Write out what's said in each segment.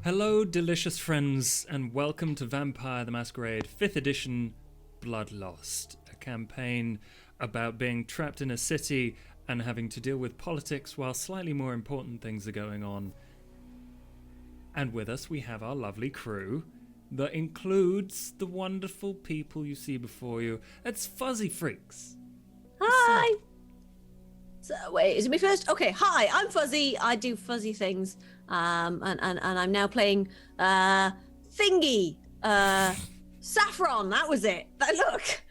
Hello, delicious friends, and welcome to Vampire the Masquerade 5th edition, Bloodlost, a campaign about being trapped in a city and having to deal with politics while slightly more important things are going on. And with us we have our lovely crew that includes the wonderful people you see before you. It's Fuzzy Freaks. Hi! So, wait, is it me first? Okay, hi, I'm Fuzzy. I do fuzzy things. And I'm now playing Thingy. Saffron, that was it. Look!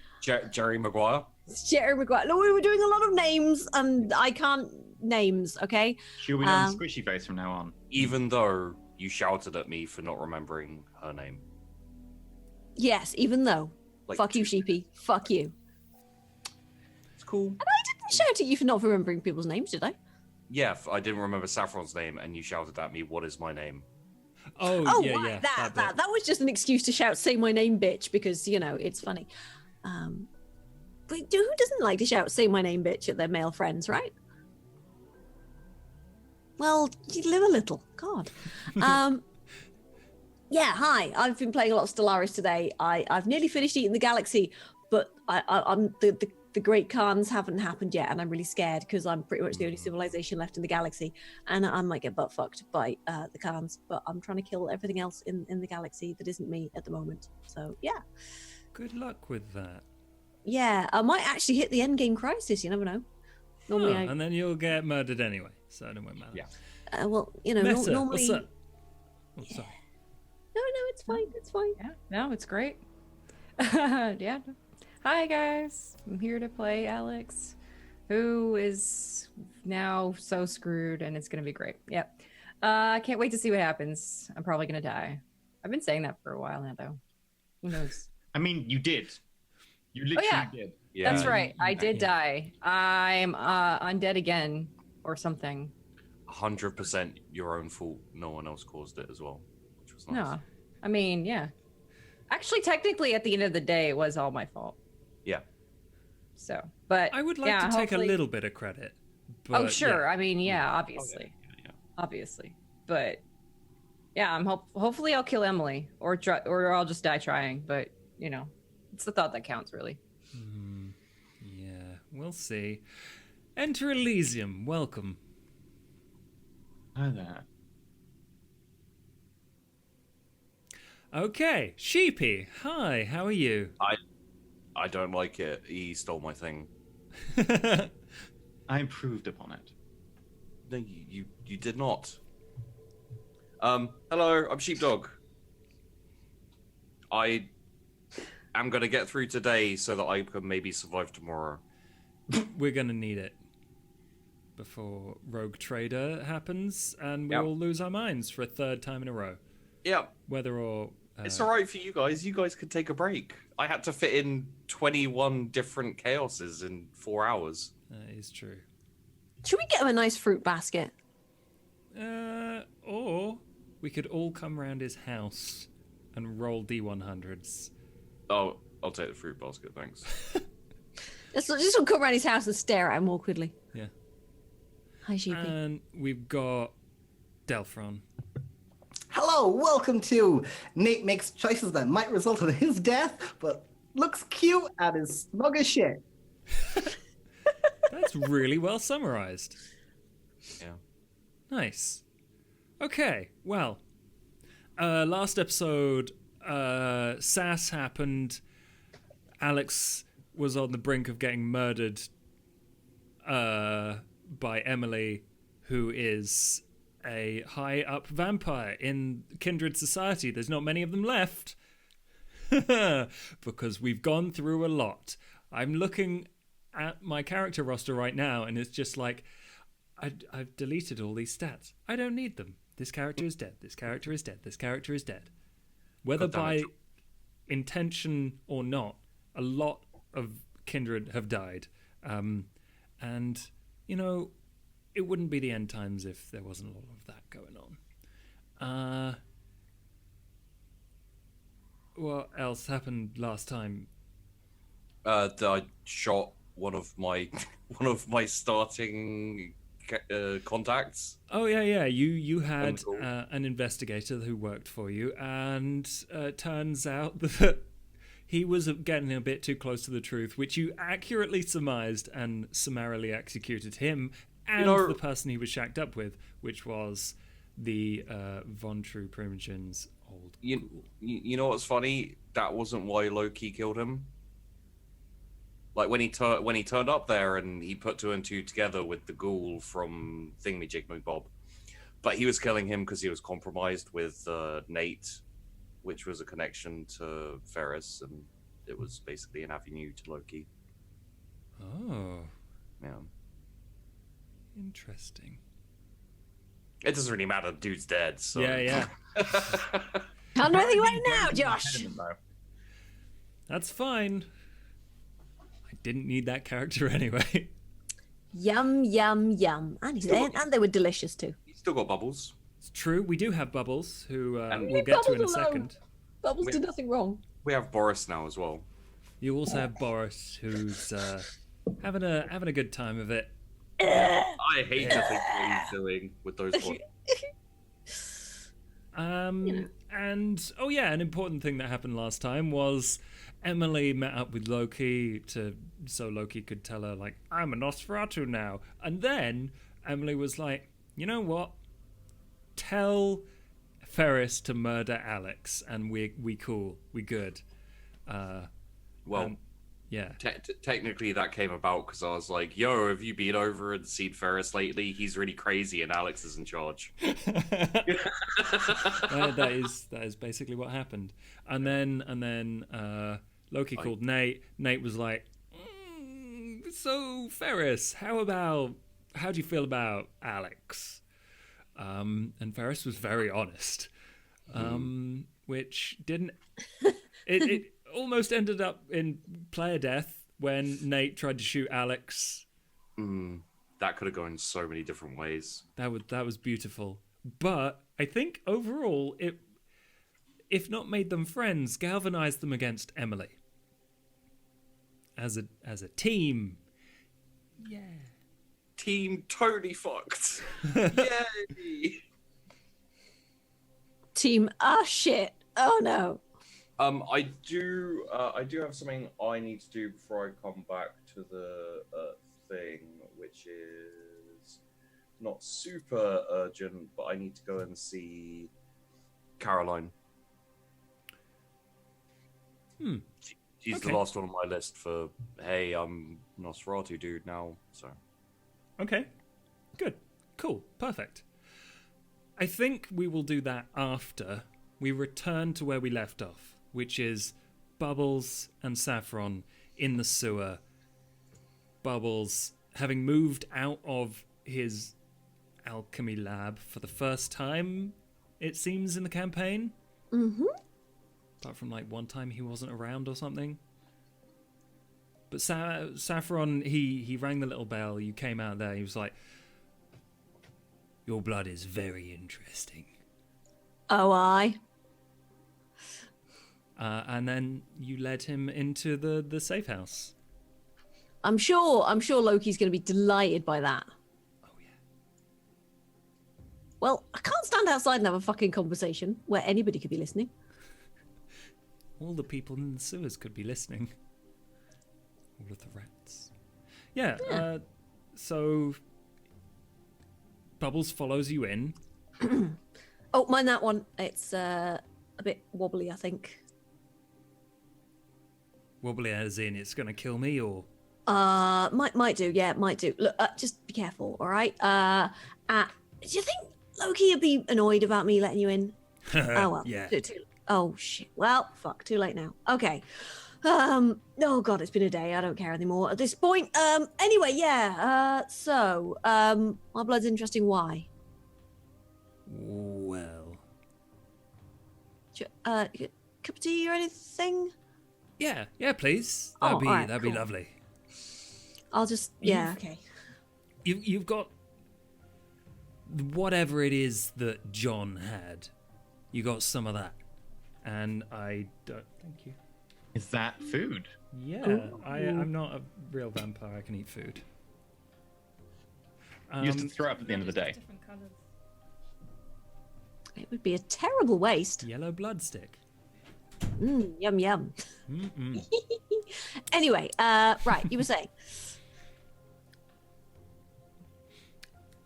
Jerry Maguire. It's Jerry Maguire. Look, we were doing a lot of names, and I can't names, okay? She'll be on Squishy Face from now on. Even though you shouted at me for not remembering her name. Yes, even though. Like, Fuck you, Sheepy. Fuck you. It's cool. And I didn't shout at you for not remembering people's names, did I? Yeah, I didn't remember Saffron's name, and you shouted at me, "What is my name?" Oh, yeah, right, yeah. That was just an excuse to shout, say my name, bitch, because, you know, it's funny. But who doesn't like to shout, say my name, bitch, at their male friends, right? Well, you live a little. God. Yeah, hi. I've been playing a lot of Stellaris today. I've nearly finished eating the galaxy, but I'm the Great Khans haven't happened yet, and I'm really scared because I'm pretty much the only civilization left in the galaxy, and I might get butt fucked by the Khans. But I'm trying to kill everything else in the galaxy that isn't me at the moment. So yeah. Good luck with that. Yeah, I might actually hit the endgame crisis. You never know. Normally, and then you'll get murdered anyway, so it won't matter. Yeah. Well, you know, Mesa, normally. what's up? Oh, sorry. No, it's fine. It's fine. Yeah, no, it's great. Yeah. Hi, guys. I'm here to play Alex, who is now so screwed, and it's going to be great. Yep. I can't wait to see what happens. I'm probably going to die. I've been saying that for a while now, though. Who knows? I mean, you did. You literally did. Yeah. That's right. I did die. I'm undead again, or something. 100% your own fault. No one else caused it as well, which was nice. No. I mean, yeah. Actually, technically, at the end of the day, it was all my fault. Yeah. So, but I would like yeah, to take hopefully... a little bit of credit. But, oh, sure. Yeah. I mean, yeah, obviously. Yeah. Obviously. But yeah, I'm hopefully I'll kill Emily or I'll just die trying. But, you know, it's the thought that counts, really. Yeah, we'll see. Enter Elysium. Welcome. Hi there. Okay, Sheepy. Hi, how are you? I don't like it. He stole my thing. I improved upon it. No, you did not. Hello, I'm Sheepdog. I am gonna get through today so that I can maybe survive tomorrow. We're gonna need it before Rogue Trader happens, and we Yep. all lose our minds for a third time in a row. Yeah. Whether or It's alright for you guys. You guys can take a break. I had to fit in 21 different chaoses in 4 hours. that is true. Should we get him a nice fruit basket? Or we could all come round his house and roll D100s. Oh, I'll take the fruit basket, thanks. Just come around his house and stare at him awkwardly. Yeah. Hi, Sheepy. And we've got Delphron. Hello, welcome to Nate Makes Choices That Might Result in His Death, but looks cute and is smug as shit. That's really well summarized. Yeah. Nice. Okay, well, last episode, Sass happened. Alex was on the brink of getting murdered by Emily, who is a high-up vampire in Kindred Society. There's not many of them left. Because we've gone through a lot. I'm looking at my character roster right now, and it's just like, I've deleted all these stats. I don't need them. This character is dead. This character is dead. This character is dead. Whether by intention or not, a lot of Kindred have died. And, you know, it wouldn't be the end times if there wasn't a lot of that going on. What else happened last time? I shot one of my starting contacts. Oh yeah. You had Cool. an investigator who worked for you, and turns out that he was getting a bit too close to the truth, which you accurately surmised and summarily executed him and the person he was shacked up with, which was the Von True Primogen's old. You know what's funny? That wasn't why Loki killed him. Like when he turned up there and he put two and two together with the ghoul from Thingamajigmabob, but he was killing him because he was compromised with Nate, which was a connection to Ferris, and it was basically an avenue to Loki. Oh, Yeah. interesting. It doesn't really matter. The dude's dead. So. Yeah. Can't do anything right now, Josh. That's fine. I didn't need that character anyway. Yum, yum, yum. And they were delicious too. He's still got Bubbles. It's true. We do have Bubbles, who we'll Leave get to in a Bubbles alone. second. Bubbles did nothing wrong. We have Boris now as well. You also have Boris, who's having a good time of it. I hate to think what he's doing with those ones. And oh yeah, an important thing that happened last time was Emily met up with Loki so Loki could tell her, like, I'm a Nosferatu now. And then Emily was like, you know what? Tell Ferris to murder Alex, and we cool, we good. Yeah. Technically, that came about because I was like, "Yo, have you been over and seen Ferris lately? He's really crazy, and Alex is in charge." That is basically what happened. And then Loki called Nate. Nate was like, "So Ferris, how do you feel about Alex?" And Ferris was very honest, which didn't. It almost ended up in player death when Nate tried to shoot Alex. That could have gone so many different ways. That was beautiful, but I think overall it, if not made them friends, galvanized them against Emily. As a team, yeah. Team totally fucked. Yay! Team, shit. Oh no. I do have something I need to do before I come back to the thing, which is not super urgent, but I need to go and see Caroline. She's Okay. the last one on my list for, hey, I'm Nosferatu dude now, so. Okay, good, cool, perfect. I think we will do that after we return to where we left off, which is Bubbles and Saffron in the sewer. Bubbles, having moved out of his alchemy lab for the first time, it seems, in the campaign. Mm-hmm. Apart from, like, one time he wasn't around or something. But Saffron, he rang the little bell. You came out there. He was like, your blood is very interesting. Oh, I. And then you led him into the safe house. I'm sure Loki's going to be delighted by that. Oh, yeah. Well, I can't stand outside and have a fucking conversation where anybody could be listening. All the people in the sewers could be listening. All of the rats. Yeah. So Bubbles follows you in. Oh, mind that one. It's a bit wobbly, I think. Wobbly as in it's going to kill me, or? Might do. Yeah, might do. Look, just be careful, all right? Do you think Loki would be annoyed about me letting you in? Oh, well. Yeah. Oh, shit. Well, fuck. Too late now. Okay. Oh, God, it's been a day. I don't care anymore at this point. Anyway, yeah. My blood's interesting. Why? Well. Cup of tea or anything? Yeah, please. Oh, That'd alright, be cool. lovely. I'll just... Yeah, okay. You've got whatever it is that John had. You got some of that. And I don't... Thank you. Is that food? Yeah, I'm not a real vampire. I can eat food. Used to throw up at the end of the day. Different colours. It would be a terrible waste. Yellow blood stick. Yum yum. Mm-mm. Anyway, right, you were saying.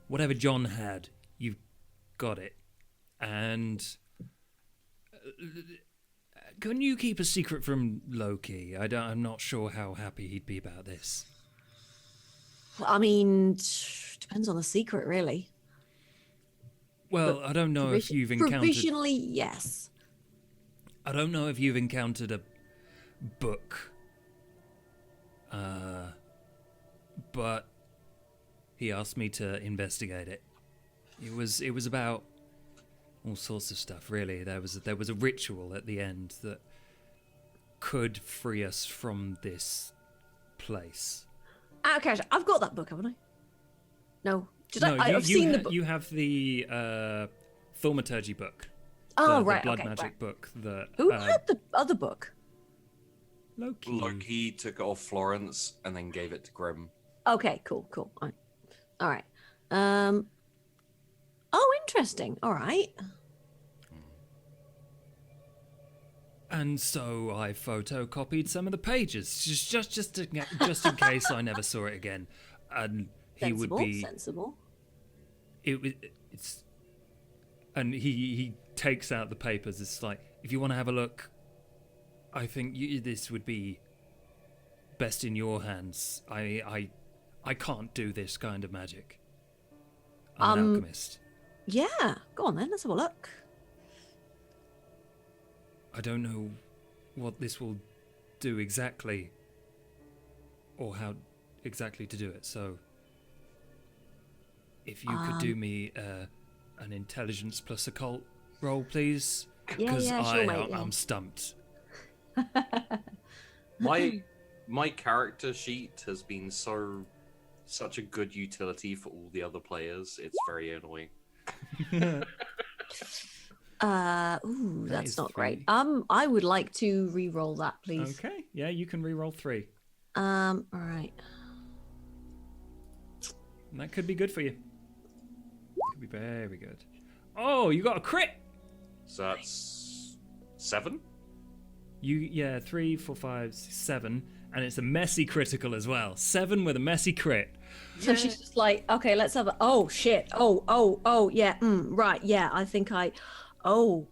Whatever John had, you've got it. And can you keep a secret from Loki? I'm not sure how happy he'd be about this. I mean, depends on the secret, really. Well, I don't know if you've encountered. Provisionally, yes. I don't know if you've encountered a book. But he asked me to investigate it. It was about all sorts of stuff, really. There was a ritual at the end that could free us from this place. Okay, I've got that book, haven't I? No. I've you seen the book. You have the thaumaturgy book. Oh, the right. blood Okay, magic right. book. That Who had the other book? Loki. Loki took it off Florence and then gave it to Grimm. Okay, cool. All right. Oh, interesting. All right. And so I photocopied some of the pages, just in case I never saw it again. And he Sensible, would be sensible. it's and he takes out the papers. It's like, if you want to have a look, I think this would be best in your hands. I can't do this kind of magic. I'm an alchemist. Yeah, go on then. Let's have a look. I don't know what this will do exactly, or how exactly to do it. So, if you could do me an intelligence plus occult roll, please, because sure, mate, yeah. I'm stumped. My character sheet has been such a good utility for all the other players. It's very annoying. That's is not great. 3. I would like to re-roll that, please. Okay, yeah, you can re-roll 3. All right. And that could be good for you. Could be very good. Oh, you got a crit! So that's 7? 3, 4, 5, 6, 7, and it's a messy critical as well. 7 with a messy crit. So she's just like, okay, let's have a. Oh shit. Oh yeah. Right. Yeah. I think I. Oh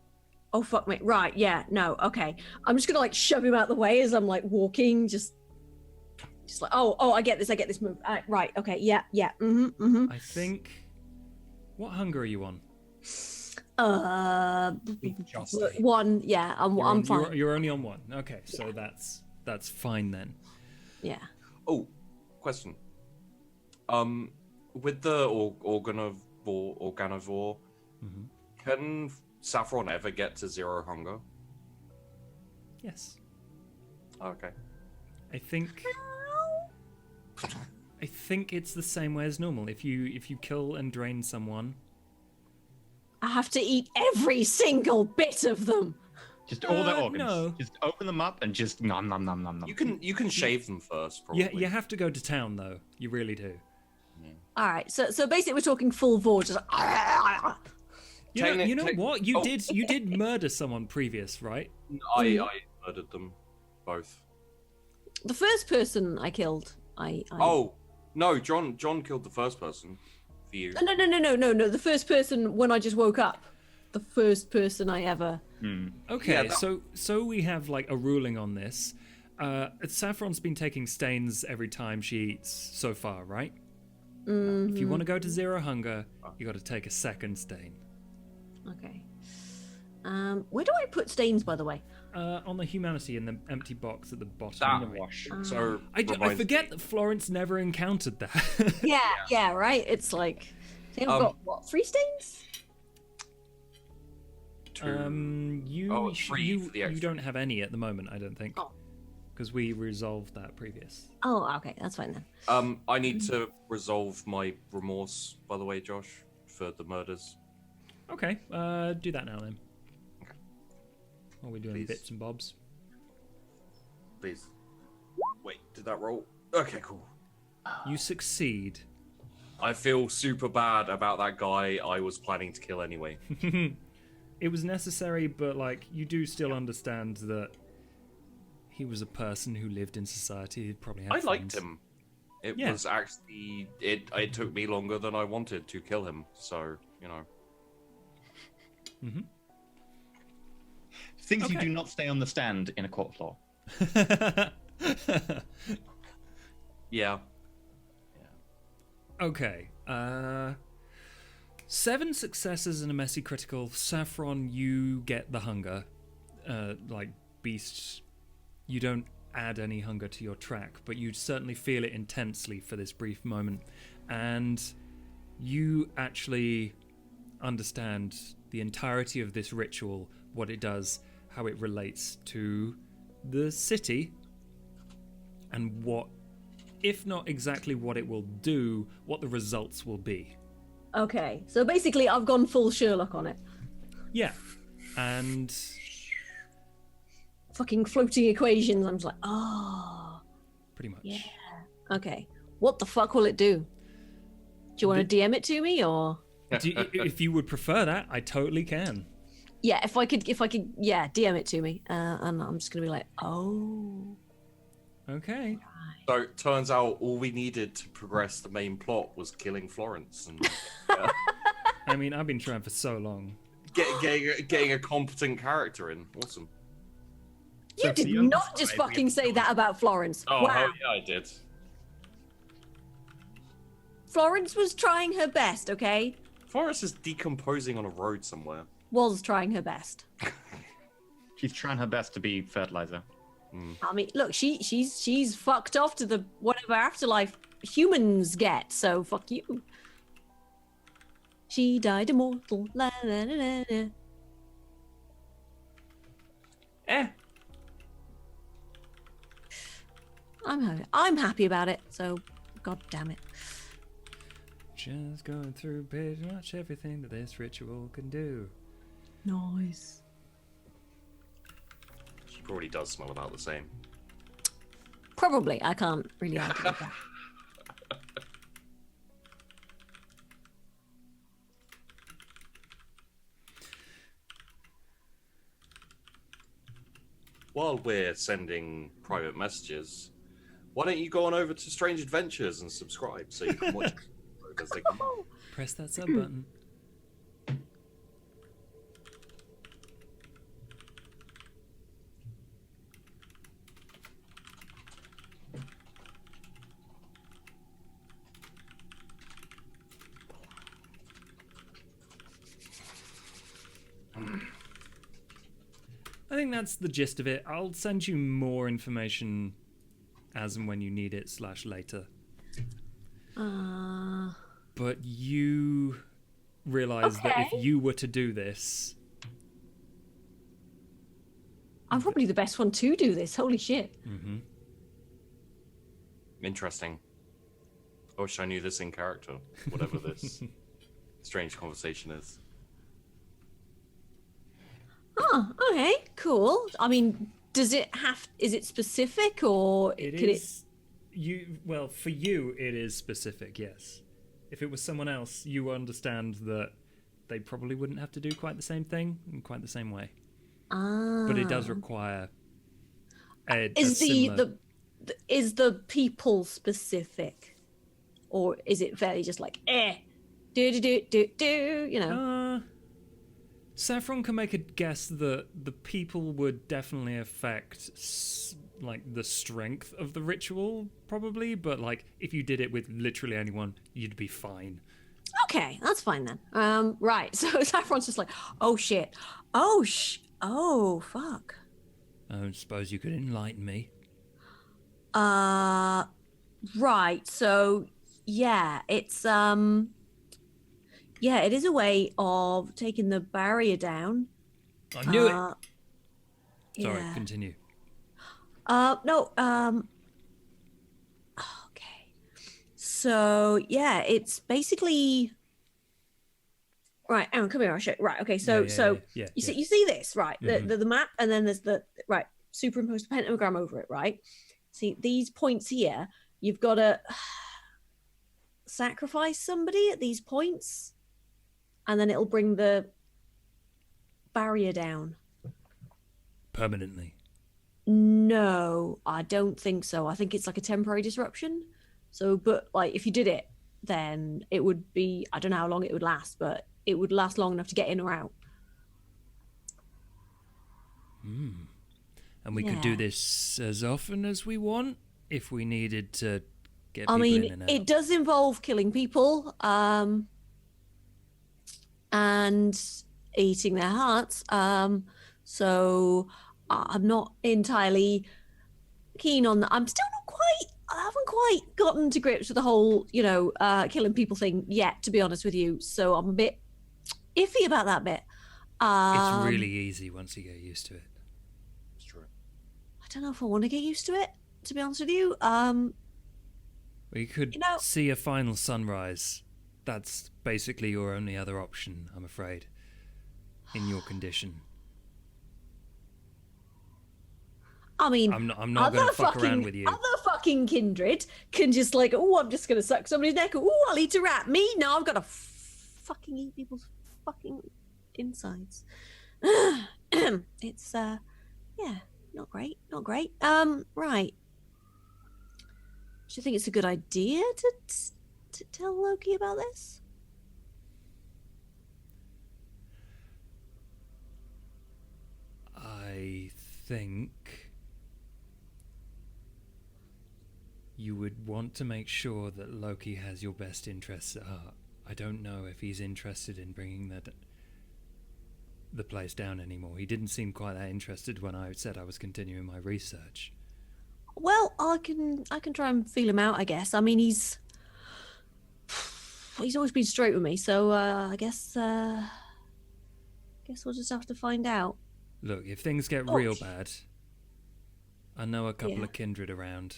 fuck me. Right. Yeah. No. Okay. I'm just gonna like shove him out the way as I'm like walking. Just like, oh, I get this move. Right. Okay. Yeah. I think. What hunger are you on? 1. Yeah. I'm fine. You're only on 1. Okay, so that's fine then. Yeah. Oh, question. With the organivore, can Saffron ever get to 0 hunger? Yes. Okay. I think it's the same way as normal. If you kill and drain someone, I have to eat every single bit of them. Just all the organs. no. Just open them up and just nom nom nom nom nom. You can shave them first, probably. you have to go to town though. You really do. All right. So basically, we're talking full vor. Just. You know Technic- what? You did murder someone previous, right? I murdered them both. The first person I killed, Oh no, John killed the first person for you. No. The first person when I just woke up. The first person I ever. Okay, Yeah, so we have like a ruling on this. Saffron's been taking stains every time she eats so far, right? Mm-hmm. If you want to go to 0 hunger, you got to take a second stain. Okay. Where do I put stains, by the way? On the humanity in the empty box at the bottom. That right. wash. So I forget that Florence never encountered that. Yeah, right. It's like, I think I've got what, 3 stains? 2. You three for the you extra. don't have any at the moment, I don't think, Oh. because we resolved that previous. Oh, okay, that's fine then. I need to resolve my remorse, by the way, Josh, for the murders. Okay, do that now then. Okay. While we're doing Please. bits and bobs. Please. Wait, did that roll? Okay, cool. You succeed. I feel super bad about that guy I was planning to kill anyway. It was necessary, but like you do still understand that he was a person who lived in society. He'd probably had I friends. liked him. It Yeah. was actually it took me longer than I wanted to kill him, so you know. Things you Okay. do not stay on the stand in a court of law. Yeah. Okay. 7 successes and a messy critical. Saffron, you get the hunger. Like beasts, you don't add any hunger to your track, but you certainly feel it intensely for this brief moment. And you actually understand the entirety of this ritual, what it does, how it relates to the city, and what, if not exactly what it will do, what the results will be. Okay, so basically I've gone full Sherlock on it. Yeah. And Fucking floating equations. I'm just like, oh, pretty much. yeah. Okay, what the fuck will it do? Do you want to DM it to me, or? If you would prefer that, I totally can. Yeah, if I could, yeah, DM it to me, and I'm just gonna be like, oh. Okay. So it turns out all we needed to progress the main plot was killing Florence and I mean, I've been trying for so long. getting a competent character in. Awesome. You So did for the not just underside, we fucking have say that about Florence. Oh, Wow. hell yeah, I did. Florence was trying her best, okay? Florence is decomposing on a road somewhere. Was trying her best. She's trying her best to be fertilizer. I mean, look, she's fucked off to the whatever afterlife humans get. So fuck you. She died immortal. La, la, la, la, la. I'm happy about it. So, god damn it. Just going through pretty much everything that this ritual can do. Nice. She probably does smell about the same. Probably. I can't really argue with that. While we're sending private messages, why don't you go on over to Strange Adventures and subscribe so you can watch as they come out. Press that sub button. I think that's the gist of it. I'll send you more information as and when you need it / later. But you realize that if Okay. you were to do this, I'm probably the best one to do this. Holy shit. Interesting. I wish I knew this in character, whatever this strange conversation is. Oh, okay, cool. I mean, is it specific or it could is well, for you it is specific, yes. If it was someone else, you understand that they probably wouldn't have to do quite the same thing in quite the same way. But it does require a is similar... is the people specific, or is it fairly just like do you know? Saffron can make a guess that the people would definitely affect like the strength of the ritual, probably, but like if you did it with literally anyone, you'd be fine. Okay, that's fine then. Right. So Saffron's just like, oh shit, oh fuck. I suppose you could enlighten me. Right. So yeah, it's yeah, it is a way of taking the barrier down. I knew it. Sorry, Yeah. continue. No. Okay. So yeah, it's basically. Right, Aaron, come here. I'll show you. Right. Okay. So Yeah, you see this, right? Mhm. The map, and then there's the right superimposed pentagram over it, right? See these points here. You've got to sacrifice somebody at these points, and then it'll bring the barrier down. Permanently. No, I don't think so. I think it's like a temporary disruption. So, but like if you did it, then it would be, I don't know how long it would last, but it would last long enough to get in or out. And we could do this as often as we want if we needed to get people I mean, in and out. it does involve killing people and eating their hearts. So I'm not entirely keen on that. I'm still not quite, I haven't quite gotten to grips with the whole, killing people thing yet, to be honest with you. So I'm a bit iffy about that bit. It's really easy once you get used to it. It's true. I don't know if I want to get used to it, to be honest with you. We could see a final sunrise. That's basically your only other option, I'm afraid, in your condition. I mean, I'm not going to fuck around with you. Other fucking kindred can just like, I'm just going to suck somebody's neck. I'll eat a rat. Me? No, I've got to fucking eat people's fucking insides. It's, not great. Not great. Right. Do you think it's a good idea to tell Loki about this? I think you would want to make sure that Loki has your best interests at heart. I don't know if he's interested in bringing the place down anymore. He didn't seem quite that interested when I said I was continuing my research. Well, I can try and feel him out, I guess. I mean, he's always been straight with me, so I guess we'll just have to find out. Look, if things get real bad, I know a couple of kindred around.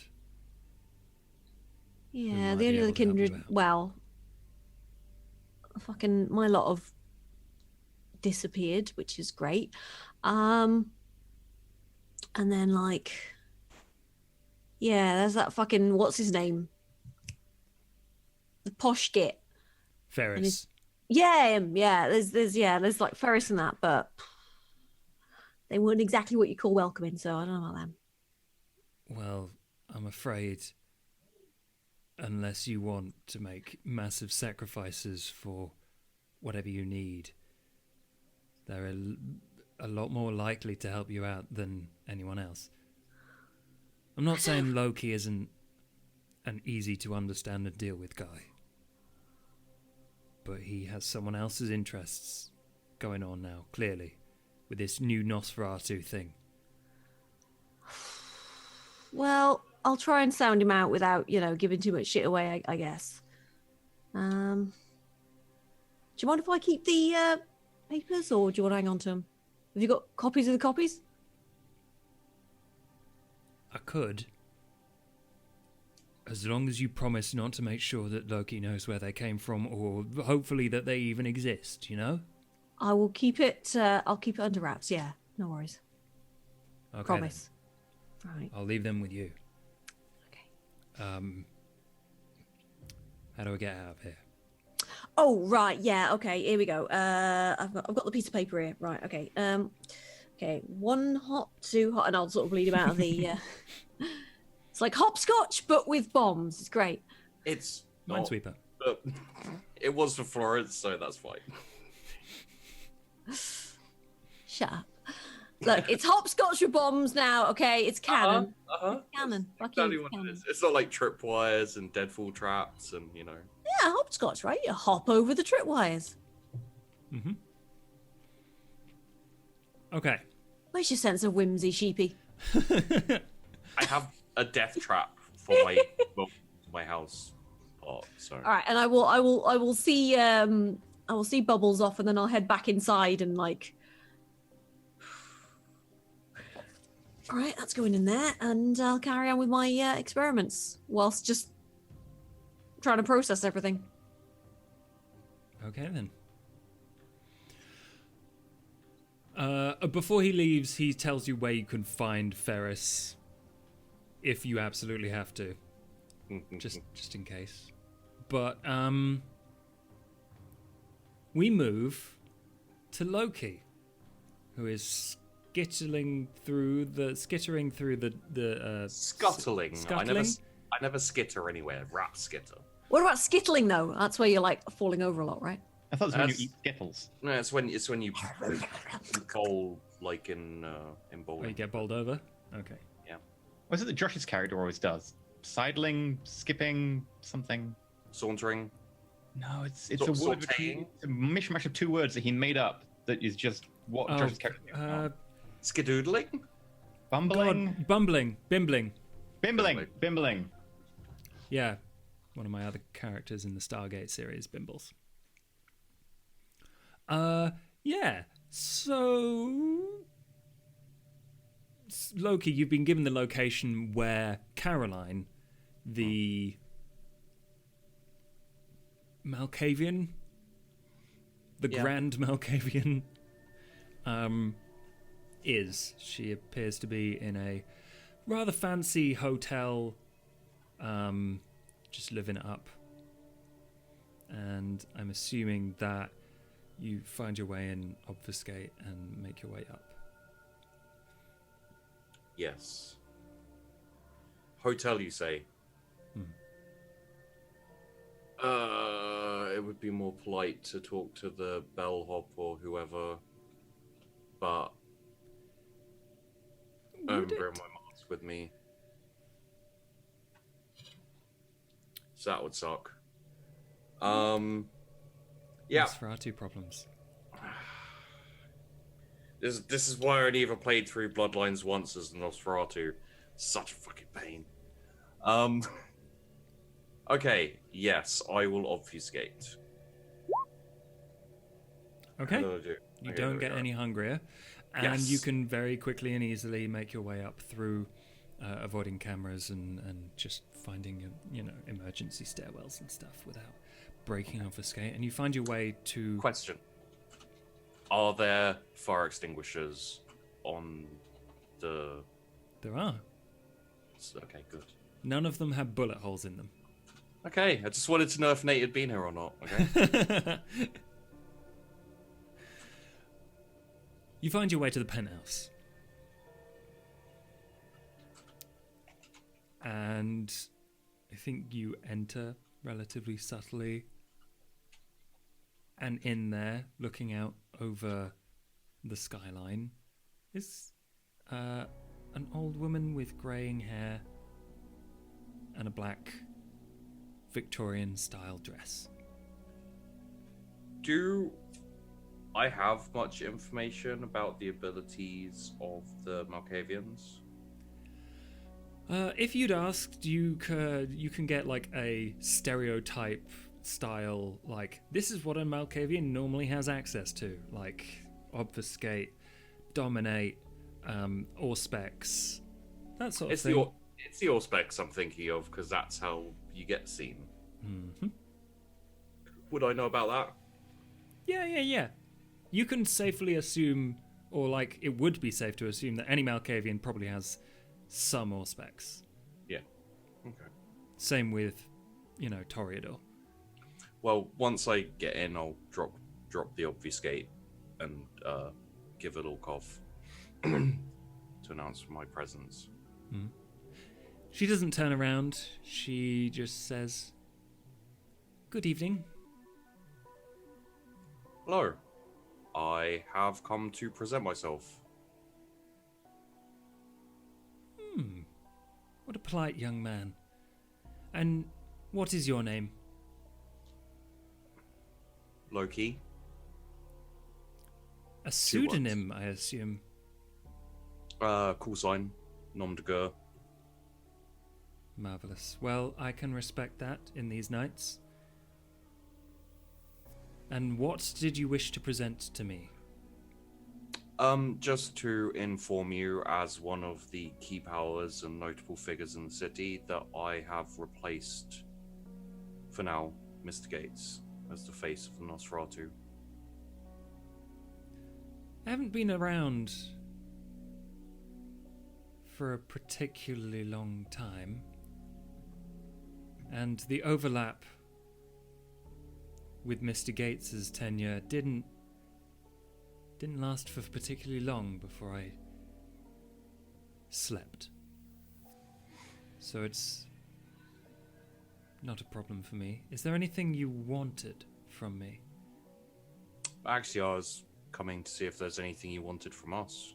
Yeah, might the be only able other to help you kindred, out. well, fucking my lot of disappeared, which is great. And then there's that fucking, what's his name? The posh git. Ferris. Him. Yeah, there's like Ferris and that, but they weren't exactly what you call welcoming, so I don't know about them. Well, I'm afraid, unless you want to make massive sacrifices for whatever you need, they're a lot more likely to help you out than anyone else. I'm not saying Loki isn't an easy to understand and deal with guy, but he has someone else's interests going on now, clearly, with this new Nosferatu thing. Well, I'll try and sound him out without, giving too much shit away, I guess. Do you mind if I keep the papers, or do you want to hang on to them? Have you got copies of the copies? I could, as long as you promise not to make sure that Loki knows where they came from, or hopefully that they even exist, I will keep it. I'll keep it under wraps. Yeah, no worries. Okay, Promise. Right. I'll leave them with you. Okay. How do I get out of here? Oh right, yeah. Okay, here we go. I've got the piece of paper here. Right. Okay. Okay. 1 hop, 2 hop, and I'll sort of bleed him out of the. It's like hopscotch, but with bombs. It's great. It's not, Minesweeper. but it was for Florence, so that's fine. Shut up. Look, it's hopscotch with bombs now. Okay, it's canon. It's canon. Fuck you, Exactly it's what canon. it is. It's not like tripwires and deadfall traps and Yeah, hopscotch, right? You hop over the tripwires. Mm-hmm. Okay. Where's your sense of whimsy, sheepy? I have a death trap for my house part. So All right, and I will see Bubbles off, and then I'll head back inside and like. All right, that's going in there, and I'll carry on with my experiments whilst just trying to process everything. Okay then. Before he leaves, he tells you where you can find Ferris, if you absolutely have to, just in case. But we move to Loki, who is skittering through the Scuttling. Scuttling? I never skitter anywhere. Rat skitter. What about skittling though? That's where you're like falling over a lot, right? I thought it was when you eat Skittles. No, it's when you bowl like in bowling. where you get bowled over. Okay. What is it that Josh's character always does? Sidling, skipping, something. Sauntering. No, it's Sort- a word sautéing? it's a mishmash of two words that he made up that is just what Josh's character does. Skidoodling. Bumbling, God, bumbling, bimbling. bimbling. Yeah, one of my other characters in the Stargate series, Bimbles. Yeah. So, Loki, you've been given the location where Caroline, the Malkavian, the Grand Malkavian, is. She appears to be in a rather fancy hotel, just living it up. And I'm assuming that you find your way in, obfuscate, and make your way up. Yes. Hotel, you say? It would be more polite to talk to the bellhop or whoever, but I'm bringing my mask with me, so that would suck. Yeah. Nosferatu problems. This is why I never played through Bloodlines once as Nosferatu. Such a fucking pain. Okay, yes, I will obfuscate. Okay. What do I do? You Okay, don't there we get go. any hungrier, and Yes. you can very quickly and easily make your way up through avoiding cameras and just finding emergency stairwells and stuff without breaking obfuscate, and you find your way to Question. Are there fire extinguishers on the... There are. Okay, good. None of them have bullet holes in them. Okay, I just wanted to know if Nate had been here or not, okay? You find your way to the penthouse. And I think you enter relatively subtly. And in there, looking out over the skyline, is an old woman with greying hair and a black Victorian-style dress. Do I have much information about the abilities of the Malkavians? If you'd asked, you can get like a stereotype style, like this is what a Malkavian normally has access to, like obfuscate, dominate, auspex, that sort of thing. It's the Auspex I'm thinking of, because that's how you get seen. Mm-hmm. Would I know about that? Yeah. You can safely assume, or like it would be safe to assume, that any Malkavian probably has some auspex. Yeah. Okay. Same with, Toreador. Well, once I get in, I'll drop the obfuscate and give a little cough to announce my presence. Mm. She doesn't turn around. She just says, "Good evening." Hello. I have come to present myself. What a polite young man. And what is your name? Loki. A pseudonym, I assume. Call sign. Nom de guerre. Marvelous. Well, I can respect that in these nights. And what did you wish to present to me? Just to inform you, as one of the key powers and notable figures in the city, that I have replaced, for now, Mr. Gates as the face of the Nosferatu. I haven't been around for a particularly long time, and the overlap with Mr. Gates's tenure didn't last for particularly long before I slept. So it's not a problem for me. Is there anything you wanted from me? Actually, I was coming to see if there's anything you wanted from us.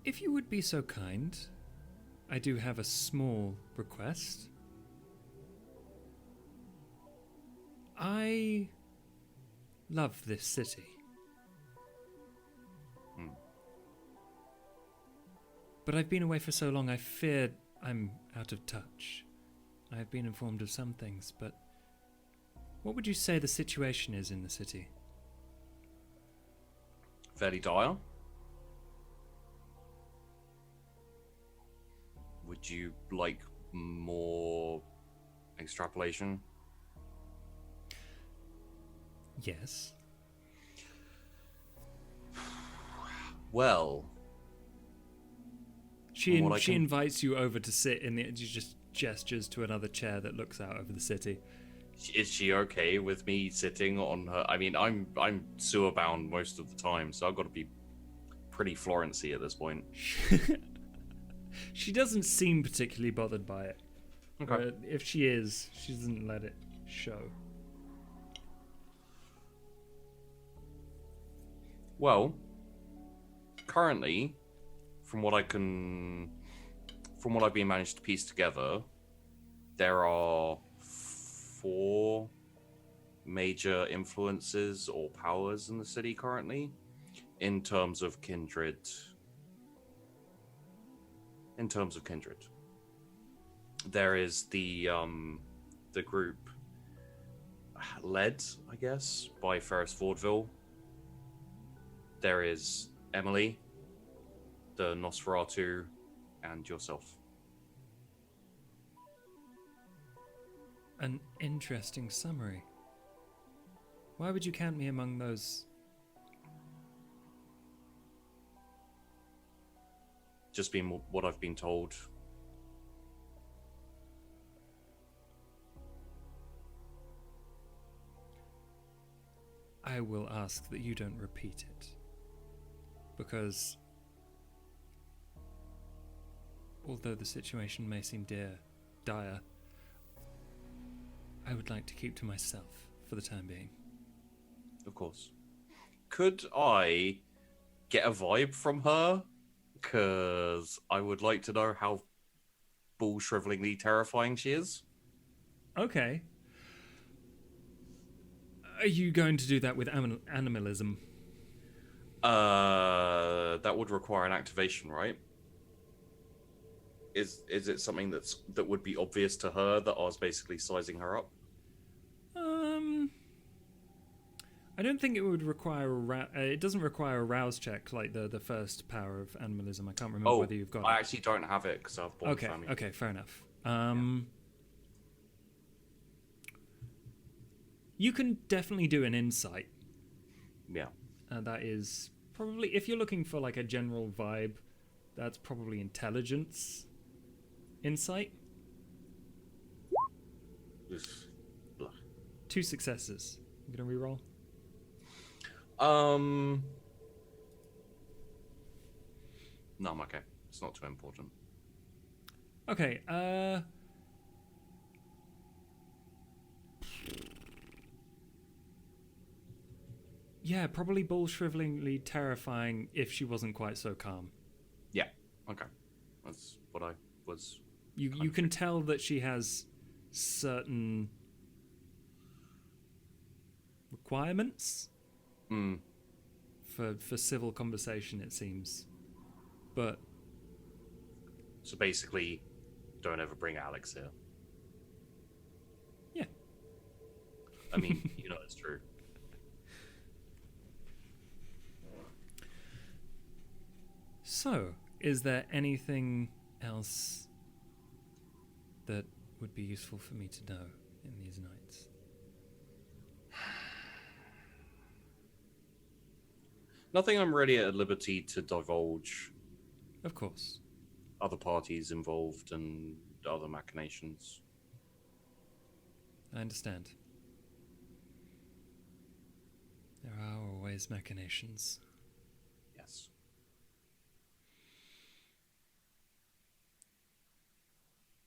If you would be so kind, I do have a small request. I love this city. But I've been away for so long, I fear I'm out of touch. I have been informed of some things, but what would you say the situation is in the city? Fairly dire. Would you like more extrapolation? Yes. Well, She From what I she can- invites you over to sit in the. She just gestures to another chair that looks out over the city. is she okay with me sitting on her? I mean, I'm sewer bound most of the time, so I've got to be pretty Florency at this point. She doesn't seem particularly bothered by it. Okay. But if she is, she doesn't let it show. Well, currently, from what I've been managed to piece together, there are 4 major influences or powers in the city currently, in terms of kindred. There is the group led, I guess, by Ferris Vaudeville. There is Emily, the Nosferatu, and yourself. An interesting summary. Why would you count me among those? Just being what I've been told. I will ask that you don't repeat it. Because although the situation may seem dire, I would like to keep to myself for the time being. Of course. Could I get a vibe from her? Because I would like to know how bull-shrivelingly terrifying she is. Okay. Are you going to do that with animalism? That would require an activation, right? Is it something that would be obvious to her that I was basically sizing her up? I don't think it would require it doesn't require a rouse check like the first power of animalism. I can't remember whether you've got I it. actually don't have it because I've bought family. Okay, fair enough. You can definitely do an insight. Yeah. That is probably, if you're looking for like a general vibe, that's probably intelligence. Insight. Just blah. 2 successes. You gonna reroll? No, I'm okay. It's not too important. Okay, yeah, probably bull-shrivelingly terrifying if she wasn't quite so calm. Yeah. Okay. That's what I was. You can tell that she has certain requirements for civil conversation, it seems. But So basically, don't ever bring Alex here. yeah. I mean, you know it's true. So, is there anything else that would be useful for me to know in these nights? Nothing I'm really at liberty to divulge. Of course. other parties involved and other machinations. I understand. There are always machinations. Yes.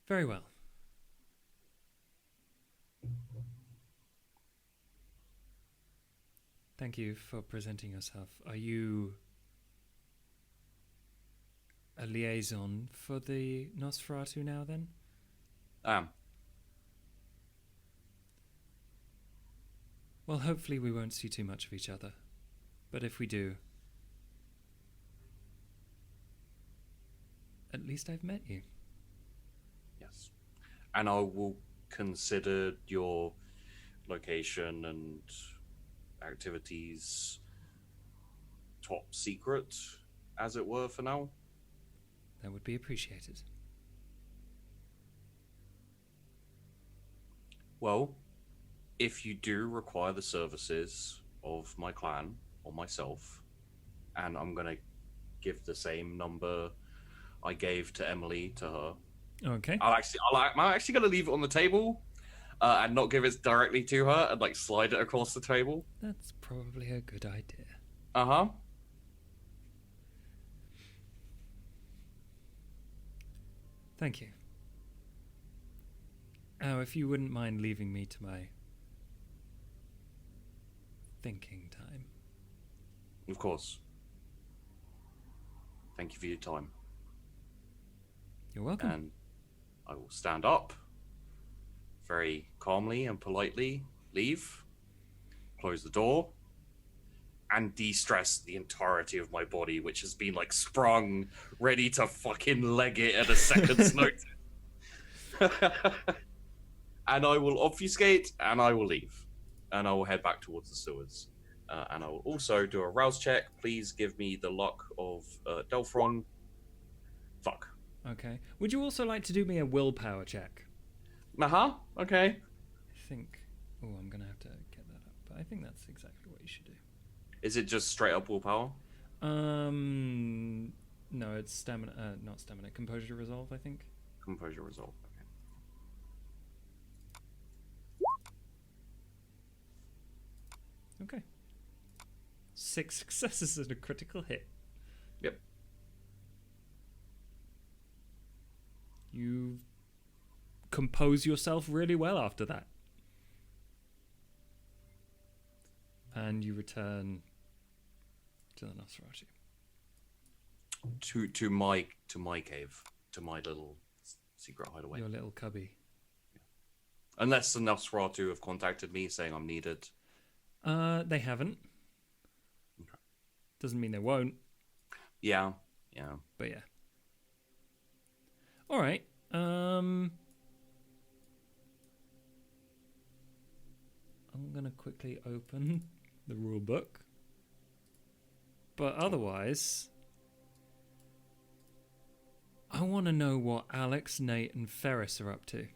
Very well. Thank you for presenting yourself. Are you a liaison for the Nosferatu now, then? Well, hopefully we won't see too much of each other. But if we do, at least I've met you. Yes. And I will consider your location and activities top secret, as it were, for now. That would be appreciated. Well, if you do require the services of my clan or myself, and I'm going to give the same number I gave to Emily to her. Okay. I'm actually going to leave it on the table and not give it directly to her and like slide it across the table. That's probably a good idea. Uh-huh. Thank you. Oh, if you wouldn't mind leaving me to my thinking time. Of course. Thank you for your time. You're welcome. And I will stand up, very calmly and politely leave, close the door, and de-stress the entirety of my body, which has been like sprung, ready to fucking leg it at a second's notice. And I will obfuscate, and I will leave. And I will head back towards the sewers. And I will also do a rouse check. Please give me the luck of Delphron. Fuck. Okay. Would you also like to do me a willpower check? Uh-huh. Okay. I think... Oh, I'm going to have to get that up. But I think that's exactly what you should do. Is it just straight up willpower? No, it's stamina... not stamina. Composure resolve, I think. Composure resolve. Okay. 6 successes and a critical hit. Yep. You compose yourself really well after that. And you return to the Nosferatu. To my cave, to my little secret hideaway. Your little cubby. Unless the Nosferatu have contacted me saying I'm needed. They haven't. Okay. Doesn't mean they won't. Yeah. But yeah. All right. I'm gonna quickly open the rule book. But otherwise, I want to know what Alex, Nate, and Ferris are up to.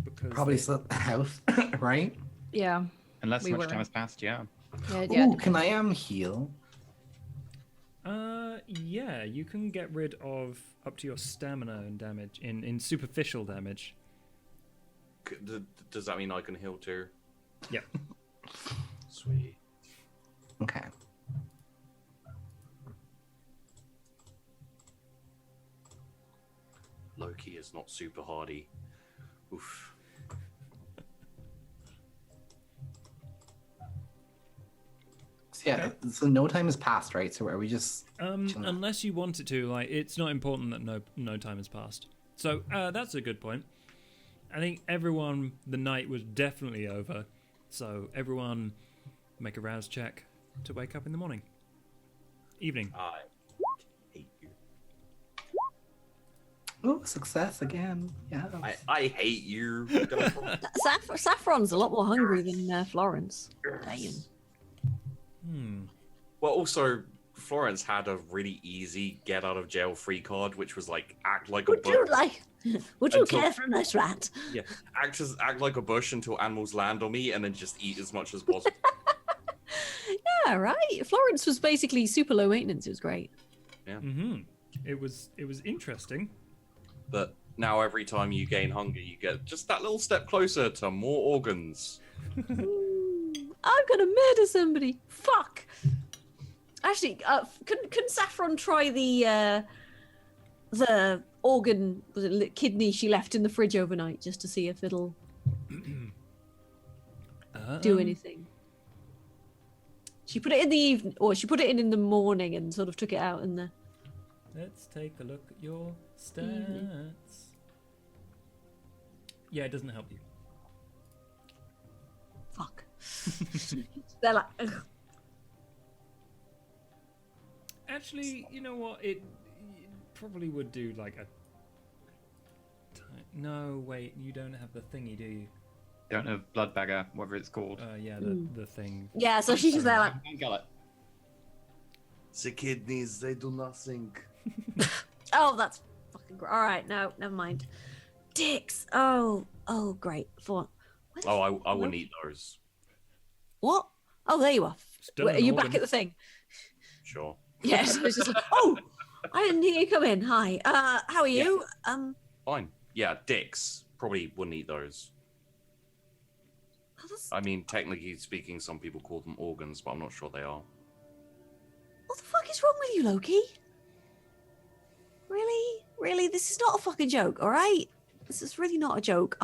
Because Probably still at the house, right? Yeah. Unless We much were. time has passed, yeah. Yeah. Ooh, can I heal? Yeah, you can get rid of up to your stamina and damage in superficial damage. Does that mean I can heal too? Yeah. Sweet. Okay. Loki is not super hardy. Oof. So yeah, so no time has passed, right? So are we just... Unless you want it to, like, it's not important that no time has passed. So that's a good point. I think the night was definitely over. So everyone make a rouse check to wake up in the morning. Evening. I hate you. Oh, success again. Yeah. I hate you. Saffron's a lot more hungry than Florence. Damn. Well, also, Florence had a really easy get out of jail free card, which was like act like a bush. Would you Until- care for a nice rat? Yeah, act like a bush until animals land on me, and then just eat as much as possible. Yeah, Yeah, right. Florence was basically super low maintenance. It was great. It was interesting. But now every time you gain hunger, you get just that little step closer to more organs. I'm gonna murder somebody. Fuck. Actually, couldn't Saffron try the organ, was it kidney she left in the fridge overnight, just to see if it'll do anything? She put it in the evening, or she put it in the morning, and sort of took it out in the. Let's take a look at your stats. Yeah, it doesn't help you. Fuck. They're like. Ugh. Actually, you know what? It probably would do like a. No, wait. You don't have the thingy, do you? Don't have blood bagger, whatever it's called. Yeah, the thing. Yeah, so she's just there like. Gullet. The kidneys, they do nothing. Oh, that's fucking great. All right, no, never mind. Dicks. Oh, great. For Oh, I wouldn't eat those. what? Oh, there you are. Still Wait, an are you organ. back at the thing? Sure. Yes. It's just like, oh, I didn't hear you come in. Hi. How are you? Fine. Yeah, dicks. Probably wouldn't eat those. Oh, that's- I mean, technically speaking, some people call them organs, but I'm not sure they are. What the fuck is wrong with you, Loki? Really? Really? This is not a fucking joke, all right? This is really not a joke.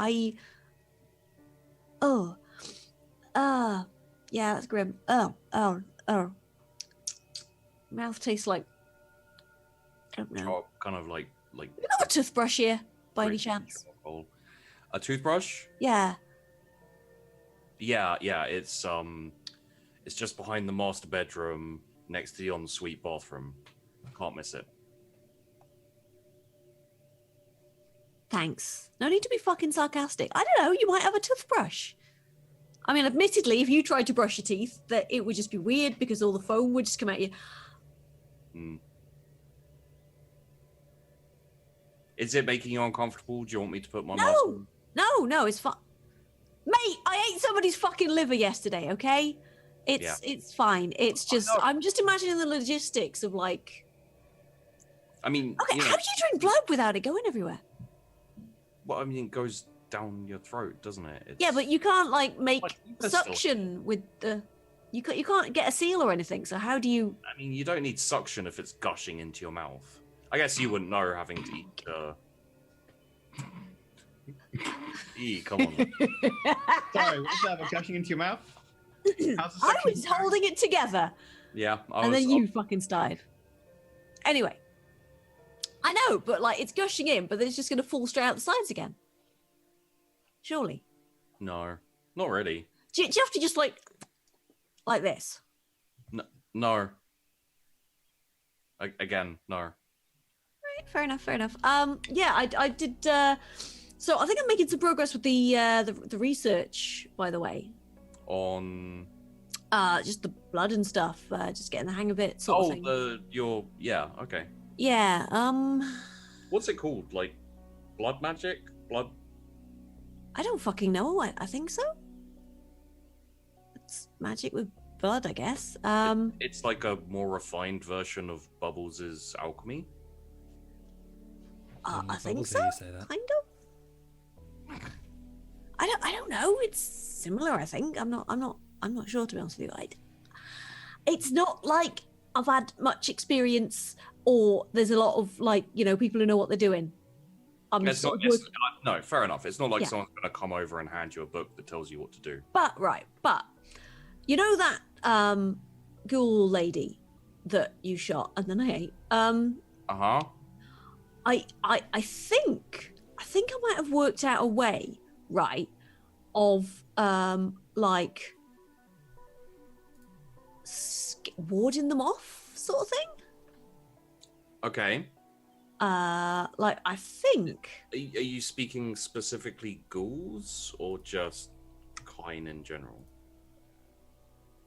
Yeah, that's grim. Oh. Mouth tastes like. I don't know. Oh, kind of like You have a toothbrush here, by any chance? charcoal. A toothbrush? Yeah. Yeah. It's just behind the master bedroom, next to the ensuite bathroom. Can't miss it. Thanks. No need to be fucking sarcastic. I don't know. You might have a toothbrush. I mean, admittedly, if you tried to brush your teeth, that it would just be weird because all the foam would just come at you. Is it making you uncomfortable? Do you want me to put my mask on? No, it's fine. Mate, I ate somebody's fucking liver yesterday, okay? It's fine. It's just, I'm just imagining the logistics of like... I mean, Okay, how do you drink blood without it going everywhere? Well, I mean, it goes down your throat, doesn't it? Yeah, but you can't like make Like, you can suction with the... You can't get a seal or anything, so how do you... I mean, you don't need suction if it's gushing into your mouth. I guess you wouldn't know having to eat... come on. Sorry, what's that? Gushing into your mouth? How's the I suction was going? holding it together. Yeah, And then you fucking started. Anyway. I know, but like it's gushing in, but then it's just going to fall straight out the sides again. Surely. No, not really. Do you have to just like this? No. Again, no. Right, fair enough. Yeah, I did. So I think I'm making some progress with the research, by the way. On... Just the blood and stuff. Just getting the hang of it, sort of thing. Yeah, okay. Yeah. What's it called? Like, blood magic? Blood... I don't fucking know. I think so. It's magic with blood, I guess. It's like a more refined version of Bubbles' alchemy. I think Bubbles so. hear you say that. Kind of. I don't know. It's similar. I think. I'm not sure, to be honest with you. It's not like I've had much experience, or there's a lot of like people who know what they're doing. No, fair enough. It's not like Yeah. someone's going to come over and hand you a book that tells you what to do. But you know that ghoul lady that you shot and then I ate. Uh-huh. I think I might have worked out a way, right, of like warding them off, sort of thing. Okay. Like I think. Are you speaking specifically ghouls or just Kine in general?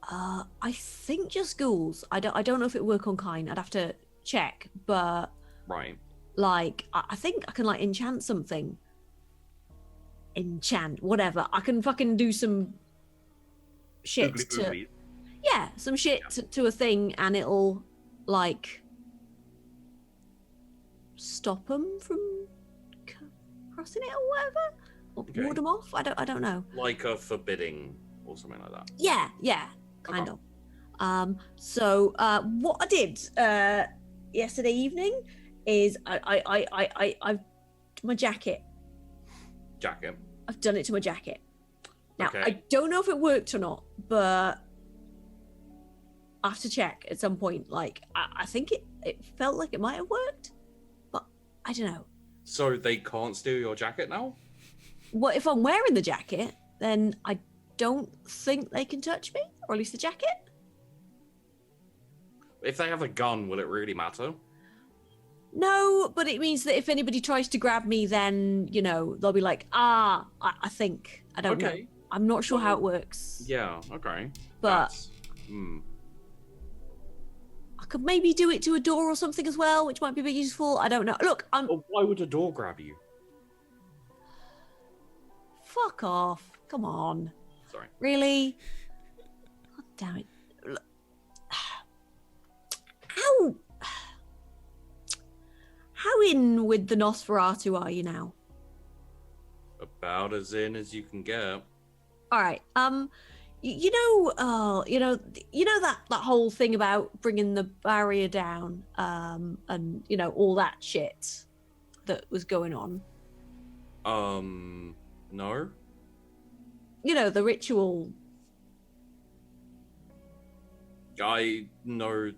I think just ghouls. I don't know if it would work on Kine. I'd have to check, but Right. like I think I can like enchant something. Enchant whatever. I can fucking do some shit Googly to. boogly. Yeah, Yeah, some shit to a thing, and it'll like stop them from crossing it or whatever, or Okay. ward them off. I don't know. Like a forbidding or something like that. Yeah, kind Okay. of. So what I did yesterday evening is I've my jacket. Jacket. I've done it to my jacket. Now Okay. I don't know if it worked or not, but I have to check at some point. Like I think it felt like it might have worked, but I don't know. So they can't steal your jacket now? What if I'm wearing the jacket? Then I don't think they can touch me, or at least the jacket. If they have a gun, will it really matter? No, but it means that if anybody tries to grab me, then, you know, they'll be like, I think. I don't know. Okay. I'm not sure how it works. Yeah, okay. But Hmm. I could maybe do it to a door or something as well, which might be a bit useful. I don't know. Look, Well, why would a door grab you? Fuck off. Come on. Sorry. Really? God damn it. Look. How in with the Nosferatu are you now? About as in as you can get. All right. You know that whole thing about bringing the barrier down, and you know all that shit that was going on. No. You know the ritual. I know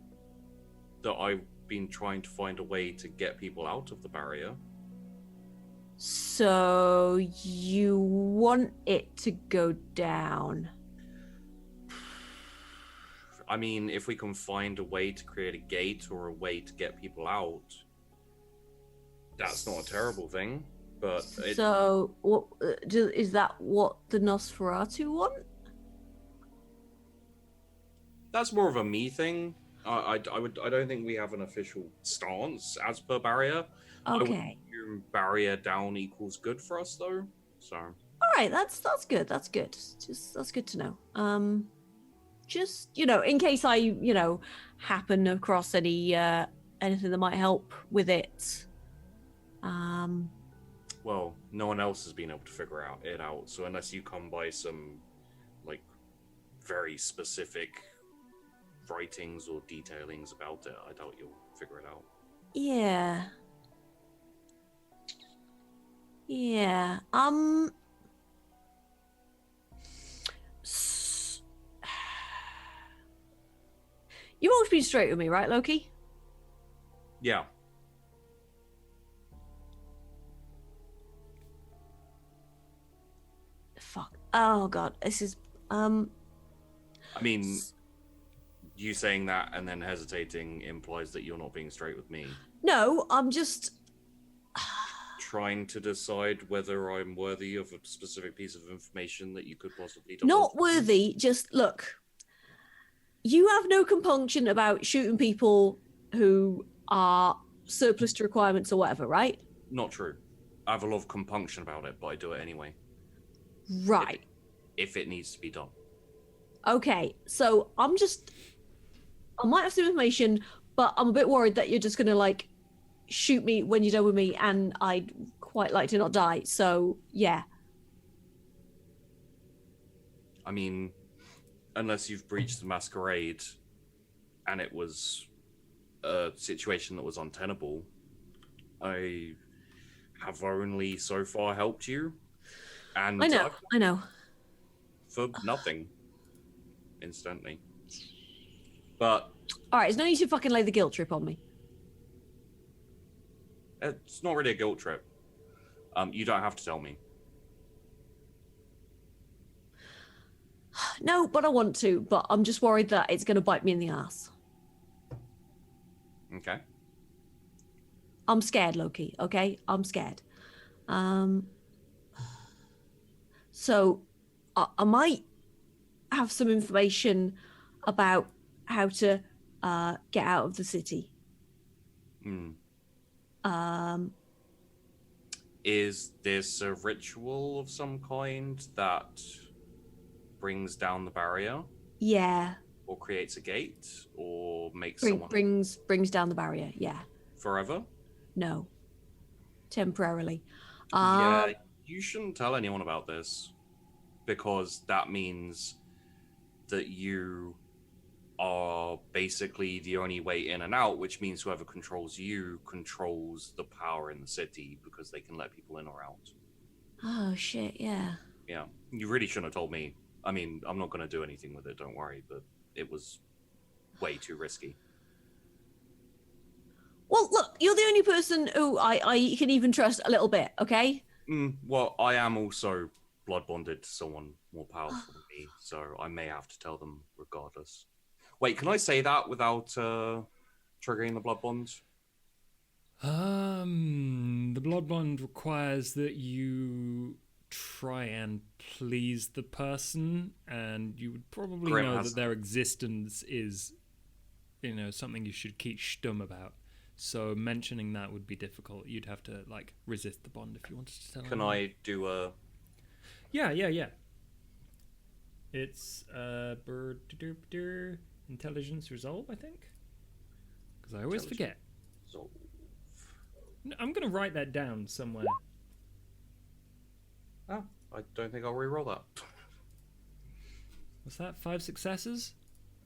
that I've been trying to find a way to get people out of the barrier. So you want it to go down? I mean, if we can find a way to create a gate or a way to get people out, that's not a terrible thing. But So what is that? What the Nosferatu want? that's more of a me thing. I don't think we have an official stance as per barrier. I would Okay. assume barrier down equals good for us though. So All right. That's good. That's good. That's good to know. Just you know, in case I happen across any anything that might help with it. well, no one else has been able to figure it out. So unless you come by some like very specific writings or detailings about it, I doubt you'll figure it out. Yeah. Yeah. You've always been straight with me, right, Loki? Yeah. Fuck. Oh god, this is I mean, you saying that and then hesitating implies that you're not being straight with me. no, I'm just Trying to decide whether I'm worthy of a specific piece of information that you could possibly not divulge. worthy. Just look. You have no compunction about shooting people who are surplus to requirements or whatever, right? Not true. I have a lot of compunction about it, but I do it anyway. Right. If it needs to be done. Okay, so I might have some information, but I'm a bit worried that you're just gonna like shoot me when you're done with me, and I'd quite like to not die. So yeah. I mean, unless you've breached the masquerade and it was a situation that was untenable, I have only so far helped you. And I know. for nothing. Instantly. But All right, it's no use to fucking lay the guilt trip on me. it's not really a guilt trip. You don't have to tell me. No, but I want to. But I'm just worried that it's going to bite me in the ass. Okay. I'm scared, Loki. Okay, I'm scared. So I might have some information about how to get out of the city. Is this a ritual of some kind that brings down the barrier? Yeah, or creates a gate or makes Bring, someone brings down the barrier. Yeah. forever. No. Temporarily. Yeah, you shouldn't tell anyone about this because that means that you are basically the only way in and out, which means whoever controls you controls the power in the city because they can let people in or out. Oh shit, yeah. Yeah, you really shouldn't have told me. I mean, I'm not going to do anything with it, don't worry, but it was way too risky. Well, look, you're the only person who I can even trust a little bit, okay? Well, I am also blood bonded to someone more powerful than me, so I may have to tell them regardless. Wait, can I say that without triggering the blood bond? The blood bond requires that you try and please the person, and you would probably Grim know has- that their existence is, something you should keep stum about. So mentioning that would be difficult. You'd have to resist the bond if you wanted to tell Can anyone. I do a... Yeah. It's intelligence resolve, I think. Because I always forget. So, I'm gonna write that down somewhere. oh, I don't think I'll re-roll that. What's that? 5 successes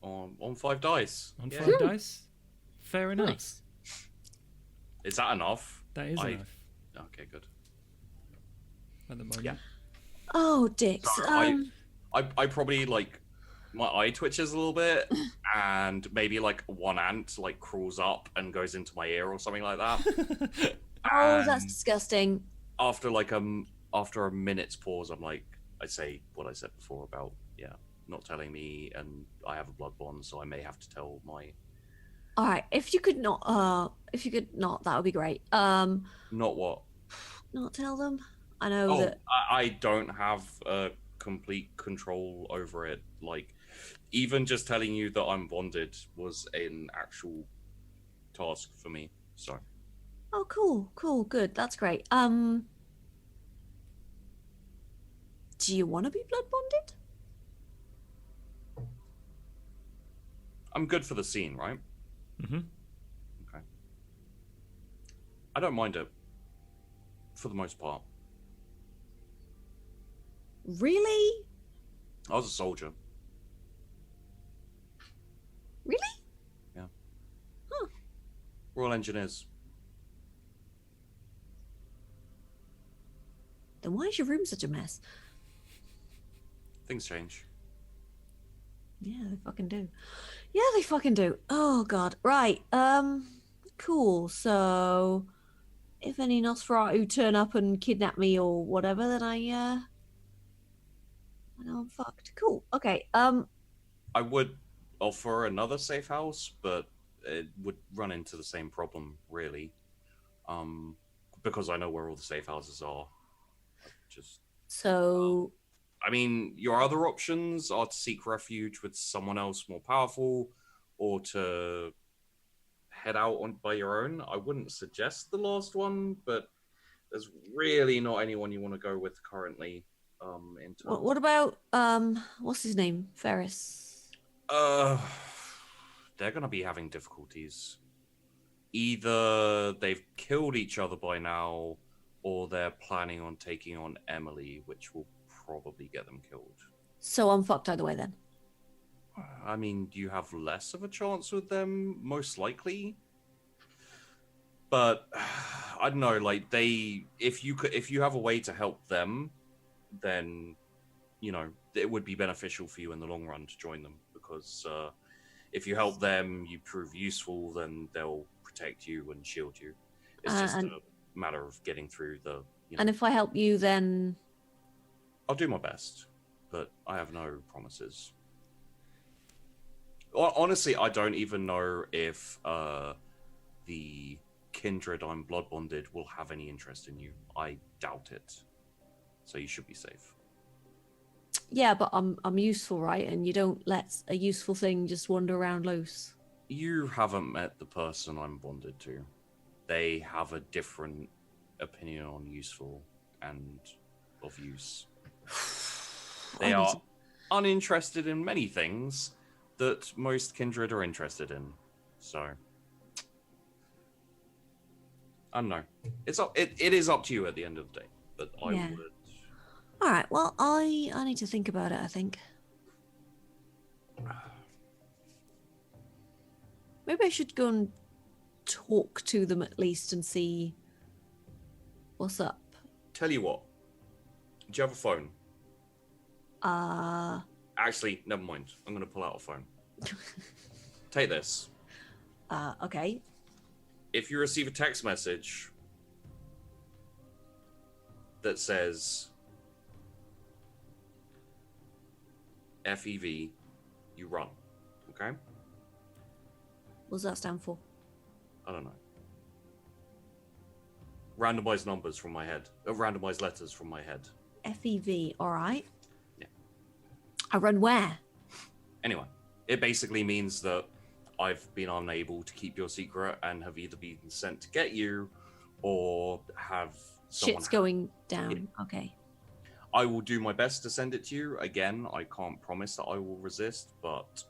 On 5 dice. on Yeah. 5 dice. Fair enough. Nice. Is that enough? That is I- enough Okay, good. at the moment. Yeah. Oh, dicks. Sorry, I probably my eye twitches a little bit, and maybe one ant crawls up and goes into my ear or something like that. Oh, that's And disgusting. after after a minute's pause, I say what I said before about not telling me, and I have a blood bond, so I may have to tell my All right, if you could not, that would be great. not what. Not tell them. I know Oh, that. I don't have complete control over it. Even just telling you that I'm bonded was an actual task for me. So Oh, cool, good. That's great. Do you want to be blood bonded? I'm good for the scene, right? Mm-hmm. Okay. I don't mind it for the most part. Really? I was a soldier. Really? Royal Engineers. Then why is your room such a mess? Things change. Yeah, they fucking do. Yeah, they fucking do. Oh god. Right. Cool. So if any Nosferatu turn up and kidnap me or whatever, then I know I'm fucked. Cool. Okay. I would offer another safe house, but it would run into the same problem, really. Because I know where all the safe houses are. So I mean, your other options are to seek refuge with someone else more powerful, or to head out by your own. I wouldn't suggest the last one, but there's really not anyone you want to go with currently. In terms what about what's his name? Ferris. they're gonna be having difficulties. Either they've killed each other by now, or they're planning on taking on Emily, which will probably get them killed. So I'm fucked either way then. I mean, you have less of a chance with them, most likely. But I don't know, if you have a way to help them, then it would be beneficial for you in the long run to join them, because if you help them, you prove useful, then they'll protect you and shield you. It's just a matter of getting through the. And if I help you, then I'll do my best, but I have no promises. Honestly, I don't even know if the kindred I'm blood bonded will have any interest in you. I doubt it. So you should be safe. yeah, but I'm useful, right? And you don't let a useful thing just wander around loose. You haven't met the person I'm bonded to. They have a different opinion on useful and of use. They are uninterested in many things, that most kindred are interested in. So I don't know. It is up to you at the end of the day. But I Yeah. would. All right. Well, I need to think about it. I think maybe I should go and talk to them at least and see what's up. Tell you what. Do you have a phone? Actually, never mind. I'm going to pull out a phone. Take this. Okay. If you receive a text message that says FEV, you run. Okay? What does that stand for? I don't know. Randomized numbers from my head. Randomized letters from my head. FEV. All right. Yeah. I run where? Anyway, it basically means that I've been unable to keep your secret and have either been sent to get you or have someone... Shit's going down. Okay. I will do my best to send it to you. Again, I can't promise that I will resist, but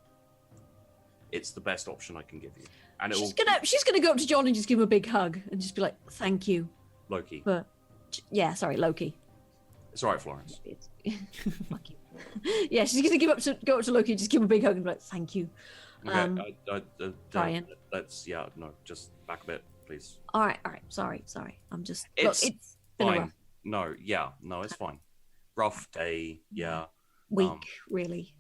it's the best option I can give you. And it She's will... gonna go up to John and just give him a big hug and just be like, "Thank you." Loki. But yeah, sorry, Loki. It's all right, Florence. Fuck you. Yeah, she's gonna go up to Loki, just give him a big hug and be like, "Thank you." Okay, Brian. Let's, no, just back a bit, please. All right. Sorry. I'm just. It's Look, it's been a Fine. rough No, it's fine. Rough day, yeah. week, really.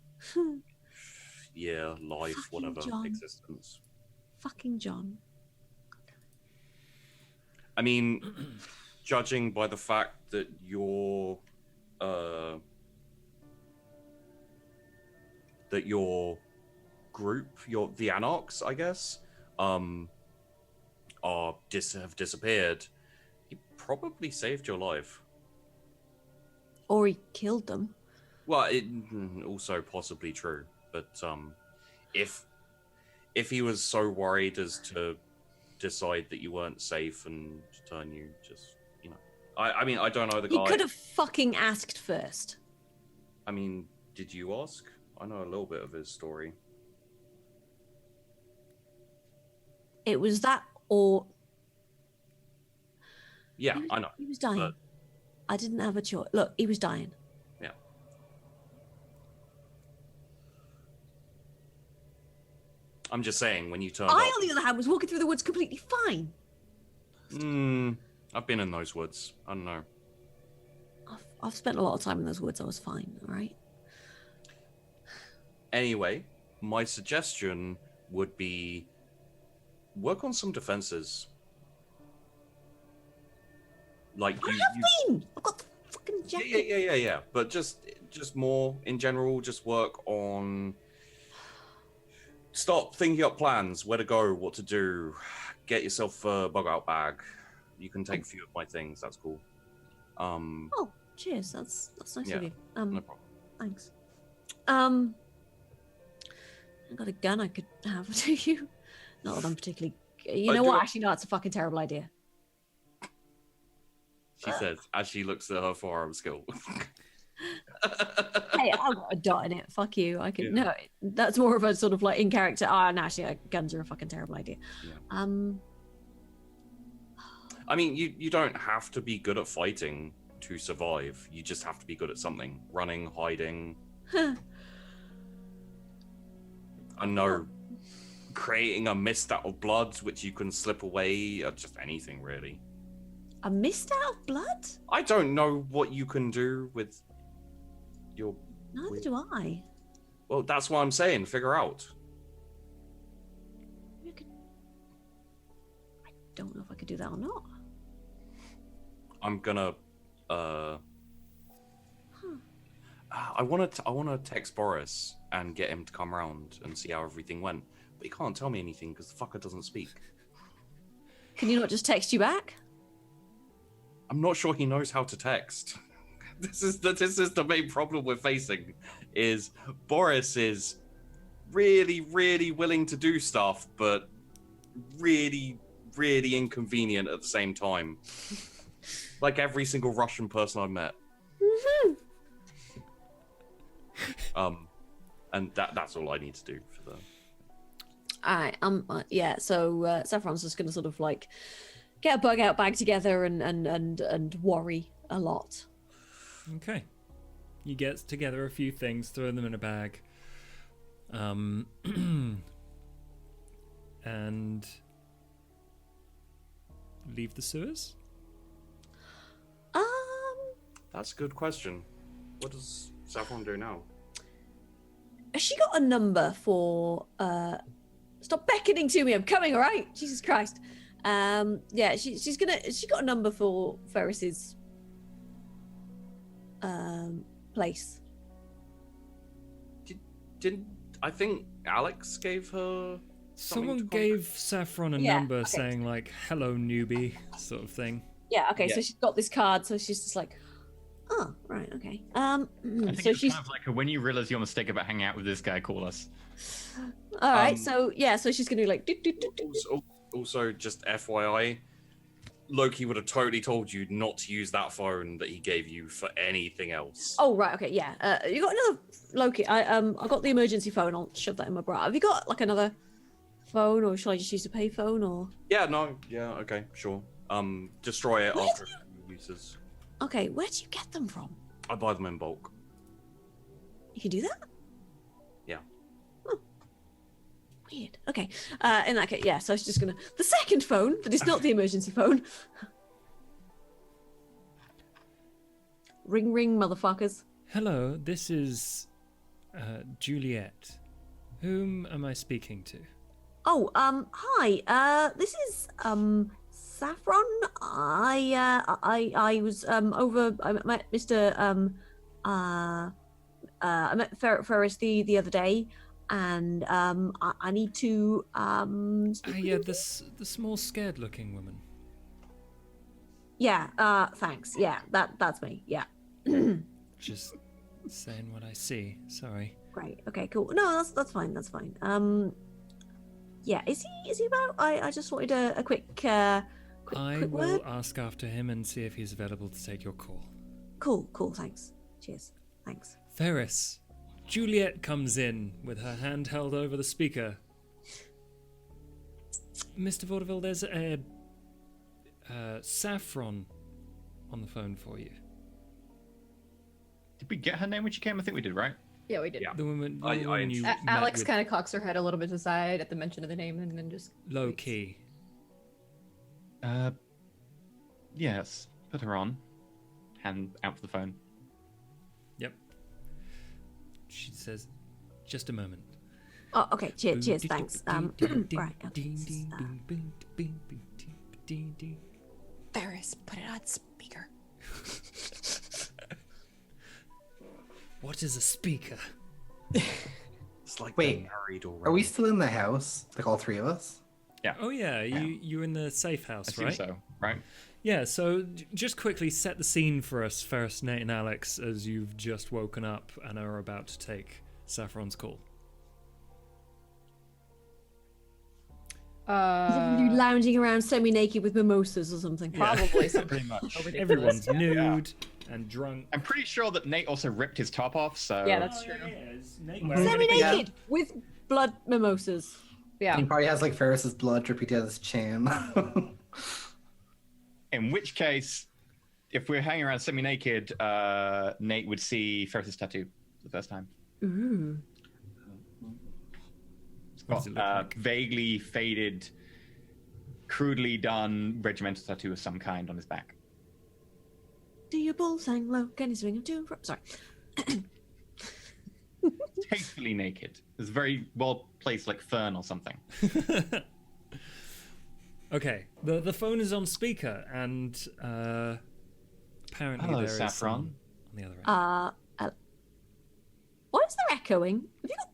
Yeah, life, Fucking whatever, John. existence. Fucking John. I mean, judging by the fact that your group, the Anarchs, I guess, have disappeared, he probably saved your life. Or he killed them. Well, it also possibly true, but if he was so worried as to decide that you weren't safe and to turn you, just I mean, I don't know the guy. He could have fucking asked first. I mean, did you ask? I know a little bit of his story. It was that, or Yeah, I know. he was dying. But- I didn't have a choice. Look, he was dying. Yeah. I'm just saying, when you turned I, up... on the other hand, was walking through the woods completely fine. I've been in those woods. I don't know. I've spent a lot of time in those woods. I was fine, all right? Anyway, my suggestion would be work on some defenses. Like I you, have been! I've got the fucking jacket. yeah. But just more in general. Just work on. Stop thinking up plans, where to go, what to do. Get yourself a bug out bag. You can take a few of my things. That's cool. Oh, cheers. That's nice Yeah, of you. no problem. Thanks. I got a gun I could have to you. Not that I'm particularly. You know what? Actually, no. It's a fucking terrible idea. She says as she looks at her forearm skill. Hey, I've got a dot in it. Fuck you. I could Yeah. no. That's more of a sort of like in character. No, actually, guns are a fucking terrible idea. Yeah. I I mean, you don't have to be good at fighting to survive. You just have to be good at something. Running, hiding. I know. Creating a mist out of blood, which you can slip away, or just anything, really. A mist out of blood? I don't know what you can do with your... Neither do I. Well, that's what I'm saying. Figure out. I don't know if I could do that or not. I'm gonna... I want to text Boris and get him to come around and see how everything went. But he can't tell me anything because the fucker doesn't speak. Can you not just text you back? I'm not sure he knows how to text. This is the main problem we're facing. Is Boris is really, really willing to do stuff, but really, really inconvenient at the same time. Like every single Russian person I've met. And And that's all I need to do for the. All right. Yeah. So Saffron's just gonna sort of like get a bug out bag together and worry a lot. Okay. You get together a few things, throw them in a bag. And leave the sewers? That's a good question. What does Saffron do now? Has she got a number for stop beckoning to me, I'm coming, all right? Jesus Christ. Yeah, she got a number for Ferris's place. Didn't I think Alex gave her Someone to gave Saffron a Yeah, number okay. saying like, hello newbie, sort of thing. Yeah, okay, so Yeah. she's got this card, so she's just like, oh, right, okay. I think So it's she's kind of like when you realize your mistake about hanging out with this guy, call us. all right, Um, so yeah, so she's gonna be like doot, doot, doot, doot. Also, just FYI, Loki would have totally told you not to use that phone that he gave you for anything else. Oh right, okay, yeah. You got another Loki. I got the emergency phone. I'll shove that in my bra. Have you got like another phone, or shall I just use a pay phone? Or Yeah, okay, sure. Destroy it after a few uses. okay, where do you get them from? I buy them in bulk. You can do that. Yeah. Oh. Weird. Okay. In that case, yeah. So she's just gonna the second phone, but it's not the emergency phone. Ring, ring, motherfuckers. Hello, this is Juliet. Whom am I speaking to? Oh, hi. This is Saffron. I was over. I met Mr. I met Ferris the other day, and I need to speak with Yeah, him. the small scared-looking woman. Yeah. Thanks. Yeah. That's me. Yeah. Just saying what I see. Sorry. Great. Okay. Cool. No, that's fine. That's fine. Yeah. Is he about? I just wanted a quick I quick will word. ask after him and see if he's available to take your call. Cool. Thanks. Cheers. Thanks. Ferris. Juliet comes in with her hand held over the speaker. Mr. Vaudeville, there's a Saffron on the phone for you. Did we get her name when she came? I think we did, right? Yeah, we did. Yeah. The woman, I- you met Alex with kind of cocks her head a little bit to the side at the mention of the name, and then just Loki. Yes. Put her on. Hand out for the phone. Yep. She says, just a moment. Oh, okay. Cheers. Thanks. Right. Okay. this is, Ferris, put it on speaker. What is a speaker? It's like Wait, they're married already. Are we still in the house? Like all three of us? Oh yeah, you're in the safe house, Assume right? so, right? Yeah, so just quickly set the scene for us first, Nate and Alex, as you've just woken up and are about to take Saffron's call. you lounging around semi-naked with mimosas or something. Probably something. Pretty much. ridiculous. Everyone's Yeah. nude and drunk. I'm pretty sure that Nate also ripped his top off, so... Yeah, that's true. Semi-naked with blood mimosas. Yeah. He probably has like Ferris's blood dripping down his chin. In which case, if we're hanging around semi-naked, Nate would see Ferris's tattoo for the first time. Ooh. It's What does got it look like? vaguely faded, crudely done regimental tattoo of some kind on his back. Do your balls hang low? Can you swing them to and fro? Sorry. Tastefully naked. It's very well placed, like fern or something. Okay, the phone is on speaker, and apparently Hello, there is Saffron. someone on the other end. Why is there echoing? Have you got...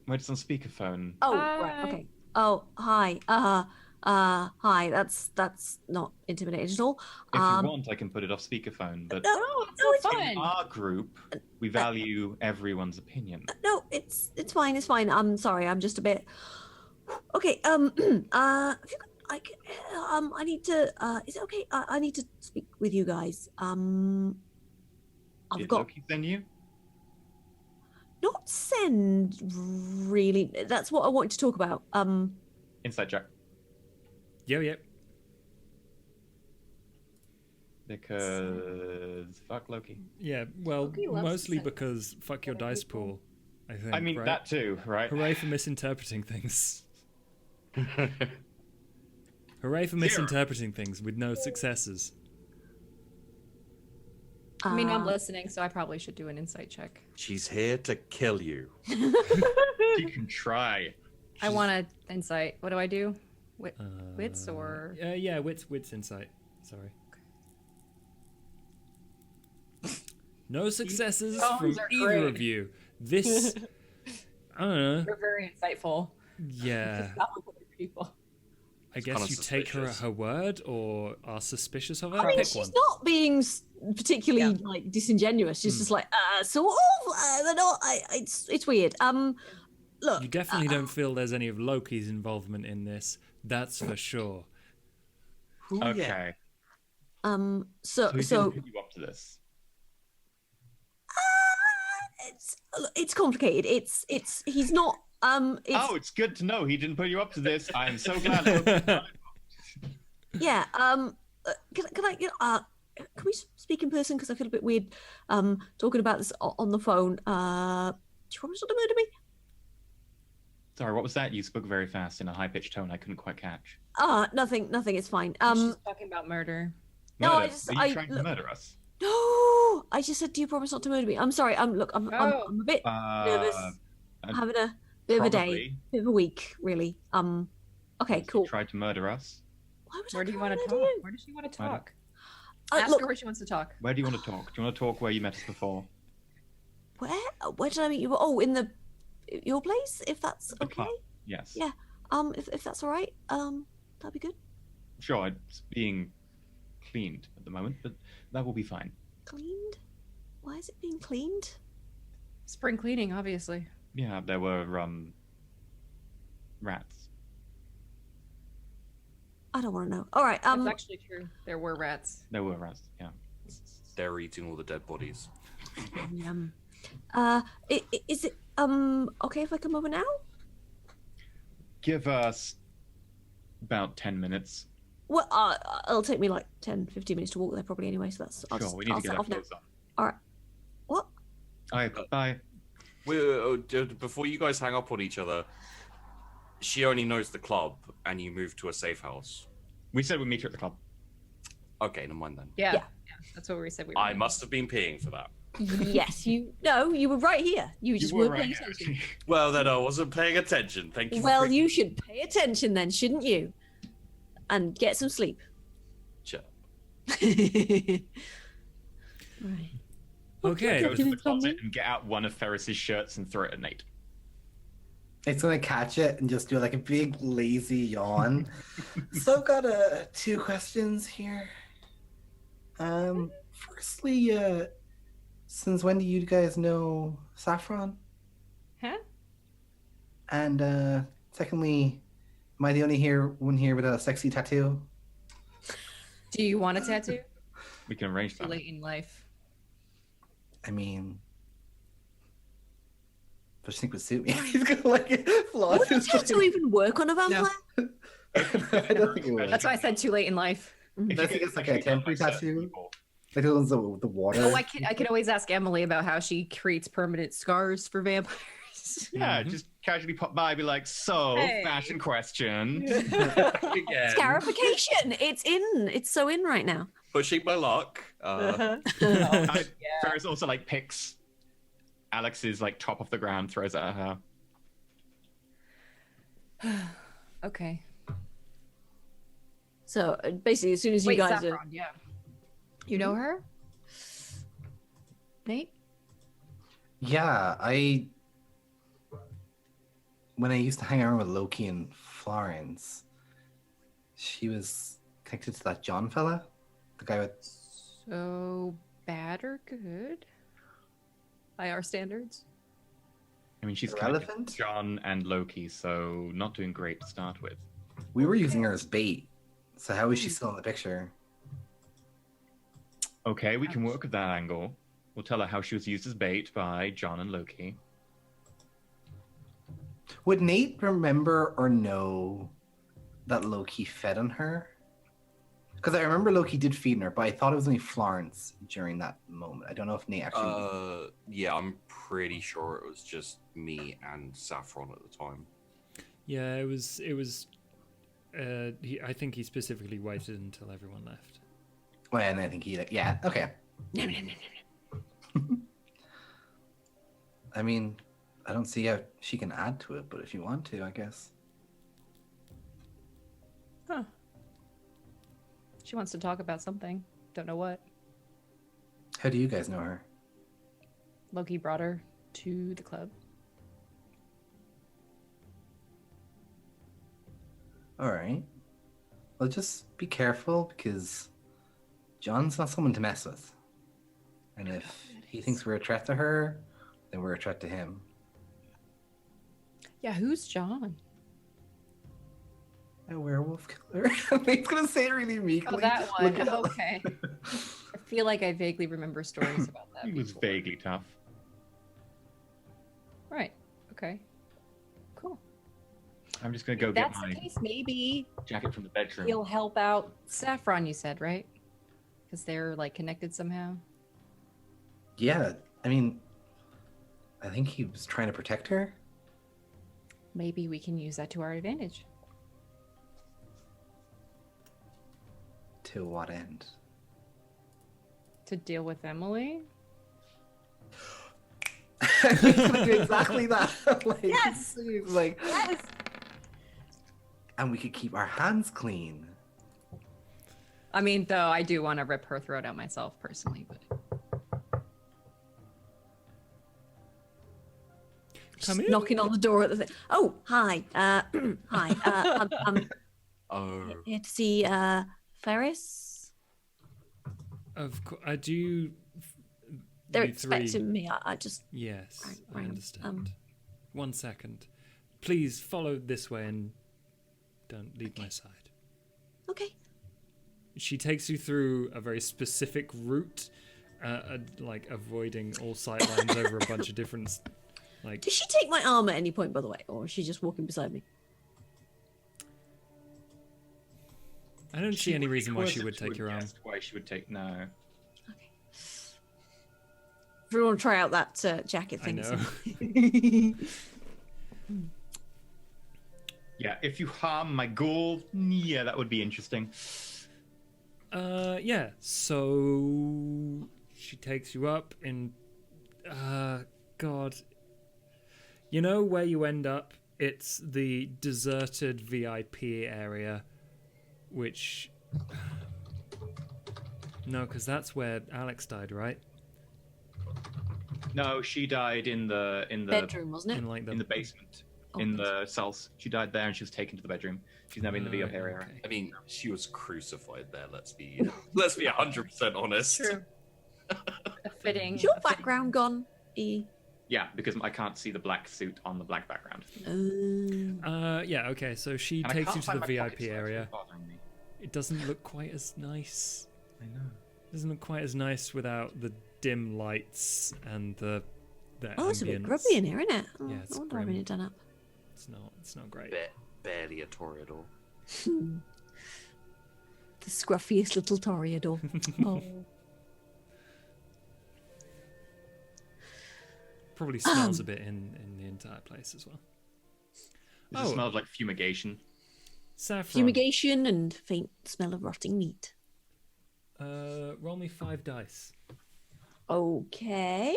Well, it's on speakerphone. Oh, Hi. right. Okay. Oh, hi. Hi. That's not intimidating at all. If you want, I can put it off speakerphone, but Oh, it's so in fun. our group, we value everyone's opinion. No, it's fine. It's fine. I'm sorry. I'm just a bit. Okay. Have you got, I need to. Is it okay? I need to speak with you guys. I've Did got Loki send you? not not send really. That's what I wanted to talk about. Insight check. Yep. Because fuck Loki. Yeah, well, Loki loves mostly sex. because fuck your dice pool, I think. I mean right? that too, right? Hooray for misinterpreting things. Hooray for misinterpreting things with no successes. I mean, I'm listening, so I probably should do an insight check. She's here to kill you. You can try. I want to insight. What do I do? Wits or? Yeah, wits insight. Sorry. No successes from Phones are either great. of you. This, I don't know. You're very insightful. Yeah, Not with other people. I guess kinda you take her at suspicious. her word or are suspicious of her. I mean, Pick she's one. not being particularly like disingenuous. She's just like, sort of. They're not. It's weird. Look. You definitely don't feel there's any of Loki's involvement in this. That's for sure. Okay. So So he didn't put you up to this. it's complicated. It's he's not. It's good to know he didn't put you up to this. I am so glad. Yeah. Can we speak in person? Because I feel a bit weird talking about this on the phone. Do you promise not to murder me? Sorry, what was that? You spoke very fast in a high-pitched tone I couldn't quite catch. Nothing. It's fine. She's talking about murder. No, Murder? Are you trying to look, murder us? no, I just said, do you promise not to murder me? I'm sorry. I'm a bit nervous. I'd Having a bit of a day, probably. bit of a week, really. Okay, You cool. tried to murder us. Why would Where I do you try want and to murder talk? you? Where does she want to Why talk? Uh, Ask look, her where she wants to talk. Where do you want to talk? Do you want to talk where you met us before? where did I meet you? Oh, in your place, if that's The okay. club. Yes. Yeah. If that's all right, that'd be good. Sure, it's being cleaned at the moment, but that will be fine. Cleaned? Why is it being cleaned? Spring cleaning, obviously. Yeah, there were rats. I don't want to know. All right. That's actually true. There were rats. There were rats. Yeah. They're eating all the dead bodies. Is it okay if I come over now? Give us about 10 minutes. Well, it'll take me like 10, 15 minutes to walk there probably anyway. So that's. Sure, we need I'll to set get our off now. clothes on. All right. What? All right, bye. Before you guys hang up on each other, she only knows the club, and you move to a safe house. We said we'd meet her at the club. Okay, never mind then. Yeah. Yeah. That's what we said we were I doing. must have been peeing for that. Yes, you. No, you were right here. You just You were weren't paying right, attention. actually. Well, then I wasn't paying attention. Thank you. For Well, bringing- you should pay attention then, shouldn't you? And get some sleep. Shut up. Right. Okay. Go to the Something. closet and get out one of Ferris's shirts and throw it at Nate. It's gonna catch it and just do like a big lazy yawn. So I've got 2 questions here. Firstly, since when do you guys know Saffron? Huh? And secondly, am I the only one here with a sexy tattoo? Do you want a tattoo? We can arrange Too that. late in life. I mean, I just think would suit me. He's gonna like flaunt Would a his tattoo even work on a vampire? I don't think it would. That's why I said too late in life. If I you think get- it's like if a you get, temporary certain tattoo. people- Like the ones with the water. Oh, I can always ask Emily about how she creates permanent scars for vampires. Yeah, just casually pop by, be like, so, Hey. fashion question. Again, Scarification. It's so in right now. pushing my luck. Ferris also like picks Alex's like top off the ground, throws it at her. Okay. So basically, as soon as you Wait, guys Saffron, yeah. You know her? Nate? Yeah, when I used to hang around with Loki and Florence, she was connected to that John fella, the guy with. So bad or good? By our standards? I mean, she's connected Irrelevant? to John and Loki, so not doing great to start with. We were using her as bait, so how is she still in the picture? Okay, we can work with that angle. We'll tell her how she was used as bait by John and Loki. Would Nate remember or know that Loki fed on her? Because I remember Loki did feed on her, but I thought it was only Florence during that moment. I don't know if Nate actually. Yeah, I'm pretty sure it was just me and Saffron at the time. Yeah, it was. I think he specifically waited until everyone left. Well, and I think he. Yeah. Okay. I mean, I don't see how she can add to it, but if you want to, I guess. Huh. She wants to talk about something. Don't know what. How do you guys know her? Loki brought her to the club. All right. Well, just be careful because John's not someone to mess with. And if he thinks we're a threat to her, then we're a threat to him. Yeah, who's John? A werewolf killer. He's gonna say it really meekly. Oh, that one. Look it up. Okay. I feel like I vaguely remember stories about that. He was before. vaguely tough. Right. Okay. Cool. I'm just gonna go If get that's my the case, maybe jacket from the bedroom. he'll help out Saffron, you said, right? Because they're like connected somehow. Yeah, I mean, I think he was trying to protect her. Maybe we can use that to our advantage. To what end? To deal with Emily? He's gonna do exactly that. Like, Yes! he's like, Yes! and we could keep our hands clean. I mean, though, I do want to rip her throat out myself personally, but Come in. Knocking on the door at the thing. Oh, hi. Hi. I'm Oh. here to see Ferris. Of course, I do. They're you three- expecting me. I just. Yes, I Right, understand. 1 second. Please follow this way and don't leave my side. Okay. She takes you through a very specific route, like avoiding all sight lines over a bunch of different. Like, Did she take my arm at any point, by the way, or is she just walking beside me? I don't see any reason why she Coercive would to take your arm. suggest Why she would take no. Okay. If we want to try out that jacket I thing. know. Yeah, if you harm my goal, yeah, that would be interesting. Yeah. So she takes you up in. God. You know where you end up? It's the deserted VIP area, which. No, because that's where Alex died, right? No, she died in the Bedroom, wasn't it? In like in the basement. Oh, In the cells. She died there and she was taken to the bedroom. She's now in the VIP area. okay. I mean, she was crucified there. Let's be 100% honest. true. A fitting. Is your a fitting- background gone? E. Yeah, because I can't see the black suit on the black background. Yeah, okay, so she And I takes can't you to find the my VIP pockets, so it's area. bothering me. It doesn't look quite as nice. I know. It doesn't look quite as nice without the dim lights and the Oh, it's a bit ambience. grubby in here, isn't it? Oh, Yeah, it's I wonder how grim. it done up. It's not great. Barely a toreador. The scruffiest little toreador. Oh. Probably smells a bit in the entire place as well. It just smells like fumigation. Saffron. Fumigation and faint smell of rotting meat. Roll me 5 dice. Okay.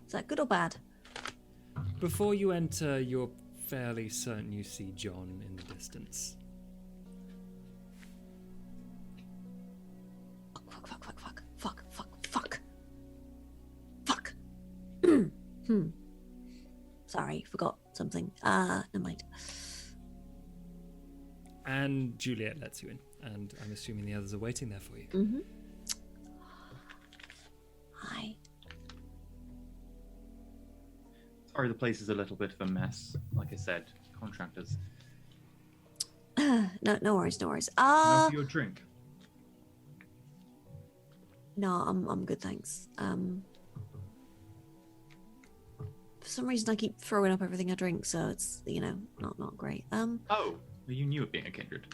Is that good or bad? Before you enter, you're fairly certain you see John in the distance. Fuck, fuck, fuck, fuck, fuck, fuck, fuck. Fuck. Sorry, forgot something. Never mind. And Juliet lets you in, and I'm assuming the others are waiting there for you. Mm-hmm. Hi. Sorry, the place is a little bit of a mess. Like I said, contractors. No worries, no worries. No for your drink. No, I'm good, thanks. For some reason, I keep throwing up everything I drink, so it's not great. Oh, well, you knew it being a kindred.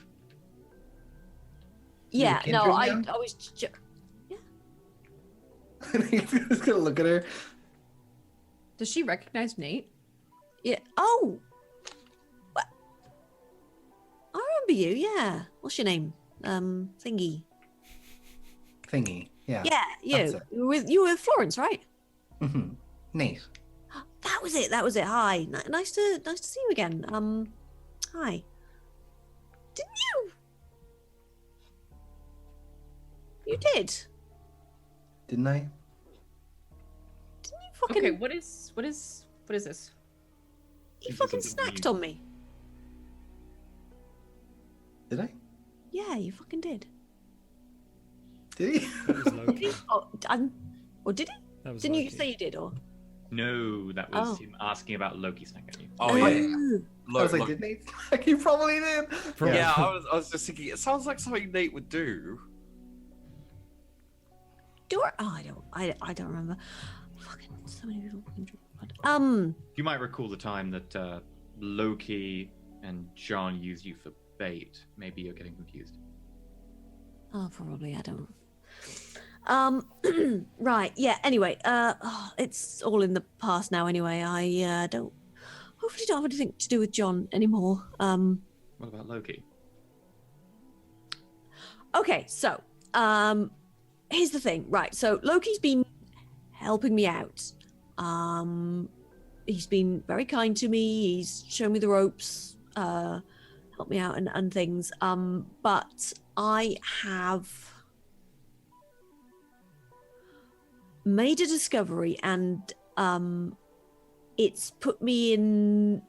Yeah, You a no, kindred I now? was. He's just gonna look at her. Does she recognize Nate? Yeah. Oh. What? I remember you. Yeah. What's your name? Thingy. Thingy. Yeah. Yeah, that's you. it. You were with Florence, right? Mm-hmm. Nate. That was it. That was it. Hi. Nice to see you again. Hi. Didn't you? You did. Didn't I? Didn't you fucking? Okay, what is this? You This fucking isn't snacked you. on me. Did I? Yeah, you fucking did. Did he? That was Loki. Or did he? That was Didn't you Loki. say you did? Or No, that was Oh. him asking about Loki snack at you. Oh yeah. I was like, did Nate? He probably did. Probably. Yeah, I was just thinking. It sounds like something Nate would do. I don't remember. Fucking so many people fucking drink blood. You might recall the time that Loki and John used you for bait. Maybe you're getting confused. Oh, probably. I don't. Right. Yeah. Anyway. It's all in the past now. Anyway, I don't. Hopefully, don't have anything to do with John anymore. What about Loki? Okay. So, here's the thing. Right. So Loki's been helping me out. He's been very kind to me. He's shown me the ropes. Helped me out and things. But I have made a discovery, and it's put him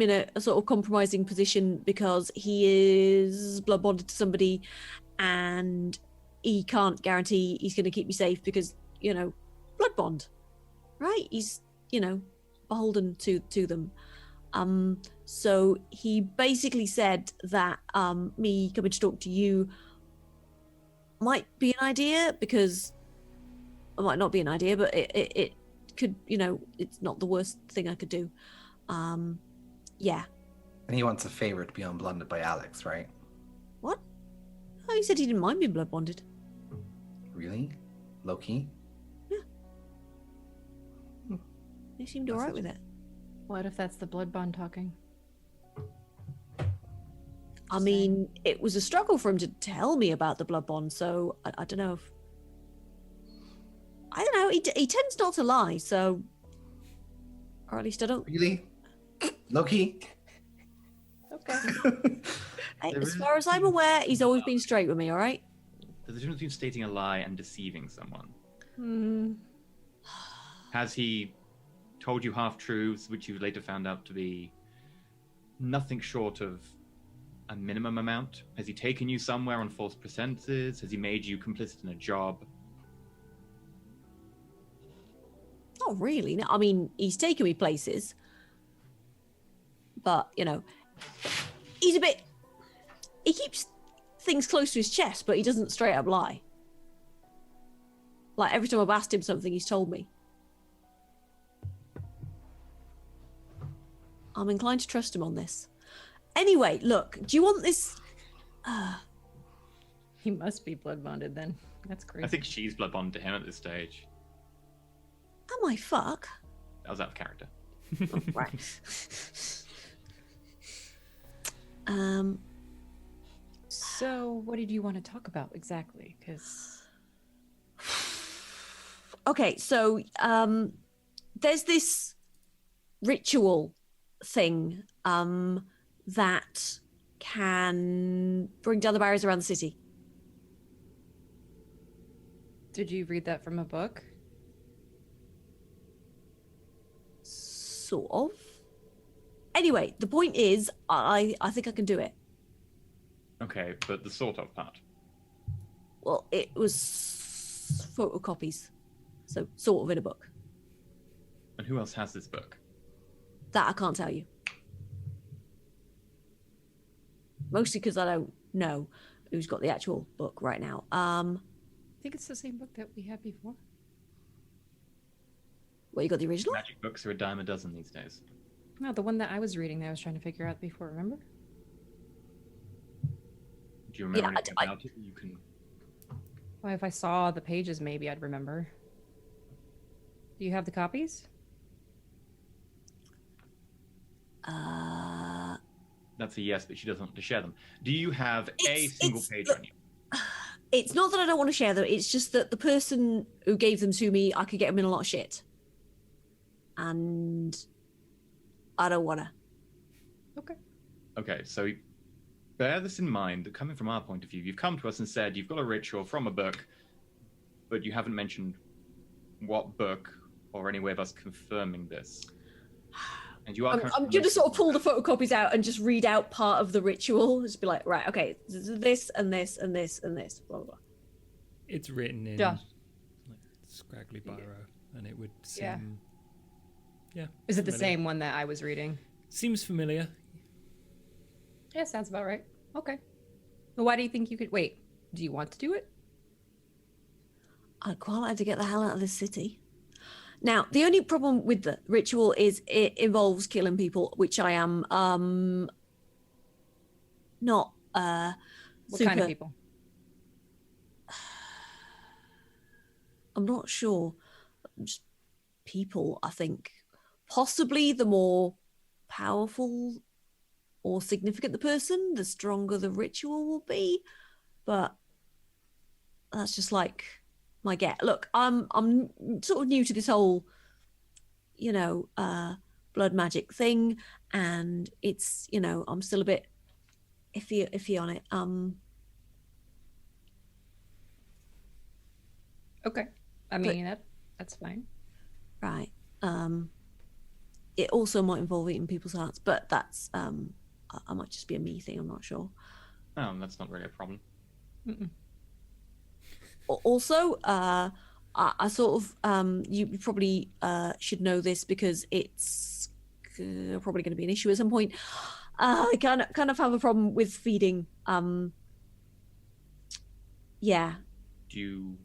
in a sort of compromising position because he is blood bonded to somebody, and he can't guarantee he's going to keep me safe because blood bond, right? He's beholden to them. So he basically said that me coming to talk to you might be an idea, because it might not be an idea, but it could, it's not the worst thing I could do. Yeah. And he wants a favor to be unblended by Alex, right? What? Oh, he said he didn't mind being blood bonded. Really? Loki? He seemed alright with it. What if that's the blood bond talking? I mean, it was a struggle for him to tell me about the blood bond, so I don't know if... I don't know, he tends not to lie, so... Or at least I don't... Really? Loki? Okay. As far as I'm aware, he's always been straight with me, alright? There's a difference between stating a lie and deceiving someone. Hmm. Has he told you half-truths, which you later found out to be nothing short of a minimum amount? Has he taken you somewhere on false pretenses? Has he made you complicit in a job? Not really. No, I mean, he's taken me places. But, he's a bit... He keeps things close to his chest, but he doesn't straight up lie. Like, every time I've asked him something, he's told me. I'm inclined to trust him on this. Anyway, look, do you want this... He must be blood bonded then. That's crazy. I think she's blood bond to him at this stage. Am I fuck? That was out of character. Oh, right. So, what did you want to talk about exactly? Because Okay, so there's this ritual thing that can bring down the barriers around the city. did you read that from a book? Sort of. Anyway, the point is, I think I can do it. Okay, but the sort of part. Well, it was photocopies, so sort of in a book. And who else has this book? That I can't tell you. Mostly because I don't know who's got the actual book right now. I think it's the same book that we had before. What, you got the original? Magic books are a dime a dozen these days. No, the one that I was reading that I was trying to figure out before, remember? Do you remember Yeah, anything about it? You can. Well, if I saw the pages, maybe I'd remember. Do you have the copies? That's a yes, but she doesn't want to share them. Do you have a single page on you? It's not that I don't want to share them. It's just that the person who gave them to me, I could get them in a lot of shit. And I don't want to. Okay. Okay, so bear this in mind, that coming from our point of view, you've come to us and said you've got a ritual from a book, but you haven't mentioned what book or any way of us confirming this. And you are I'm going to sort of pull the photocopies out and just read out part of the ritual. Just be like, right, okay, this and this and this and this, blah, blah, blah. It's written in Yeah. like scraggly biro, and it would seem... Yeah. Is it the familiar. same one that I was reading? Seems familiar. Yeah, sounds about right. Okay. Well, why do you think you could... Wait, do you want to do it? I'd quite like to get the hell out of this city. Now, the only problem with the ritual is it involves killing people, which I am not What kind of people? I'm not sure. Just people, I think. Possibly the more powerful or significant the person, the stronger the ritual will be. But that's just like my get. Look, I'm sort of new to this whole, blood magic thing, and it's, I'm still a bit iffy on it. Okay. I mean, that's fine. Right. It also might involve eating people's hearts, but that's I might just be a me thing. I'm not sure. That's not really a problem. Mm-mm. Also, I sort of you probably should know this because it's probably going to be an issue at some point. I kind of have a problem with feeding. Yeah. Do you...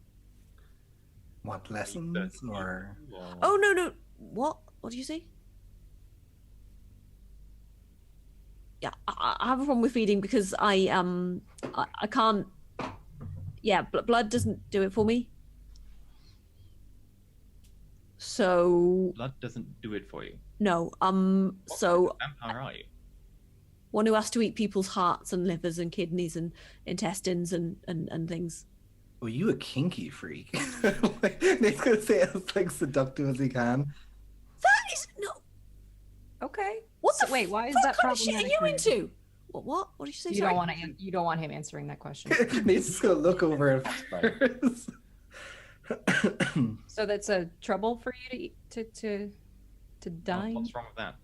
Want lessons or? Oh no! What did you say? Yeah, I have a problem with feeding because I can't. Yeah, blood doesn't do it for me. So Blood doesn't do it for you. no. What So kind of vampire are you? one who has to eat people's hearts and livers and kidneys and intestines and things. Were you a kinky freak? Like, Nate's gonna say it as like seductive as he can. That is no. Okay. What the Wait, why is fuck that kind of shit are problematic you for you? into? What? What did you say? You Sorry? don't want him answering that question. Nate's just gonna look over at first. So that's a trouble for you to dine? What's wrong with that?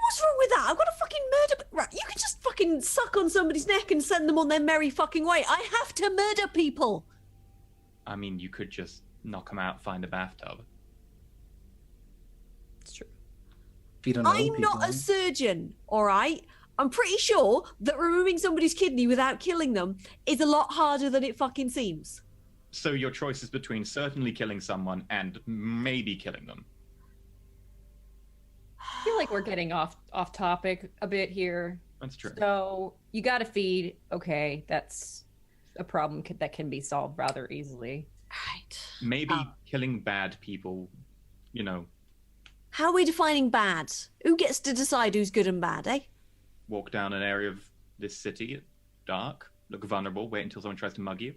What's wrong with that? I've got a fucking murder. Right, you can just fucking suck on somebody's neck and send them on their merry fucking way. I have to murder people. I mean, you could just knock them out, find a bathtub. It's true. If you don't know I'm people, not a surgeon, all right? I'm pretty sure that removing somebody's kidney without killing them is a lot harder than it fucking seems. So your choice is between certainly killing someone and maybe killing them. I feel like we're getting off topic a bit here. That's true. So you got to feed. Okay, that's a problem that can be solved rather easily. Right. Maybe killing bad people, How are we defining bad? Who gets to decide who's good and bad, eh? walk down an area of this city, dark, look vulnerable, wait until someone tries to mug you.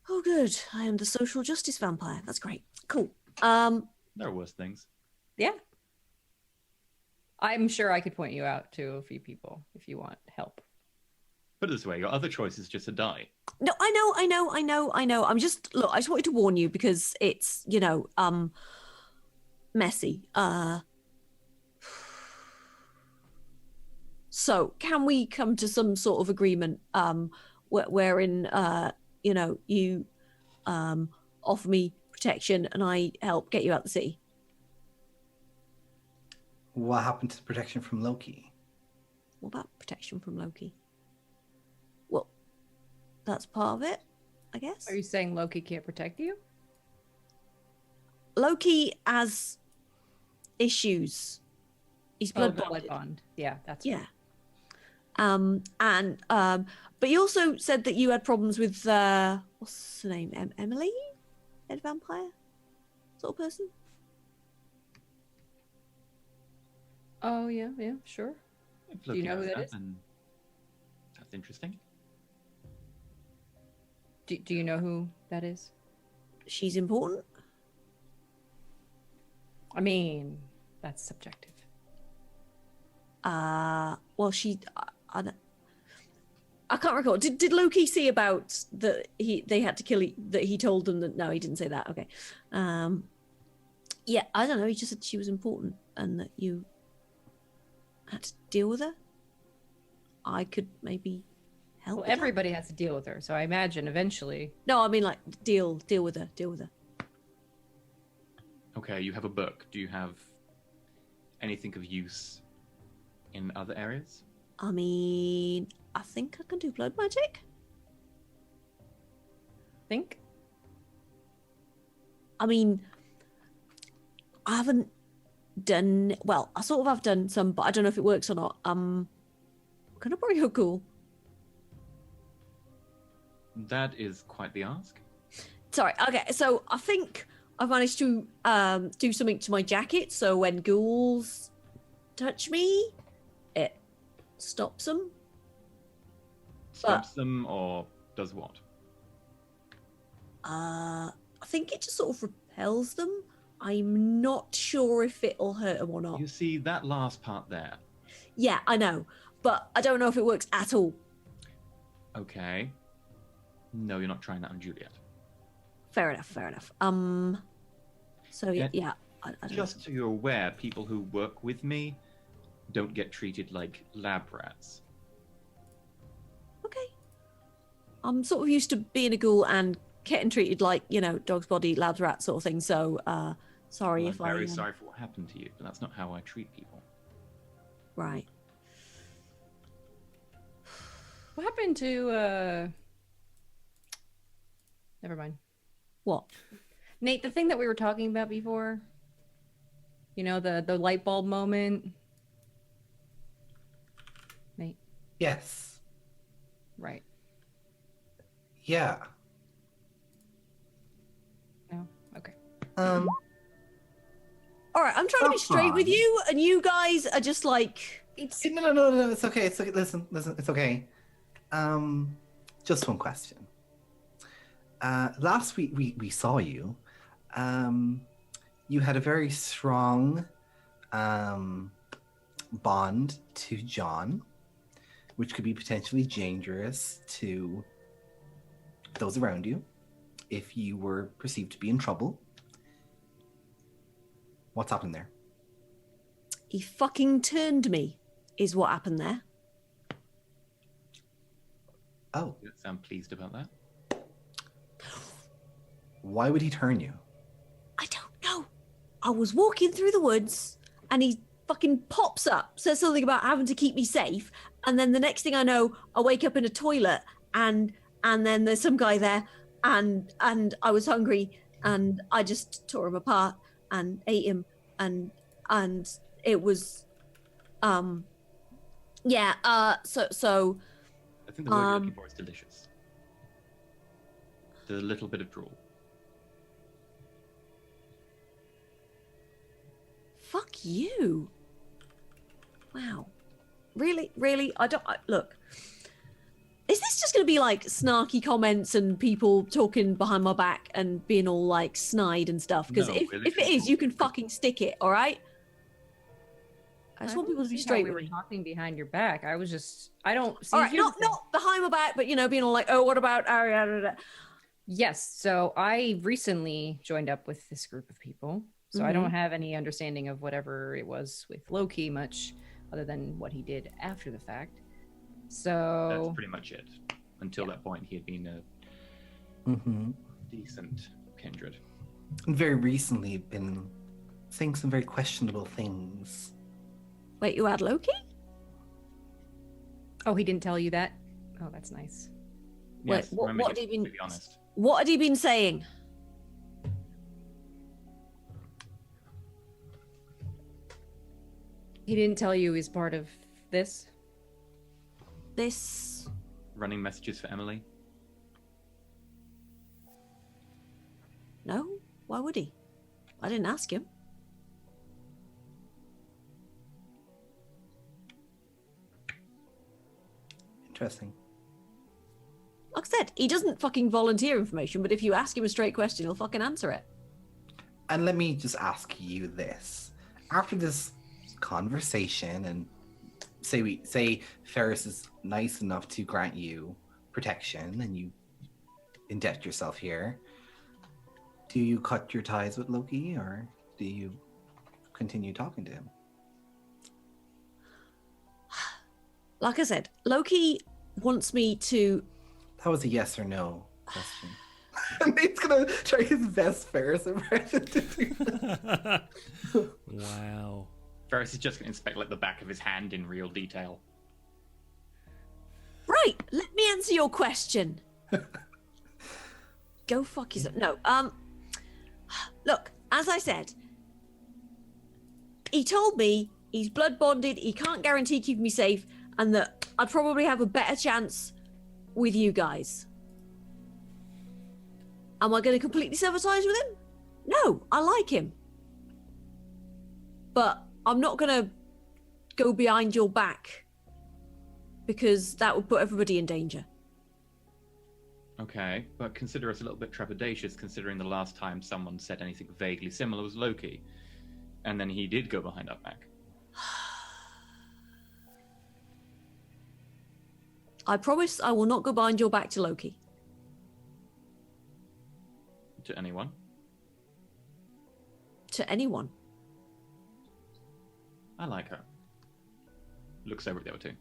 Oh, good. I am the social justice vampire. That's great. Cool. There are worse things. Yeah. I'm sure I could point you out to a few people if you want help. Put it this way, your other choice is just to die. No, I know. I just wanted to warn you because it's, messy. So can we come to some sort of agreement, wherein, you, offer me protection and I help get you out the city? what happened to the protection from Loki? What about protection from Loki? Well, that's part of it, I guess. Are you saying Loki can't protect you? Loki has issues. He's blood bonded. bond. Yeah, that's Yeah. But you also said that you had problems with what's her name? Emily? Head vampire? Sort of person? Oh yeah, sure. Do you know who that is? That's interesting. Do you know who that is? She's important. I mean, that's subjective. Well, I can't recall. Did Loki see about that they had to kill that he told them that? No, he didn't say that. Okay. Yeah, I don't know. He just said she was important and that you had to deal with her. I could maybe help. Well, everybody has to deal with her, so I imagine eventually. No, I mean like deal with her. Okay, you have a book. Do you have anything of use in other areas? I mean, I think I can do blood magic. Think? I mean, I haven't done... Well, I sort of have done some, but I don't know if it works or not. Can I borrow your ghoul? That is quite the ask. Sorry, okay, so I think I've managed to do something to my jacket, so when ghouls touch me, it stops them. Stops them or does what? I think it just sort of repels them. I'm not sure if it'll hurt them or not. You see, that last part there. Yeah, I know, but I don't know if it works at all. Okay. No, you're not trying that on Juliet. Fair enough. So yeah, I don't Just so you're aware, people who work with me don't get treated like lab rats. Okay. I'm sort of used to being a ghoul and getting treated like, dog's body, lab's rat sort of thing. So, sorry Well, if I'm very sorry for what happened to you, but that's not how I treat people. Right. What happened to Never mind. What? Nate, the thing that we were talking about before. You know, the light bulb moment. Nate. Yes. Right. Yeah. No? Okay. All right, I'm trying to be straight with you, and you guys are just like... No, it's okay. It's okay. Listen, it's okay. Just one question. Last week we saw you. You had a very strong bond to John, which could be potentially dangerous to those around you if you were perceived to be in trouble. What's happened there? He fucking turned me, is what happened there. Oh. You don't sound pleased about that. Why would he turn you? I don't know. I was walking through the woods and he fucking pops up, says something about having to keep me safe, and then the next thing I know, I wake up in a toilet and then there's some guy there and I was hungry and I just tore him apart and ate him and it was so I think the word you're looking for is delicious. There's a little bit of drool. Fuck you. Wow. Really? Look. Is this just going to be like snarky comments and people talking behind my back and being all like snide and stuff? Because No, if it is, you can fucking stick it, all right? I just want people to be straight We with were me. talking behind your back. I don't see. All right, not behind my back, but being all like, oh, what about Ariana? Yes. So I recently joined up with this group of people. So I don't have any understanding of whatever it was with Loki much other than what he did after the fact. So That's pretty much it. Until that point, he had been a decent kindred. And very recently been saying some very questionable things. Wait, you had Loki? Oh, he didn't tell you that? Oh, that's nice. Yes, what remember, had he he's been? completely honest. What had he been saying? He didn't tell you he's part of this? This. Running messages for Emily. No. Why would he? I didn't ask him. Interesting. Like I said, he doesn't fucking volunteer information, but if you ask him a straight question, he'll fucking answer it. And let me just ask you this. After this conversation, and say Ferris is nice enough to grant you protection and you indebt yourself here, do you cut your ties with Loki or do you continue talking to him? Like I said, Loki wants me to. That was a yes or no question. Nate's gonna try his best Ferris impression to do that. Wow. Ferris is just going to inspect like the back of his hand in real detail. Right, let me answer your question. Go fuck yourself. No, look, as I said, he told me he's blood bonded, he can't guarantee keeping me safe, and that I'd probably have a better chance with you guys. Am I going to completely sever ties with him? No, I like him. But I'm not going to go behind your back because that would put everybody in danger. Okay, but consider us a little bit trepidatious considering the last time someone said anything vaguely similar was Loki. And then he did go behind our back. I promise I will not go behind your back to Loki. To anyone? To anyone. I like her. Looks over at the other two.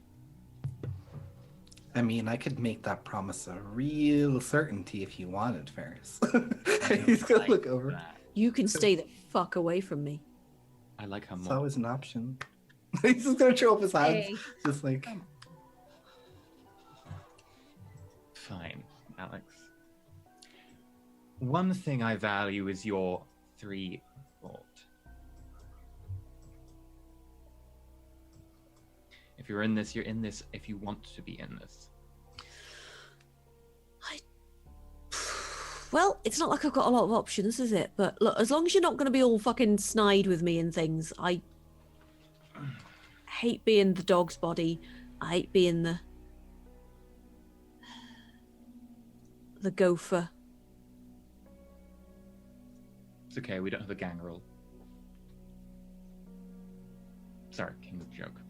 I mean, I could make that promise a real certainty if you wanted, Ferris. He's gonna Like look over. that. You can stay the fuck away from me. I like her It's more. always an option. He's just gonna show up his hands, Hey. just like. Fine, Alex. One thing I value is your free thought. If you're in this, you're in this if you want to be in this. Well, it's not like I've got a lot of options, is it? But look, as long as you're not going to be all fucking snide with me and things, I hate being the dog's body. I hate being the gopher. It's okay, we don't have a gang rule. Sorry, king joke.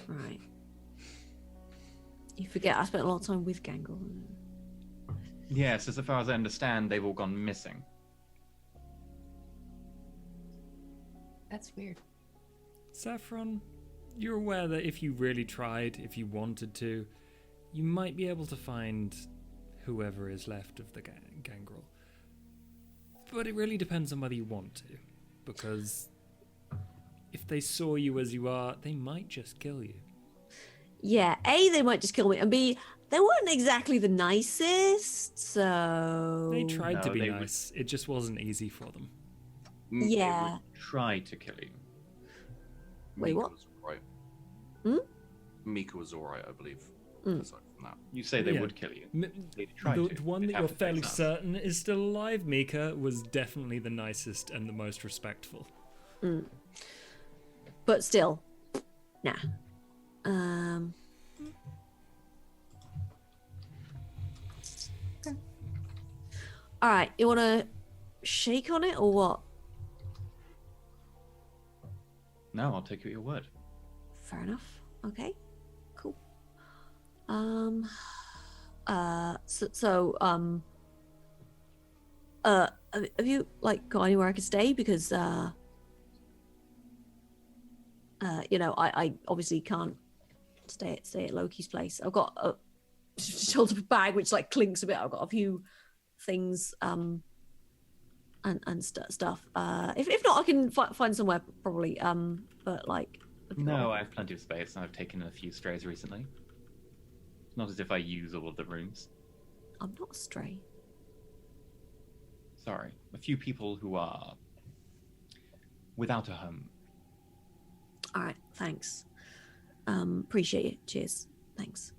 Right. You forget I spent a lot of time with Gangrel. Yes, as far as I understand, they've all gone missing. That's weird. Saffron, you're aware that if you really tried, if you wanted to, you might be able to find whoever is left of the gangrel. But it really depends on whether you want to, because if they saw you as you are, they might just kill you. Yeah, A, they might just kill me, and B, they weren't exactly the nicest, so... They tried to No, be they would- nice, it just wasn't easy for them. Yeah. Try to kill you. Wait, Mika what? was alright. Mika was alright, I believe. Aside from that. You say they Yeah. would kill you. The They tried to. one They that you're haven't fairly faced us. certain is still alive, Mika, was definitely the nicest and the most respectful. But still, nah. All right, you want to shake on it or what? No, I'll take you at your word. Fair enough. Okay, cool. Have you like got anywhere I could stay? Because you know, I obviously can't stay at Loki's place. I've got a holds up a bag which like clinks a bit. I've got a few things and stuff. If not, I can find somewhere probably. But like, No, I have plenty of space, and I've taken a few strays recently. Not as if I use all of the rooms. I'm not a stray. Sorry, a few people who are without a home. All right, thanks. Appreciate it. Cheers. Thanks.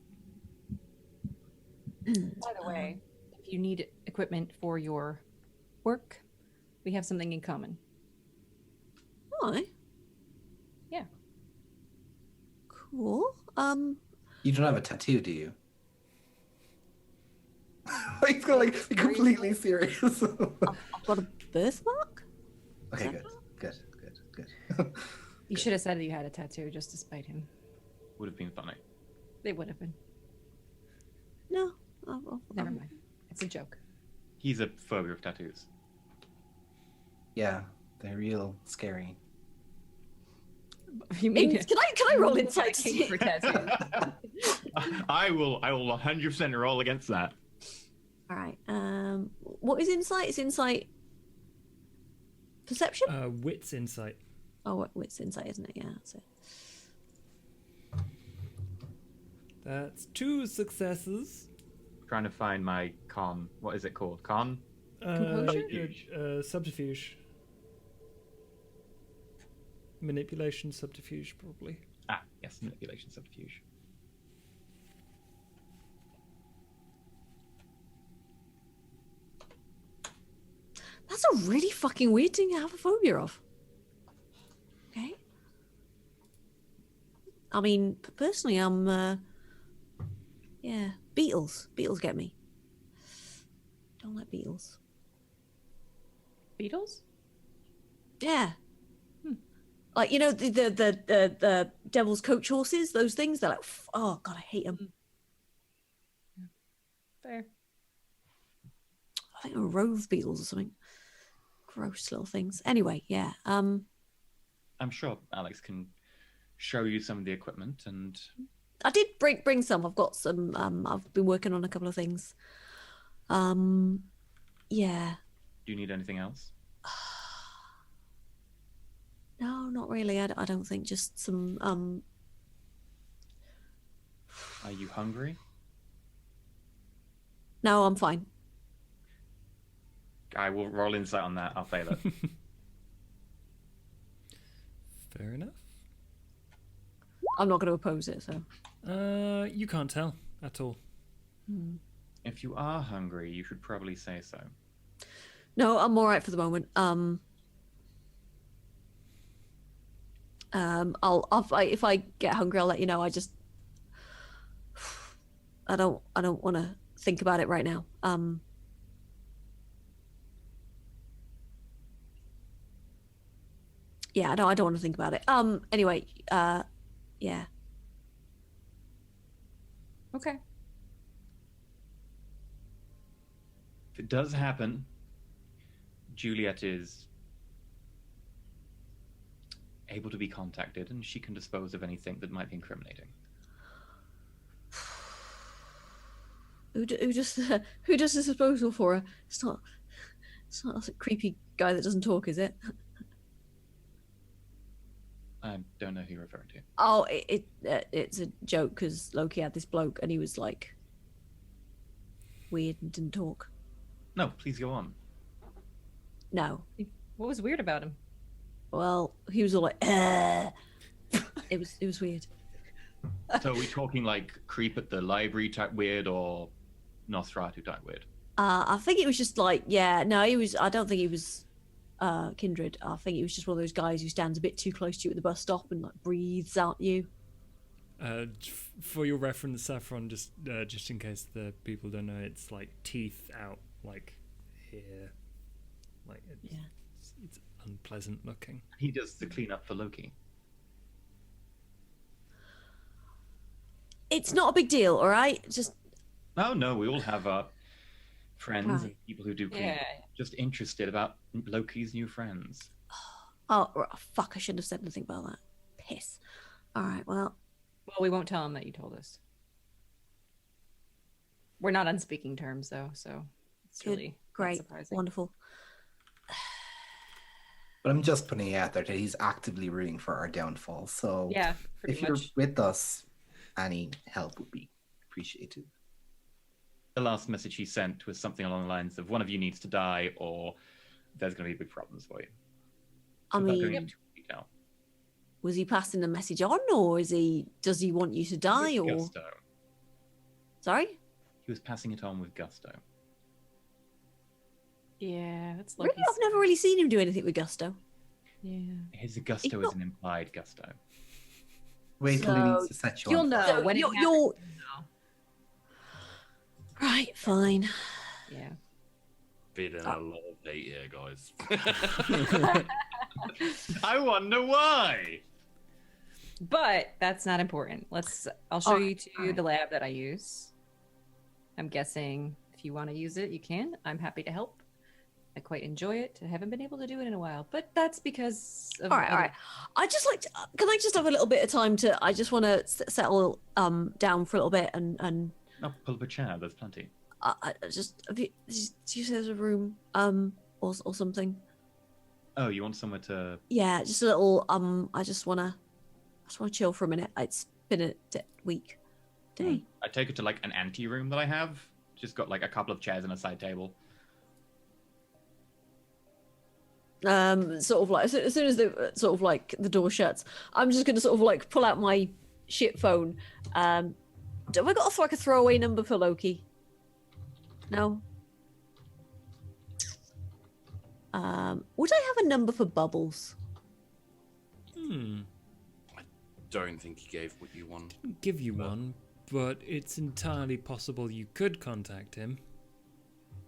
By the way, if you need equipment for your work, we have something in common. Hi. Yeah. Cool. You don't have a tattoo, do you? He's gonna like be completely serious. I've got a birthmark. Okay, good. You should have said that you had a tattoo just to spite him. Would have been funny. It would have been. No. Never mind. It's a joke. He's a phobia of tattoos. Yeah, they're real scary. You mean Can I roll insight to see? for tattoos? I will 100% roll against that. All right. What is insight? Is insight perception? Wits insight. Oh, wit's insight, isn't it? Yeah, that's it. That's 2 successes. Trying to find my con. What is it called? Con? Composure? Subterfuge. Manipulation, subterfuge, probably. Ah, yes, manipulation, subterfuge. That's a really fucking weird thing to have a phobia of. Okay. I mean, personally, I'm, yeah, beetles. Beetles get me. Don't like beetles. Beatles? Yeah. Like, you know, the devil's coach horses, those things, they're like, oh, God, I hate them. Fair. I think they're rove beetles or something. Gross little things. Anyway, yeah. I'm sure Alex can show you some of the equipment and... I did bring some. I've got some. I've been working on a couple of things. Yeah. Do you need anything else? No, not really. I don't think. Just some. Are you hungry? No, I'm fine. I will roll insight on that. I'll fail it. Fair enough. I'm not going to oppose it. So. You can't tell at all. If you are hungry, you should probably say so. No, I'm all right for the moment. If I get hungry, I'll let you know. I don't want to think about it right now. Yeah, I don't want to think about it. Anyway, yeah. Okay. If it does happen, Juliet is able to be contacted and she can dispose of anything that might be incriminating. Who does the disposal for her? It's not a creepy guy that doesn't talk, is it? I don't know who you're referring to. Oh, it's a joke because Loki had this bloke and he was like weird and didn't talk. No, please go on. No. What was weird about him? Well, he was all like, It was weird. So are we talking like creep at the library type weird or Nosferatu type weird? I think it was just like, yeah, no, I don't think he was kindred. I think he was just one of those guys who stands a bit too close to you at the bus stop and like breathes out you. For your reference, Saffron, just in case the people don't know, it's like teeth out, like here, like it's unpleasant looking. He does the cleanup for Loki. It's not a big deal, all right? Just Oh no, we all have friends and Right. people who do cleanup. Just interested about Loki's new friends. oh fuck! I shouldn't have said anything about that. Piss. All right, well, Well, we won't tell him that you told us. We're not on speaking terms, though, so it's Good. really not great, surprising. wonderful. But I'm just putting it out there that he's actively rooting for our downfall. So Yeah, if pretty you're much. with us, any help would be appreciated. the last message he sent was something along the lines of one of you needs to die, or there's going to be big problems for you. I Without going mean, into detail. was he passing the message on, or does he want you to die, With or gusto. sorry? He was passing it on with gusto. Yeah, that's Really, Loki's. I've never really seen him do anything with gusto. Yeah. His gusto is an implied gusto. Wait till he So, needs to set you You'll on fire. know So when it you're, happens. you're right. Fine. Yeah. Feeling a lot of hate here, guys. I wonder why. But that's not important. I'll show you to alright. the lab that I use. I'm guessing if you want to use it, you can. I'm happy to help. I quite enjoy it. I haven't been able to do it in a while, but that's because of All right. I just like. Can I just have a little bit of time to? I just want to settle down for a little bit and Oh, pull up a chair. There's plenty. I just. Do you say there's a room or something? Oh, you want somewhere to? Yeah, just a little. I just wanna chill for a minute. It's been a week day. I take it to like an ante room that I have. Just got like a couple of chairs and a side table. Sort of like as soon as the sort of like the door shuts, I'm just gonna sort of like pull out my shit phone. Have I got like a throwaway number for Loki? No. Would I have a number for Bubbles? Don't think he gave what you want. Give you one, but it's entirely possible you could contact him.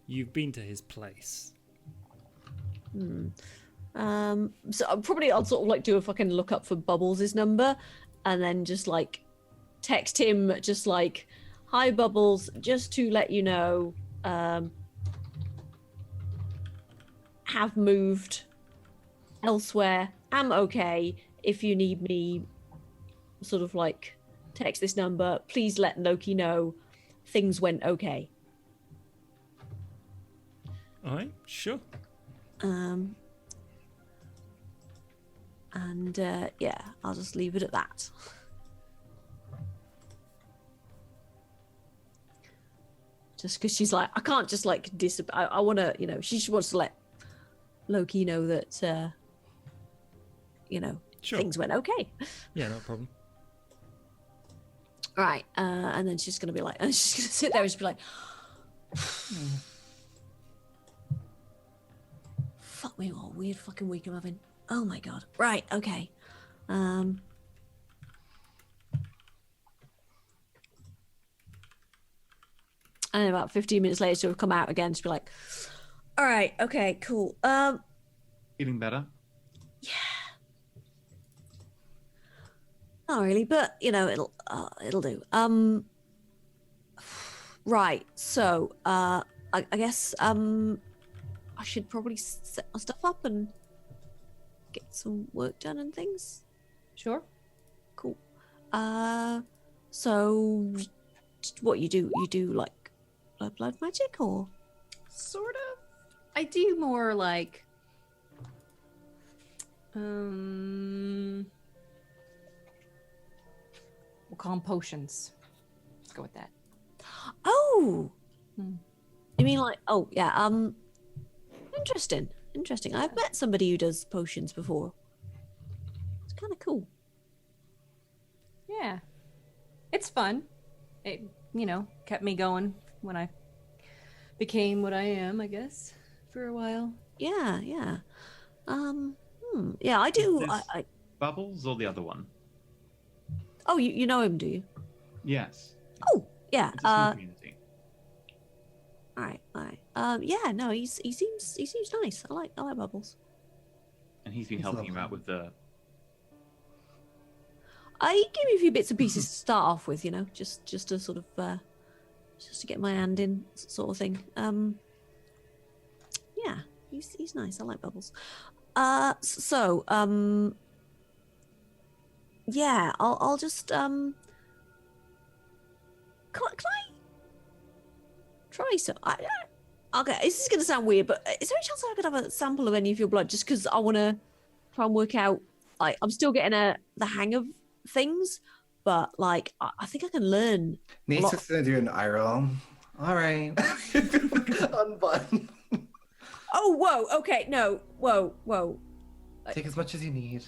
You've been to his place. So I'll sort of like do a fucking look up for Bubbles' number, and then just like text him, just like, "Hi Bubbles, just to let you know, have moved elsewhere. I'm okay. If you need me, sort of like text this number. Please let Loki know things went okay." All right, sure. Yeah, I'll just leave it at that. Just because she's like, I can't just like I want to, she just wants to let Loki know that, Sure. things went okay. Yeah, no problem. Right, and then she's gonna be like, and she's gonna sit there and just be like, fuck me, what a weird fucking week I'm having. Oh my god. Right, okay. And then about 15 minutes later, she'll come out again to be like, all right, okay, cool. Feeling better? Not really, but it'll do. Right, so I guess I should probably set my stuff up and get some work done and things. Sure. Cool. So what you do like blood magic, or Sort of. I do more like we'll call them potions. Let's go with that. oh Hmm. you mean like, oh yeah, interesting. I've met somebody who does potions before. It's kind of cool. Yeah. It's fun. It, kept me going when I became what I am, I guess, for a while. Yeah. Yeah, I do. Is this- I Bubbles or the other one? oh, you know him, do you? Yes. Oh yeah. It's a small community. All right. Yeah, no, he seems nice. I like Bubbles. And he's been He's helping you lovely. out with the... He gave me a few bits and pieces to start off with, just to sort of just to get my hand in, sort of thing. Yeah, he's nice. I like Bubbles. Yeah, I'll just can I try some? Okay, this is gonna sound weird, but is there a chance I could have a sample of any of your blood, just because I want to try and work out? Like, I'm still getting the hang of things, but like I think I can learn. Nate's just gonna do an eye roll All right. Unbutton. Oh, whoa. Okay, no. Whoa. Take as much as you need.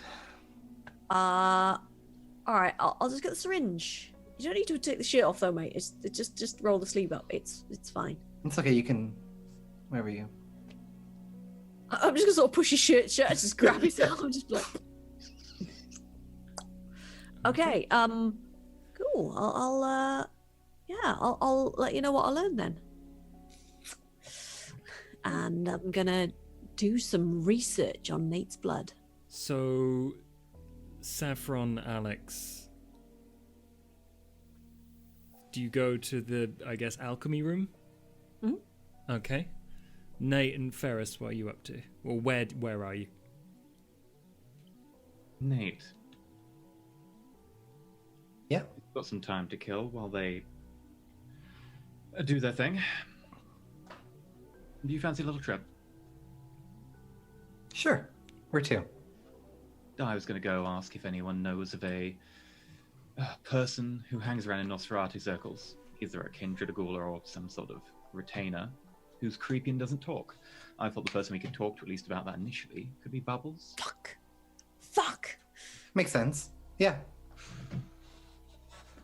All right. I'll just get the syringe. You don't need to take the shirt off though, mate. It's just roll the sleeve up. It's fine. It's okay. You can. Where were you? I'm just gonna sort of push his shirt, just grab his arm, and just be like. Okay. Cool. I'll let you know what I learned then. And I'm gonna do some research on Nate's blood. So, Saffron, Alex, do you go to the, I guess, alchemy room? Hmm? Okay. Nate and Ferris, what are you up to? Well, where are you? Nate, Yeah. got some time to kill while they do their thing. Do you fancy a little trip? Sure. Where to? I was going to go ask if anyone knows of a person who hangs around in Nosferatu circles, either a kindred, a ghoul, or some sort of retainer, who's creepy and doesn't talk. I thought the person we could talk to, at least about that initially, could be Bubbles. Fuck. Makes sense. Yeah.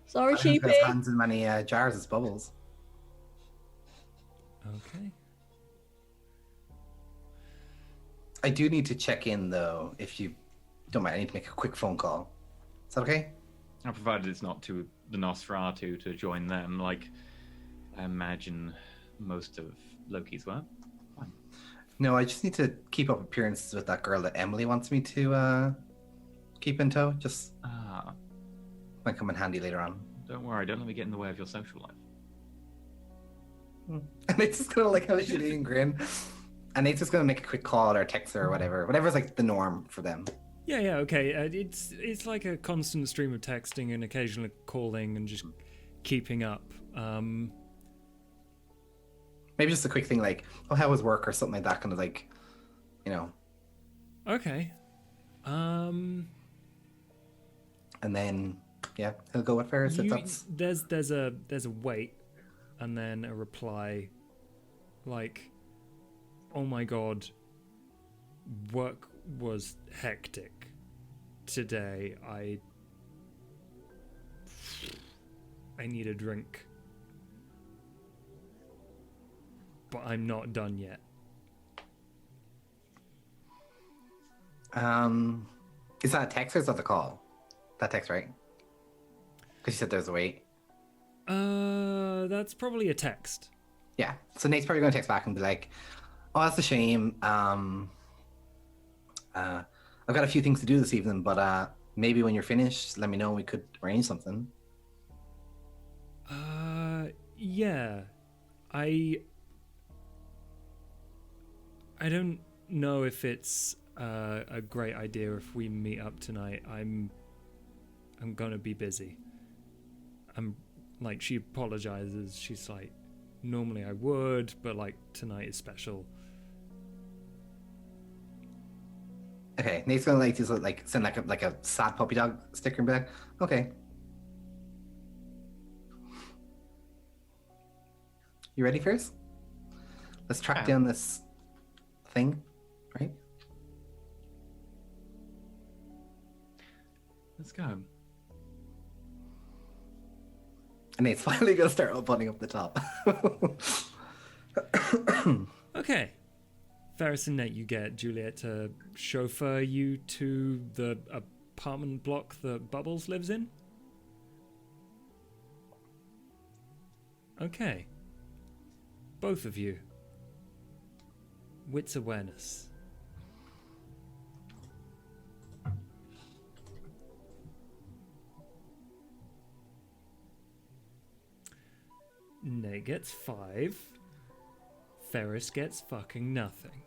Sorry, I don't think sheepy. there's hands in many jars as Bubbles. Okay. I do need to check in though, if you don't mind. I need to make a quick phone call. Is that okay? Now, provided it's not to the Nosferatu to join them, like I imagine most of Loki's were. Fine. No, I just need to keep up appearances with that girl that Emily wants me to keep in tow. Just might come in handy later on. Don't worry, don't let me get in the way of your social life. And it's just gonna like have a shitty grin. And Nate's just gonna make a quick call or text her or whatever's like the norm for them. Yeah, okay. It's like a constant stream of texting and occasionally calling and just keeping up. Maybe just a quick thing like, "Oh, how was work?" or something like that, kind of like, you know. Okay. And then yeah, he'll go with Ferris if that's. There's a wait, and then a reply, like, "Oh my god, work was hectic today. I need a drink, but I'm not done yet." Is that a text or is that the call? That text, right? Because you said there's a wait. That's probably a text. Yeah. So Nate's probably going to text back and be like, "Oh, that's a shame. I've got a few things to do this evening, but maybe when you're finished, let me know. We could arrange something." Yeah. I don't know if it's a great idea if we meet up tonight. I'm gonna be busy. She apologizes. She's like, normally I would, but like tonight is special. Okay, Nate's gonna like just like send like a sad puppy dog sticker and be like, "Okay." You ready, Ferris? Let's track down this thing, right? Let's go. And Nate's finally gonna start buttoning up the top. Okay. Ferris and Nate, you get Juliet to chauffeur you to the apartment block that Bubbles lives in? Okay. Both of you. Wits awareness. Nate gets 5. Ferris gets fucking nothing.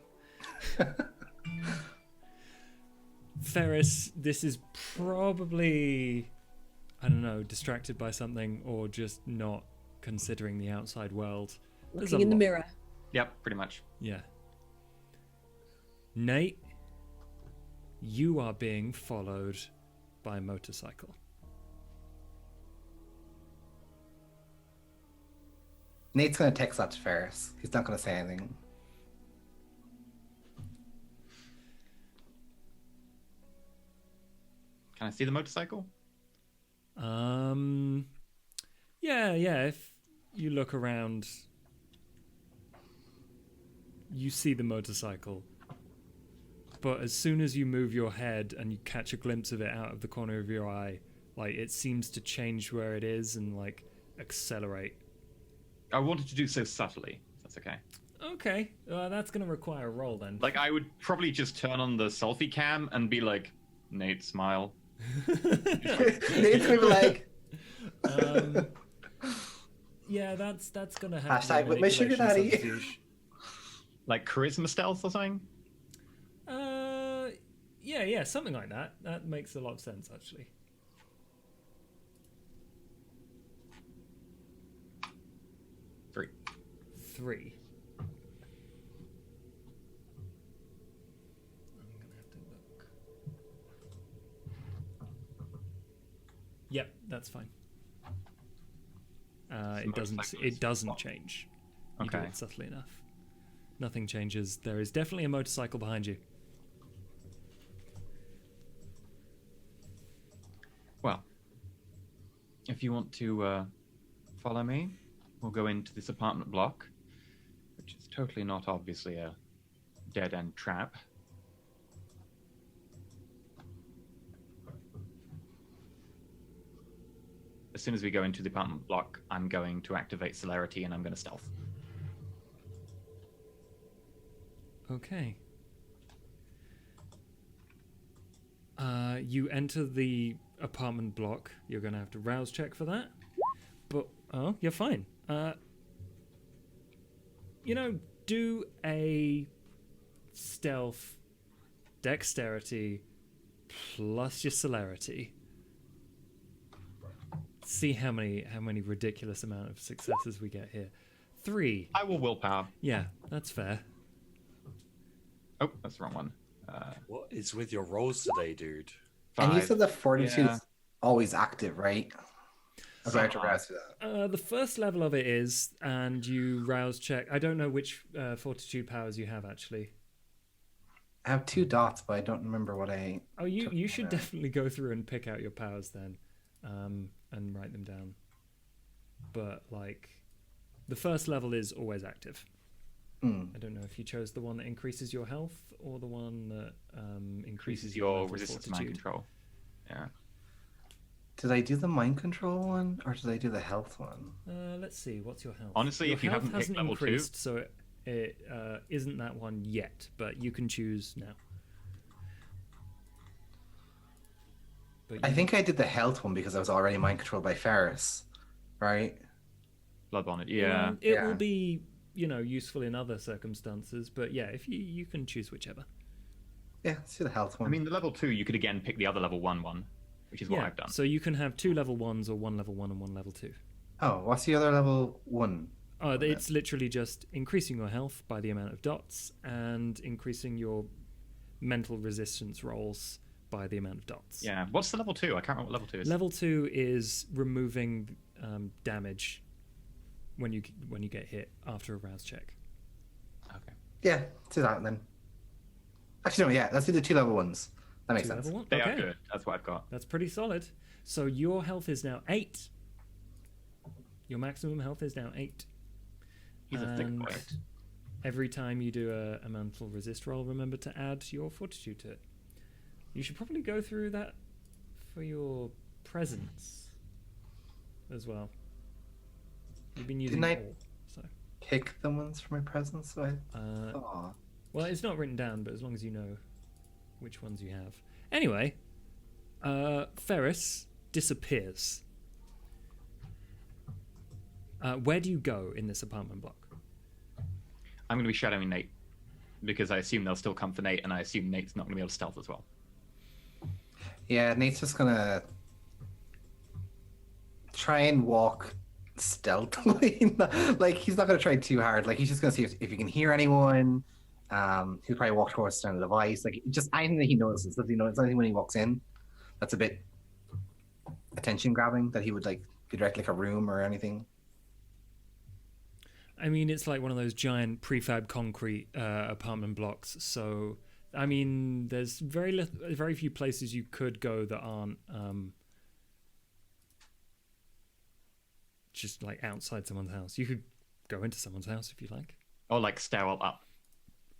Ferris, this is probably, I don't know, distracted by something or just not considering the outside world. Looking in the mirror. Yep, pretty much. Yeah. Nate, you are being followed by a motorcycle. Nate's gonna text that to Ferris. He's not gonna say anything. Can I see the motorcycle? Yeah. If you look around, you see the motorcycle. But as soon as you move your head and you catch a glimpse of it out of the corner of your eye, like it seems to change where it is and like accelerate. I wanted to do so subtly. That's okay. Okay, that's gonna require a roll then. Like I would probably just turn on the selfie cam and be like, Nate, smile. Nate's gonna be like, yeah, that's gonna have Hashtag with my sugar daddy. subterfuge. Like charisma stealth or something? Yeah, something like that. That makes a lot of sense, actually. Three. I'm gonna have to look. Yep, that's fine. It doesn't change. You do Okay. it subtly enough. Nothing changes. There is definitely a motorcycle behind you. Well, if you want to follow me, we'll go into this apartment block, which is totally not obviously a dead-end trap. As soon as we go into the apartment block, I'm going to activate celerity and I'm going to stealth. Okay. You enter the apartment block. You're going to have to rouse check for that. But, oh, you're fine. Do a stealth dexterity plus your celerity. See how many ridiculous amount of successes we get here. 3. I will willpower. Yeah, that's fair. Oh, that's the wrong one. What is with your rolls today, dude? and you 5. said the fortitude Yeah. is always active, right? I'm about to rouse for that. The first level of it is, and you rouse check. I don't know which fortitude powers you have, actually. I have 2 dots, but I don't remember what I. Oh, you took should from there. definitely go through and pick out your powers then, and write them down. But, like, the first level is always active. Mm. I don't know if you chose the one that increases your health or the one that increases Increases your mental resistance to mind fortitude. control. Yeah. Did I do the mind control one, or did I do the health one? Let's see, what's your health? Honestly, your if you health haven't picked hasn't level 2, increased, so it isn't that one yet, but you can choose now. But I think I did the health one because I was already mind controlled by Ferris, right? blood on it. Yeah. it Yeah. will be, useful in other circumstances, but yeah, if you can choose whichever. Yeah, let's do the health I one. mean, the level 2, you could again pick the other level 1 one, which is what Yeah, I've done. so you can have 2 level 1s or 1 level 1 and 1 level 2. Oh, what's the other level 1? Oh, it's literally just increasing your health by the amount of dots and increasing your mental resistance rolls by the amount of dots. Yeah. What's the level 2? I can't remember what level 2 is. Level 2 is removing damage when you get hit after a rouse check. Okay. Yeah, let's do that then. Actually, no, yeah, let's do the 2 level 1s. That makes 2 sense. level 1? They Okay. are good. That's what I've got. That's pretty solid. So your health is now 8. Your maximum health is now 8. He's a thick And boy. every time you do a mental resist roll, remember to add your fortitude to it. You should probably go through that for your presence as well. You've been using Didn't I- all, so. Pick the ones for my presence, so I. Aw. Well, it's not written down, but as long as you know which ones you have. Anyway, Ferris disappears. Where do you go in this apartment block? I'm going to be shadowing Nate because I assume they'll still come for Nate, and I assume Nate's not going to be able to stealth as well. Yeah, Nate's just gonna try and walk stealthily. Like, he's not gonna try too hard. Like, he's just gonna see if he can hear anyone. He'll probably walk towards the device. Like, just anything that he notices. Does he notice anything when he walks in that's a bit attention grabbing that he would like be directly like a room or anything? I mean, it's like one of those giant prefab concrete apartment blocks. So, I mean, there's very few places you could go that aren't just like outside someone's house. You could go into someone's house if you like. Or like stairwell up.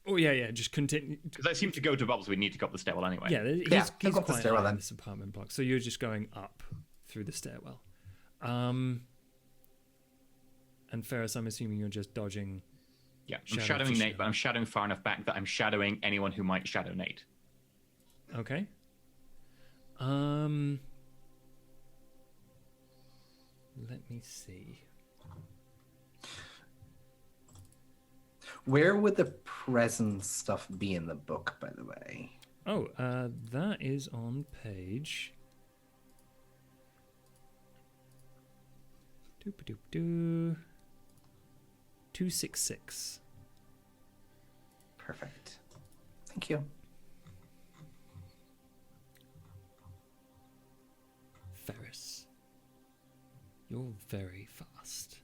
Oh yeah, just continue. Because I seem to go to Bubbles, we need to go up the stairwell anyway. Yeah, he's go up the quite stairwell high in then. this apartment block. So you're just going up through the stairwell. And Ferris, I'm assuming you're just dodging. Yeah, I'm Shadow shadowing for Nate, but I'm shadowing far enough back that I'm shadowing anyone who might shadow Nate. Okay. Let me see. Where would the present stuff be in the book, by the way? Oh, that is on page. 266. Perfect. Thank you. Ferris, you're very fast.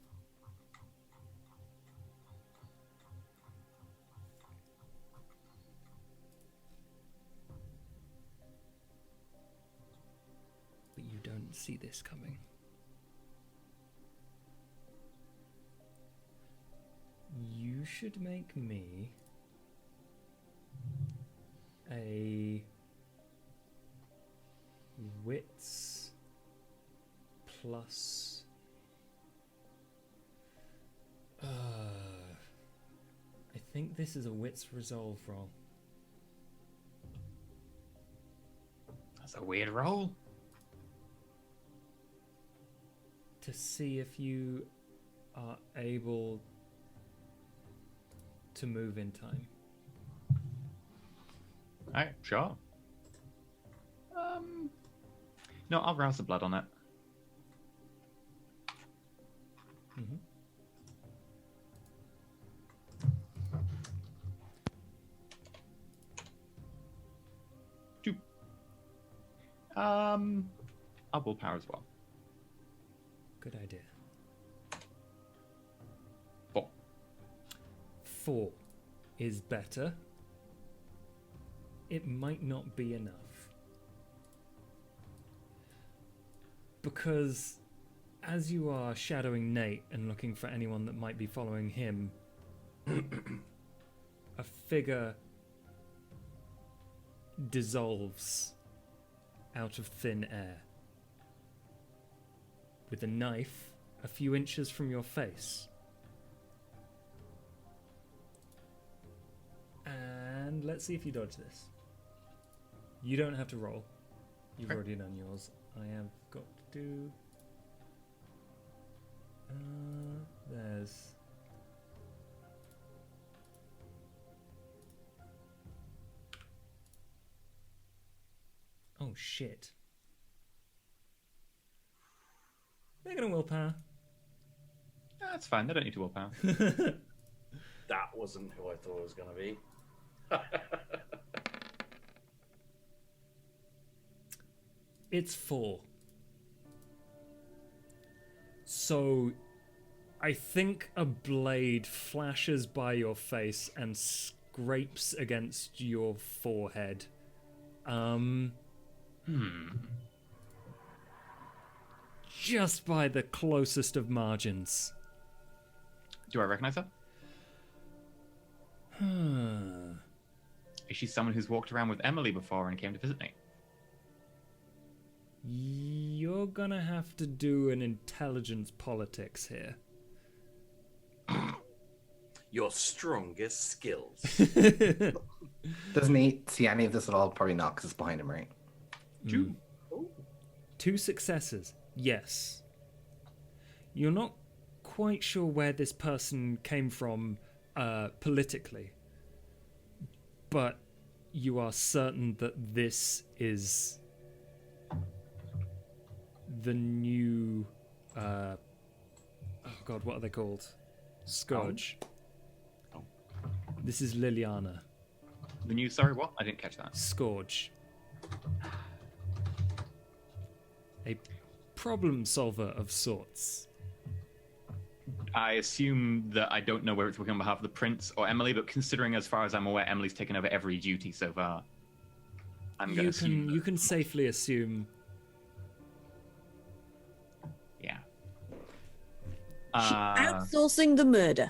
But you don't see this coming. You should make me a wits plus I think this is a wits resolve roll. That's a weird roll. To see if you are able to move in time. Alright, sure. No, I'll rouse the blood on it. Mm-hmm. I'll willpower as well. Good idea. 4. 4 is better. It might not be enough. Because as you are shadowing Nate and looking for anyone that might be following him, a figure dissolves out of thin air with a knife a few inches from your face. And let's see if you dodge this. You don't have to roll. You've Okay. already done yours. I have got to do... there's... Oh, shit. They're gonna willpower. That's fine, they don't need to willpower. That wasn't who I thought it was going to be. It's 4. So, I think a blade flashes by your face and scrapes against your forehead. Just by the closest of margins. Do I recognize her? Is she someone who's walked around with Emily before and came to visit me? You're gonna have to do an intelligence politics here. Your strongest skills. Doesn't he see any of this at all? Probably not, because it's behind him, right? 2. 2 successes, yes. You're not quite sure where this person came from politically, but you are certain that this is the new oh god, what are they called? Scourge. Oh. This is Liliana. The new, sorry, what? I didn't catch that. Scourge. A problem solver of sorts. I assume that I don't know whether it's working on behalf of the prince or Emily, but considering, as far as I'm aware, Emily's taken over every duty so far, I'm going to assume. You can safely assume. Yeah. She's outsourcing the murder.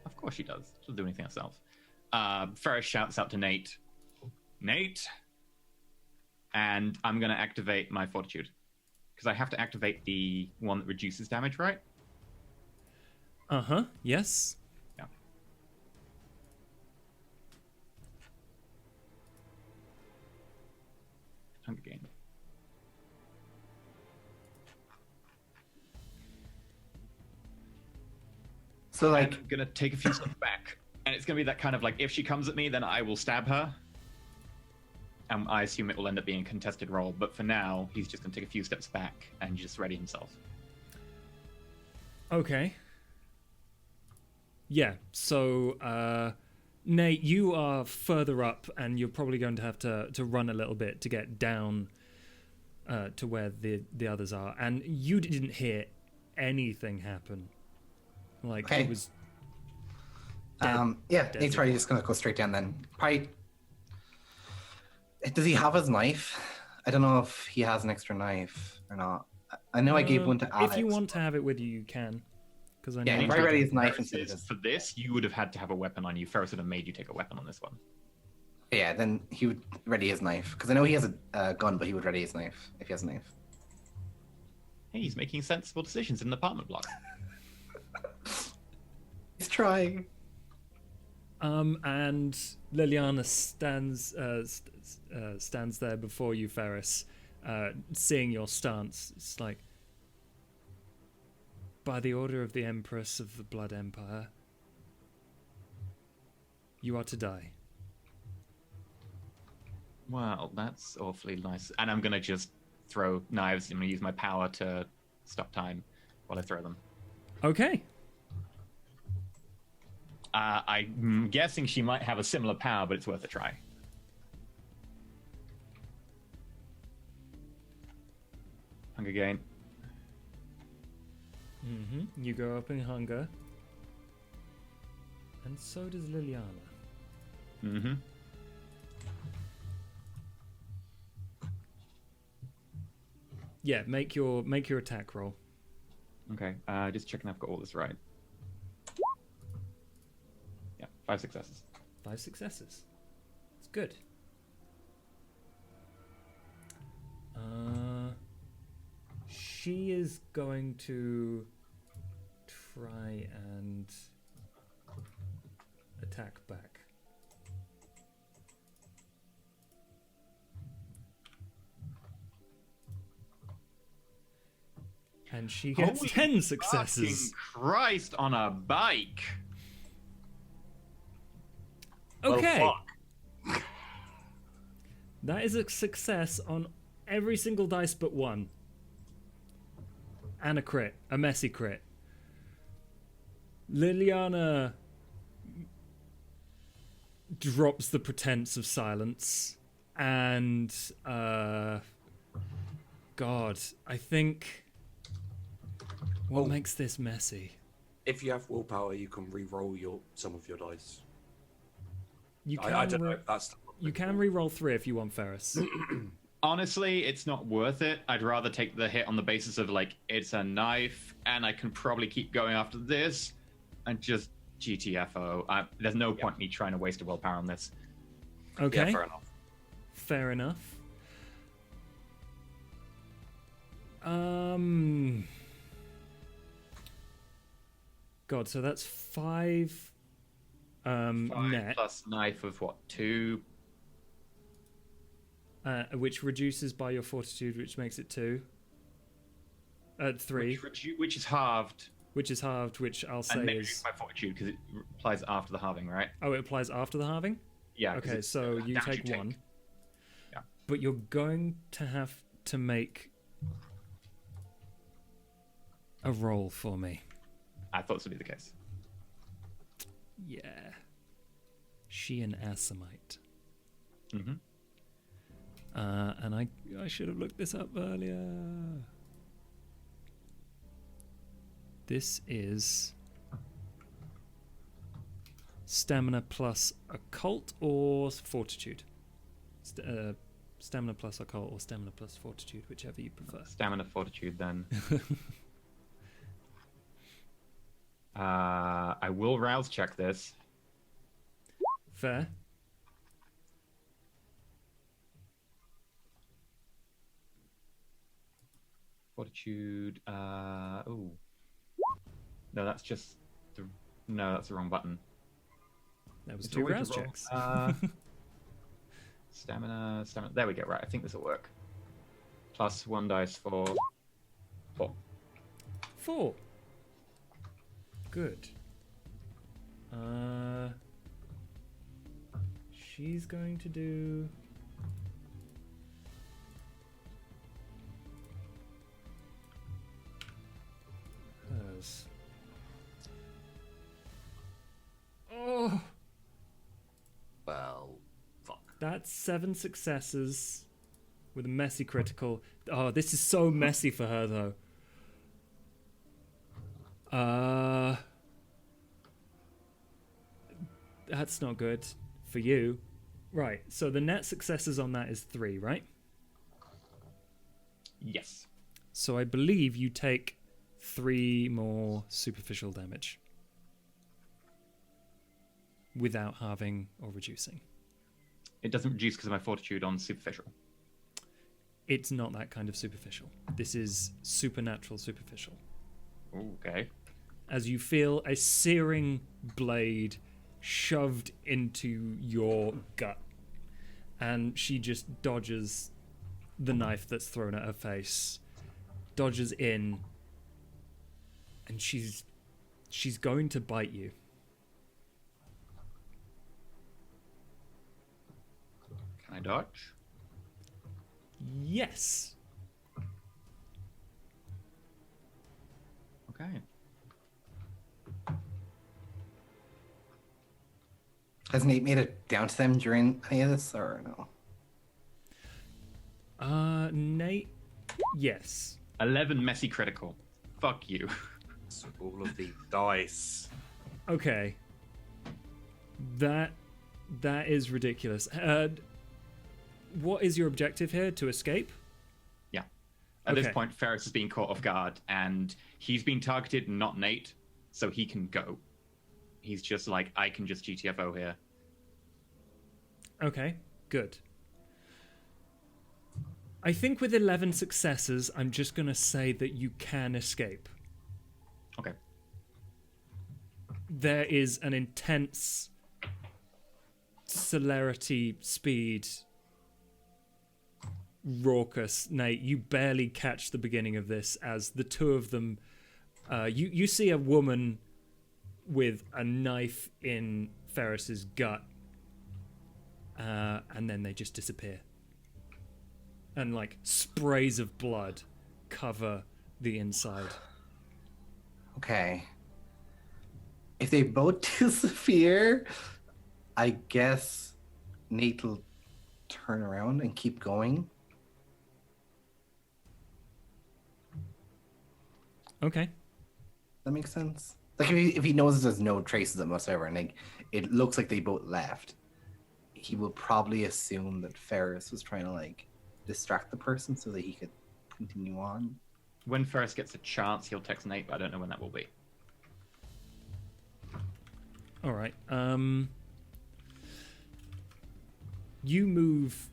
Of course she does. She'll do anything herself. Ferris shouts out to Nate. Nate! And I'm going to activate my fortitude. Because I have to activate the one that reduces damage, right? Uh-huh, yes. Yeah. Hunger Game. So like, I'm gonna take a few steps back, and it's gonna be that kind of like, if she comes at me, then I will stab her. And I assume it will end up being a contested roll, but for now, he's just gonna take a few steps back and just ready himself. Okay. Yeah, so, Nate, you are further up, and you're probably going to have to run a little bit to get down to where the others are. And you didn't hear anything happen. Like, Okay. it was dead, yeah, dead Nate's probably before. just gonna go straight down then. Probably. Does he have his knife? I don't know if he has an extra knife or not. I know I gave one to Alex. If you want to have it with you, you can. Because I know Yeah, you right ready his knife Ferris instead of is- this. For this, you would have had to have a weapon on you. Ferris would have made you take a weapon on this one. Yeah, then he would ready his knife because I know he has a gun, but he would ready his knife if he has a knife. Hey, he's making sensible decisions in an apartment block. He's trying. And Liliana stands there before you, Ferris, seeing your stance. It's like, by the order of the Empress of the Blood Empire, you are to die. Wow, that's awfully nice. And I'm gonna just throw knives. I'm gonna use my power to stop time while I throw them. Okay. I'm guessing she might have a similar power, but it's worth a try. Hunger Game. You go up in hunger. And so does Liliana. Mm-hmm. Yeah, make your attack roll. Okay, just checking I've got all this right. Yeah, 5 successes. 5 successes. It's good. She is going to try and attack back. And she gets Holy 10 successes. Fucking Christ on a bike! Okay. Well, fuck. That is a success on every single dice but one. And a crit. A messy crit. Liliana drops the pretense of silence. And, God, I think... What makes this messy? If you have willpower, you can re-roll some of your dice. You can, I don't know if that's... you can re-roll 3 if you want, Ferris. Honestly, it's not worth it. I'd rather take the hit on the basis of, like, it's a knife, and I can probably keep going after this, and just GTFO. There's no point me trying to waste a willpower on this. Okay. Yeah, fair enough. Fair enough. God, so that's 5 5 net, plus knife of what, 2? which reduces by your fortitude, which makes it 2. 3, Which is halved. which is halved, which I'll say And then is... my fortitude, because it applies after the halving, right? Oh, it applies after the halving? Yeah. 'cause Okay, it's so you damage take 1. Yeah. But you're going to have to make a roll for me. I thought this would be the case. Yeah. She an Assamite. Mm-hmm. And I should have looked this up earlier. This is stamina plus occult or fortitude. Stamina plus occult or stamina plus fortitude, whichever you prefer. Stamina fortitude, then. I will rouse check this. Fair. Fortitude. Oh. No, that's just the. No, that's the wrong button. That was Is 2 there a way rouse to roll? checks. Stamina. There we go. Right, I think this will work. Plus 1 dice for 4. 4. Good. She's going to do... hers. Oh! Well, fuck. That's 7 successes with a messy critical. Oh, this is so messy for her, though. That's not good for you. Right, so the net successes on that is 3, right? Yes. So I believe you take 3 more superficial damage without halving or reducing. It doesn't reduce because of my fortitude on superficial. It's not that kind of superficial. This is supernatural superficial. Okay. As you feel a searing blade shoved into your gut, and she just dodges the knife that's thrown at her face, dodges in, and she's going to bite you. Can I dodge? Yes. Okay. Has Nate made it down to them during any of this, or no? Nate, yes. 11 messy critical. Fuck you. So all of the dice. Okay. That is ridiculous. What is your objective here? To escape? Yeah. At this Okay. point, Ferris is being caught off guard, and he's being targeted, not Nate, so he can go. He's just like, I can just GTFO here. Okay, good. I think with 11 successes, I'm just going to say that you can escape. Okay. There is an intense celerity, speed, raucous. Nate, you barely catch the beginning of this as the two of them... you see a woman with a knife in Ferris's gut, and then they just disappear. And like sprays of blood cover the inside. Okay. If they both disappear, I guess Nate will turn around and keep going. Okay. That makes sense. Like if he knows there's no traces of whatsoever, and like it looks like they both left, he will probably assume that Ferris was trying to like distract the person so that he could continue on. When Ferris gets a chance, he'll text Nate, but I don't know when that will be. All right. You move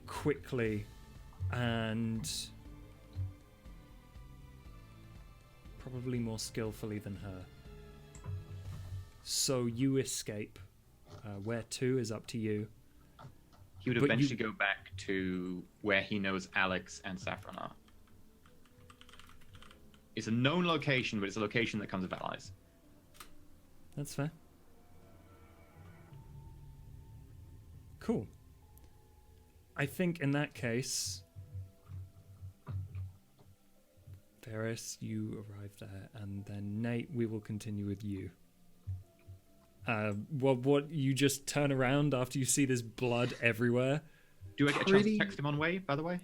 quickly and probably more skillfully than her. So you escape. Where to is up to you. He would But eventually go back to where he knows Alex and Saffron are. It's a known location, but it's a location that comes with allies. That's fair. Cool. I think in that case, Ferris, you arrive there, and then Nate, we will continue with you. What you just turn around after you see this blood everywhere? Do I get a chance to text him on way, by the way?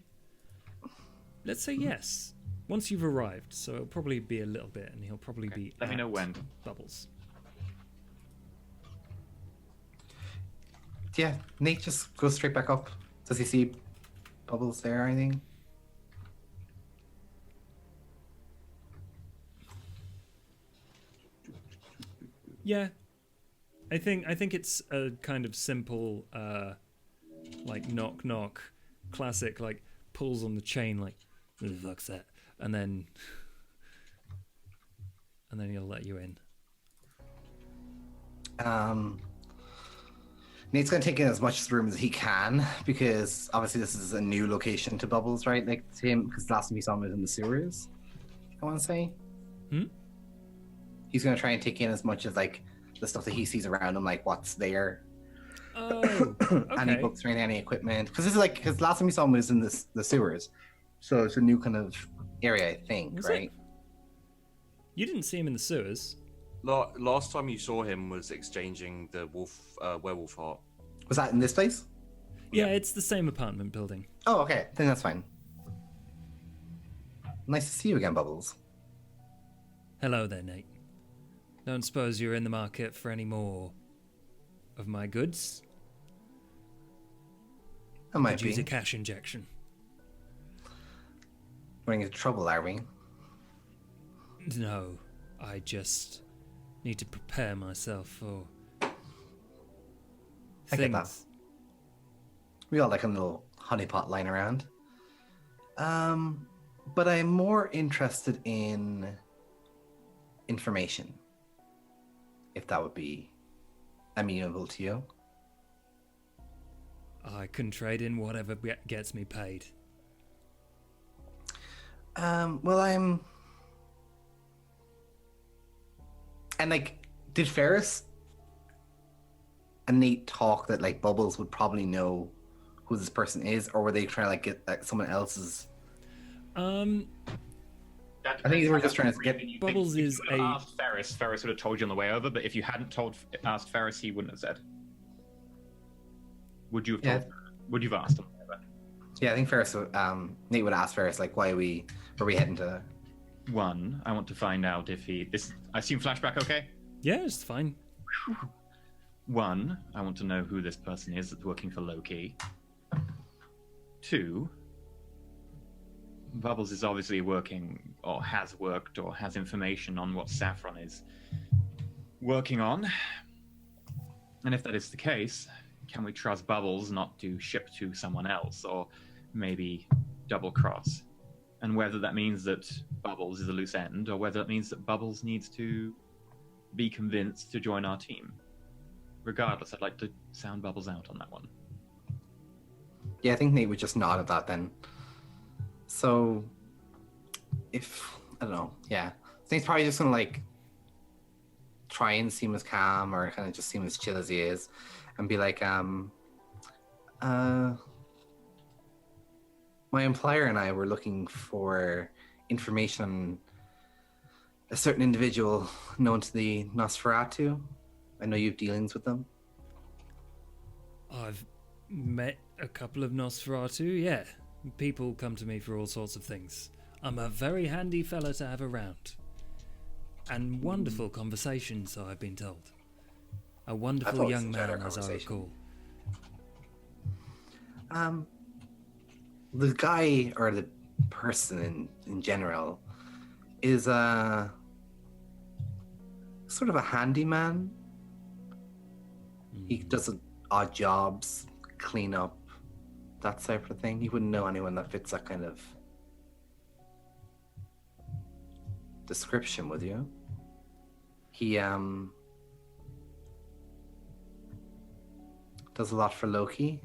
Let's say yes. once you've arrived, so it'll probably be a little bit, and he'll probably Okay, be. let me know at when. Bubbles. Yeah, Nate just goes straight back up. Does he see Bubbles there or anything? Yeah, I think it's a kind of simple, like knock knock, classic like pulls on the chain like, who the fuck's that? And then he'll let you in. Nate's gonna take in as much room as he can because obviously this is a new location to Bubbles, right? Like to him, because last time we saw him was in the sewers. I want to say. He's gonna try and take in as much as like the stuff that he sees around him, like what's there. Oh, okay. Any books or any equipment, because this is like because last time we saw him was in the sewers, so it's a new kind of area, I think, Was right? You didn't see him in the sewers. Last time you saw him was exchanging the werewolf heart. Was that in this place? Yeah, it's the same apartment building. Oh, okay, then that's fine. Nice to see you again, Bubbles. Hello there, Nate. Don't suppose you're in the market for any more of my goods? I might Could use be. a cash injection. Running into trouble, are we? No, I just need to prepare myself for I get that. things. We got like a little honeypot lying around. But I'm more interested in information. If that would be amenable to you. I can trade in whatever gets me paid. Well, I'm... And like, did Ferris and Nate talk that like Bubbles would probably know who this person is, or were they trying to like get like, someone else's? I think they were just trying to get. Bubbles is if you a- asked Ferris would have told you on the way over, but if you hadn't asked Ferris, he wouldn't have said. Would you have told? Would you have asked him? Yeah, I think Ferris. Nate would ask Ferris like, "Why are we heading to?" One, I want to find out if he. I assume flashback. Okay. Yeah, it's fine. One, I want to know who this person is that's working for Loki. Two, Bubbles is obviously working, or has worked, or has information on what Saffron is working on. And if that is the case, can we trust Bubbles not to ship to someone else, or maybe double cross? And whether that means that Bubbles is a loose end, or whether it means that Bubbles needs to be convinced to join our team. Regardless, I'd like to sound Bubbles out on that one. Yeah, I think Nate would just nod at that then. So, if I don't know, yeah, Nate's probably just gonna like try and seem as calm or kind of just seem as chill as he is, and be like, my employer and I were looking for information on a certain individual known to the Nosferatu. I know you have dealings with them. I've met a couple of Nosferatu, yeah. People come to me for all sorts of things. I'm a very handy fella to have around. And wonderful conversation, so I've been told. A wonderful young man, as I recall. The guy, or the person in general, is sort of a handyman. He does odd jobs, clean up, that type of thing. You wouldn't know anyone that fits that kind of description, would you? He does a lot for Loki.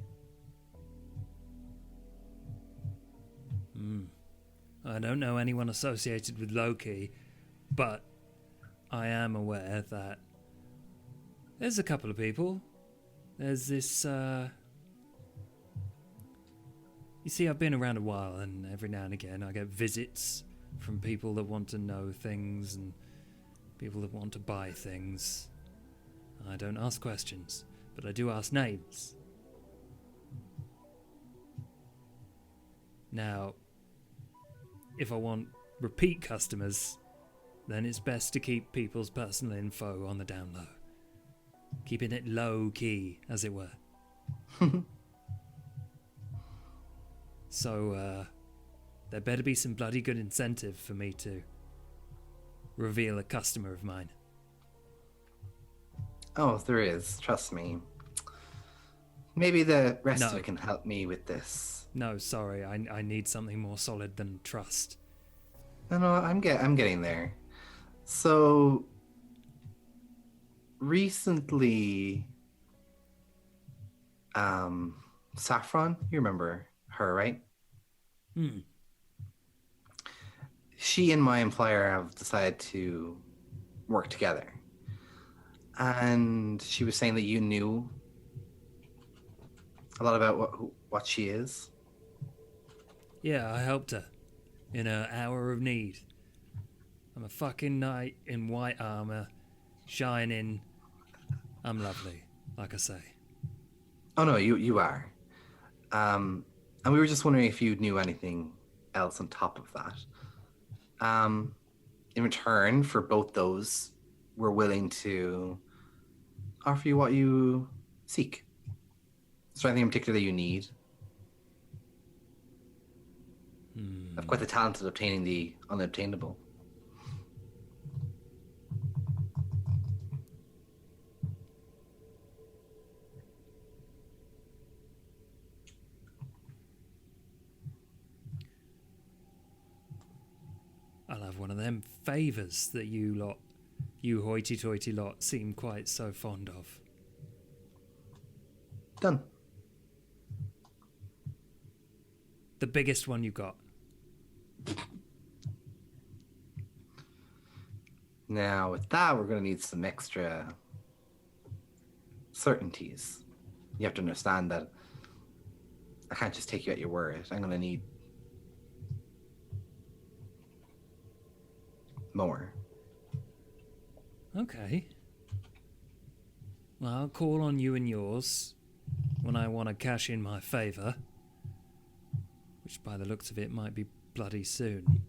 I don't know anyone associated with Loki, but I am aware that there's a couple of people. There's this, you see, I've been around a while, and every now and again I get visits from people that want to know things and people that want to buy things. I don't ask questions, but I do ask names. Now, if I want repeat customers, then it's best to keep people's personal info on the down low. Keeping it low key, as it were. So, there better be some bloody good incentive for me to reveal a customer of mine. Oh, there is. Trust me. Maybe the rest No. of it can help me with this. No, sorry, I need something more solid than trust. No, I'm getting there. So recently, Saffron, you remember her, right? She and my employer have decided to work together. And she was saying that you knew a lot about what she is. Yeah, I helped her in her hour of need. I'm a fucking knight in white armor, shining. I'm lovely, like I say. Oh no, you are. And we were just wondering if you knew anything else on top of that. In return for both those, we're willing to offer you what you seek. Is there anything in particular that you need? I've quite the talent at obtaining the unobtainable. I'll have one of them favours that you hoity-toity lot, seem quite so fond of. Done. The biggest one you got. Now, with that, we're going to need some extra certainties. You have to understand that I can't just take you at your word. I'm going to need more. Okay. Well, I'll call on you and yours when I want to cash in my favour. Which, by the looks of it, might be bloody soon.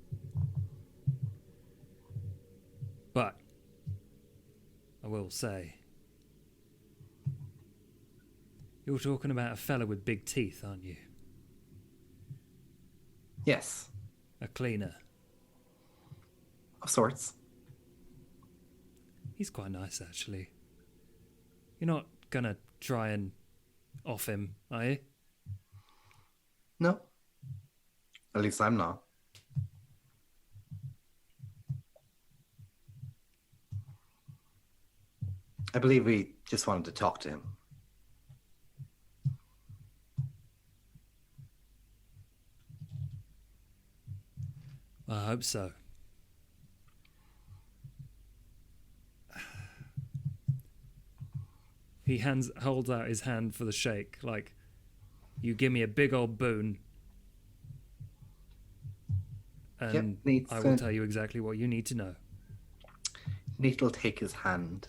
But I will say, you're talking about a fella with big teeth, aren't you? Yes, A cleaner. of sorts. He's quite nice, actually. You're not gonna try and off him, are you? No. At least I'm not. I believe we just wanted to talk to him. Well, I hope so. He holds out his hand for the shake, like, you give me a big old boon, and I will tell you exactly what you need to know. Nate will take his hand.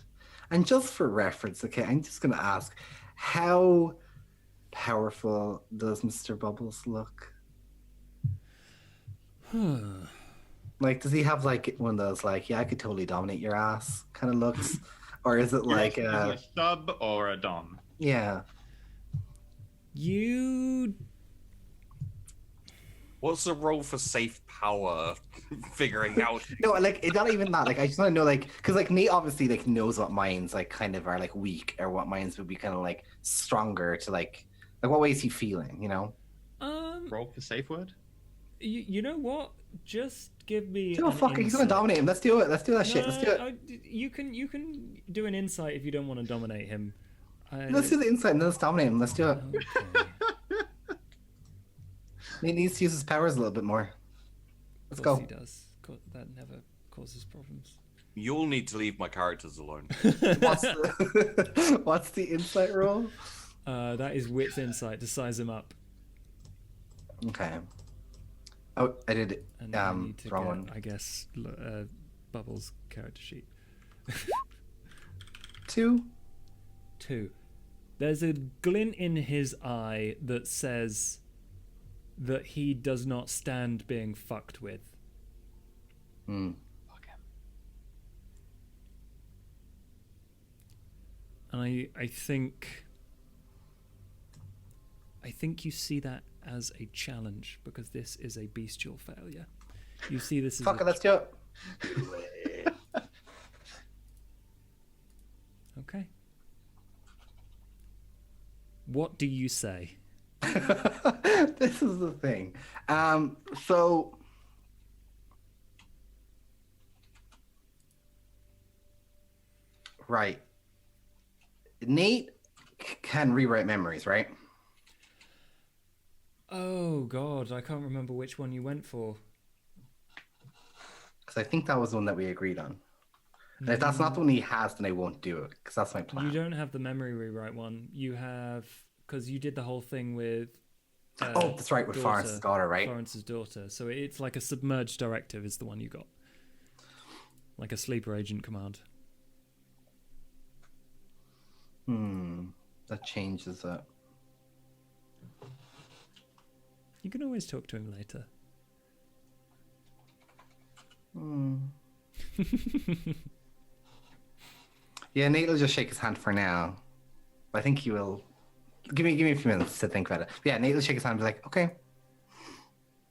And just for reference, okay, I'm just going to ask, how powerful does Mr. Bubbles look? Like, does he have, like, one of those, like, yeah, I could totally dominate your ass kind of looks? Or is it like Is it a sub or a dom? Yeah. What's the role for safe power? Figuring out. No, like, it's not even that. Like, I just want to know, like, because, like, Nate obviously, like, knows what minds, like, kind of are, like, weak, or what minds would be kind of, like, stronger to, like, what way is he feeling, you know? Roll for safe word? You know what? Just give me. Oh, fuck, he's gonna dominate him. Let's do it. Let's do that shit. Let's do it. You can do an insight if you don't want to dominate him. Let's do the insight and then let's dominate him. Let's do it. Okay. He needs to use his powers a little bit more. Let's go. He does. That never causes problems. You'll need to leave my characters alone. What's the insight roll? That is wit's insight to size him up. Okay. Oh, I did it. And I need to wrong get, one. I guess, Bubbles' character sheet. 2. 2. There's a glint in his eye that says that he does not stand being fucked with. Fuck him. And I think you see that as a challenge because this is a bestial failure. You see this as Fuck it, let's do it. Okay. What do you say? This is the thing. So right. Nate can rewrite memories, right? Oh God, I can't remember which one you went for. Because I think that was the one that we agreed on. And if that's not the one he has, then I won't do it. Because that's my plan. You don't have the memory rewrite one. You have because you did the whole thing with. Oh, that's right, with Florence's daughter, right? Florence's daughter. So it's like a submerged directive is the one you got. Like a sleeper agent command. That changes it. You can always talk to him later. Yeah, Nate will just shake his hand for now. I think he will. Give me a few minutes to think about it. But yeah, Nate will shake his hand and be like, okay.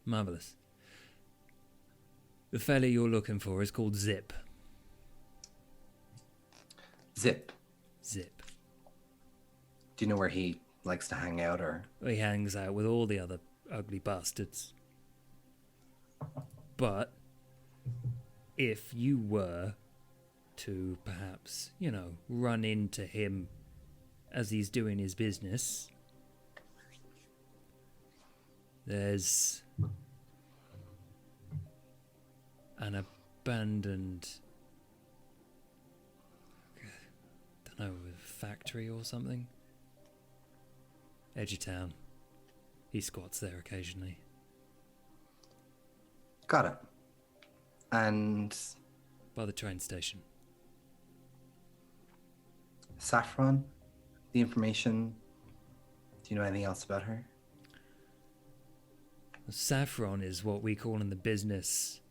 Marvelous. The fella you're looking for is called Zip. Zip. Zip. Do you know where he likes to hang out or? He hangs out with all the other ugly bastards. But if you were to perhaps, run into him as he's doing his business, there's an abandoned, factory or something. Edge of town. He squats there occasionally. Got it. And By the train station. Saffron, the information. Do you know anything else about her? Saffron is what we call in the business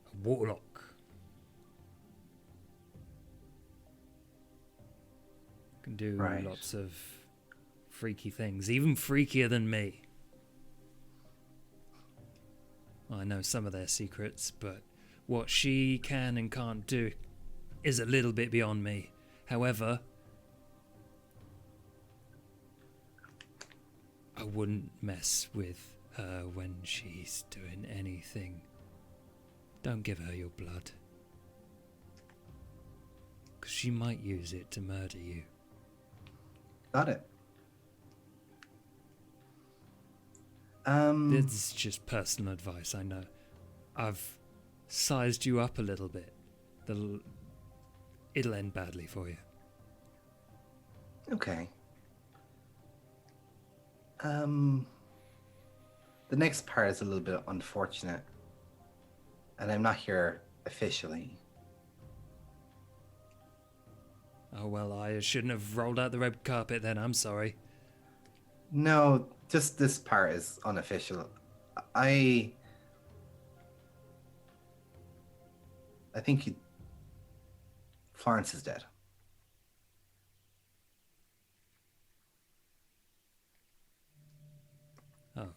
a warlock. Can do Right. lots of freaky things, even freakier than me. I know some of their secrets, but what she can and can't do is a little bit beyond me. However, I wouldn't mess with her when she's doing anything. Don't give her your blood. 'Cause she might use it to murder you. Got it. This is just personal advice, I know. I've sized you up a little bit. It'll end badly for you. Okay. The next part is a little bit unfortunate. And I'm not here officially. Oh, well, I shouldn't have rolled out the red carpet then. I'm sorry. No, just this part is unofficial. I think Florence is dead. Oh.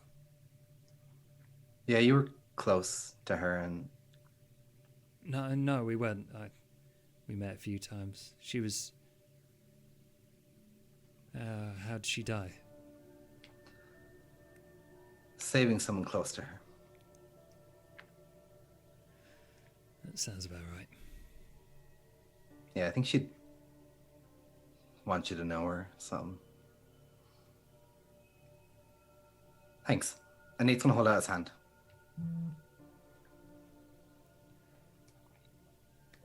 Yeah, you were close to her and No, we weren't. We met a few times. She was... how'd she die? saving someone close to her. That sounds about right. Yeah, I think she'd want you to know her or something. Thanks. And Nate's gonna hold out his hand.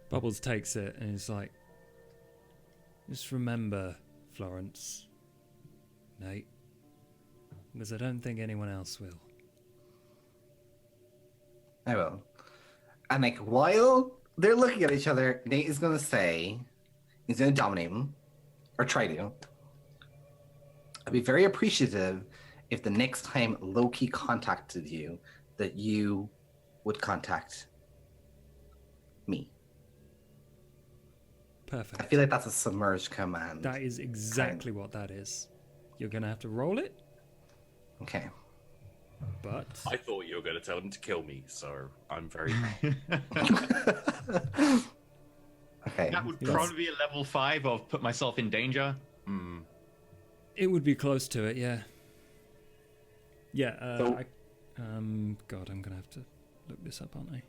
Bubbles takes it and is like, just remember, Florence, Nate, because I don't think anyone else will. I will. And like, while they're looking at each other, Nate is gonna say, he's gonna dominate him, or try to. I'd be very appreciative if the next time Loki contacted you, that you would contact me. Perfect. I feel like that's a submerged command. That is exactly what that is. You're going to have to roll it, Okay. but I thought you were going to tell him to kill me, so I'm very. Okay. That would Yes. probably be a level 5 of put myself in danger. it would be close to it, yeah. Yeah, So- God, I'm going to have to look this up, aren't I?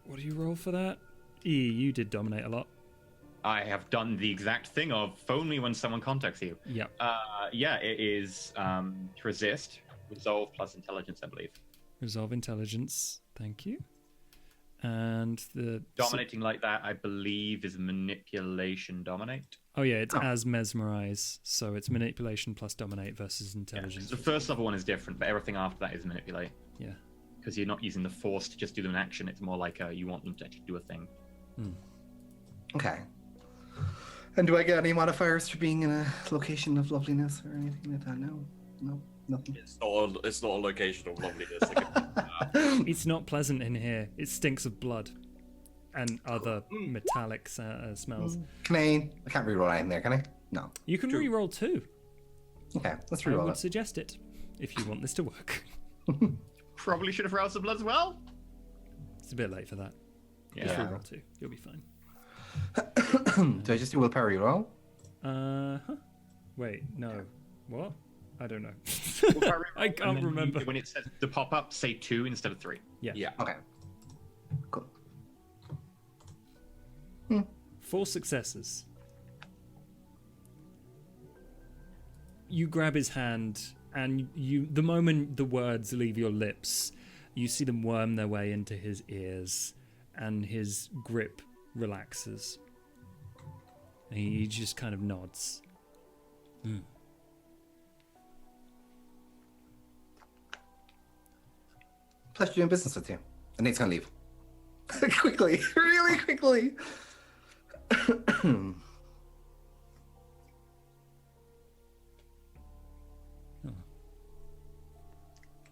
What do you roll for that? You did dominate a lot. I have done the exact thing of phone me when someone contacts you. Yeah. Yeah, it is resist, resolve plus intelligence, I believe. Resolve intelligence. Thank you. And the Dominating like that, I believe, is manipulation dominate. Oh yeah, it's as mesmerize. So it's manipulation plus dominate versus Yeah, intelligence. 'cause the first level one is different, but everything after that is manipulate. Yeah. Because you're not using the force to just do an action. It's more like you want them to actually do a thing. Okay. And do I get any modifiers for being in a location of loveliness or anything like that? No. No. Nothing. It's not a location of loveliness. It's not pleasant in here. It stinks of blood and other metallic smells. I can't reroll anything there, can I? No. You can re-roll too. Okay, let's I reroll would it. suggest it if you want this to work. Probably should have roused the blood as well. It's a bit late for that. Just Yeah. re-roll 2. You'll be fine. Do I just do willpower reroll? Wait, no. What? I don't know. Willpower I and can't then remember. When it says the pop up, say 2 instead of 3. Yeah. Okay. Cool. 4 successes. You grab his hand, and the moment the words leave your lips, you see them worm their way into his ears, and his grip relaxes. And he just kind of nods. Pleasure doing business with you. And Nate's gonna leave. Quickly. Really quickly.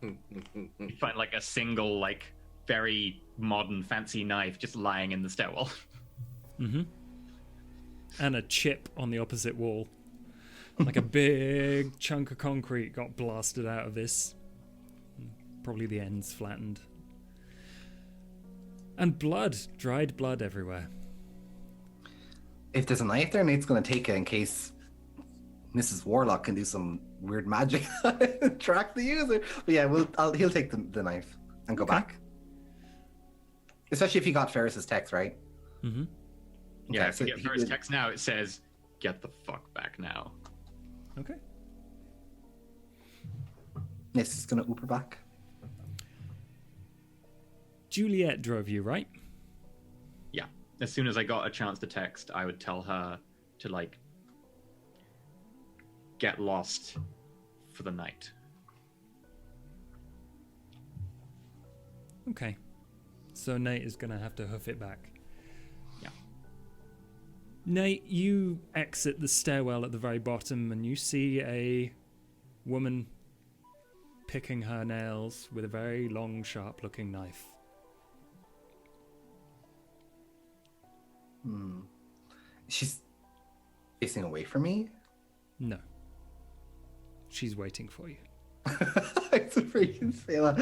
You find like a single, like very modern, fancy knife just lying in the stairwell. And a chip on the opposite wall. Like a big chunk of concrete got blasted out of this. Probably the ends flattened. And blood. Dried blood everywhere. If there's a knife there, Nate's gonna take it in case Mrs. Warlock can do some weird magic and track the user. But yeah, he'll take the knife and go back. Especially if he got Ferris's text, right? Mm-hmm. Yeah, Okay, if so you get he first would- text now, it says, "Get the fuck back now." Okay. Nate's just gonna Uber back. Juliet drove you, right? Yeah. As soon as I got a chance to text, I would tell her to like get lost for the night. Okay. So Nate is going to have to hoof it back. Yeah. Nate, you exit the stairwell at the very bottom and you see a woman picking her nails with a very long, sharp-looking knife. She's facing away from me. No. She's waiting for you. It's a freaking sailor.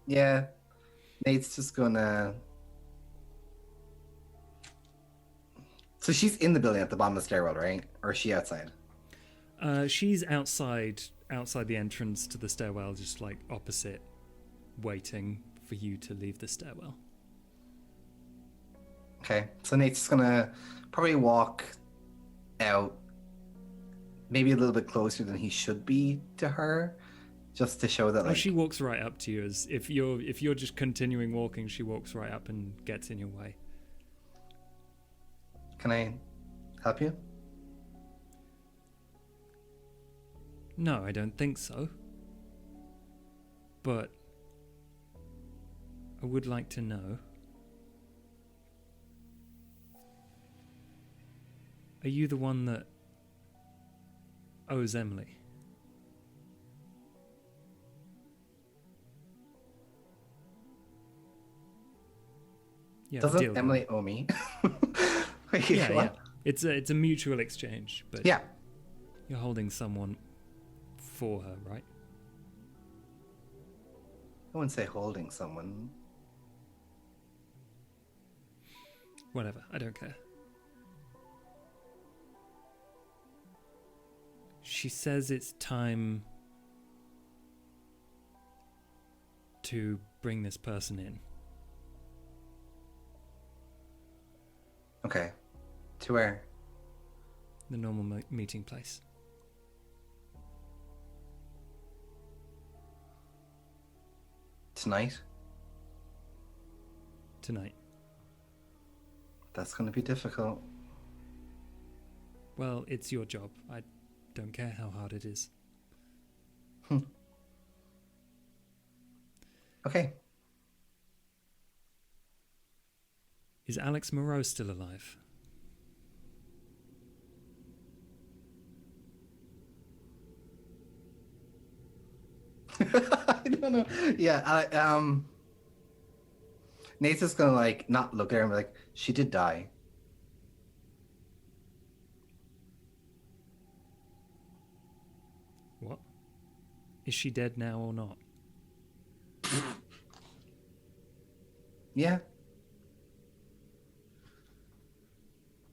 Yeah. Nate's just gonna. So she's in the building at the bottom of the stairwell, right? Or is she outside? She's outside the entrance to the stairwell, just like opposite, waiting for you to leave the stairwell. Okay. So Nate's just gonna probably walk out, maybe a little bit closer than he should be to her, just to show that Oh, like. she walks right up to you. As if you're just continuing walking, she walks right up and gets in your way. Can I help you? No, I don't think so. But I would like to know. Are you the one that owes Emily? You have a deal Doesn't with Emily owe me? Wait, Yeah, what? yeah. It's a mutual exchange, but Yeah. you're holding someone for her, right? I wouldn't say holding someone. Whatever, I don't care. She says it's time to bring this person in. Okay. To where? The normal meeting place. Tonight? Tonight. That's going to be difficult. Well, it's your job. I don't care how hard it is. Okay. Is Alex Moreau still alive? I don't know. Yeah, Nate's just gonna like not look at her and be like, she did die. What? Is she dead now or not? Yeah.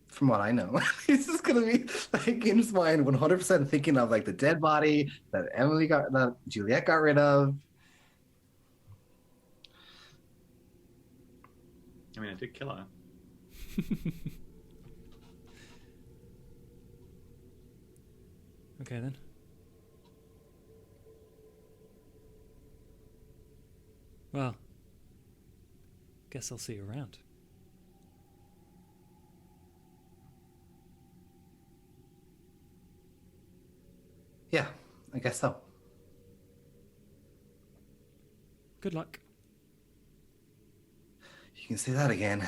From what I know. He's just gonna be like in his mind 100% thinking of like the dead body that Juliet got rid of. I mean, I did kill her. Okay then. Well, guess I'll see you around. Yeah, I guess so. Good luck. You can say that again.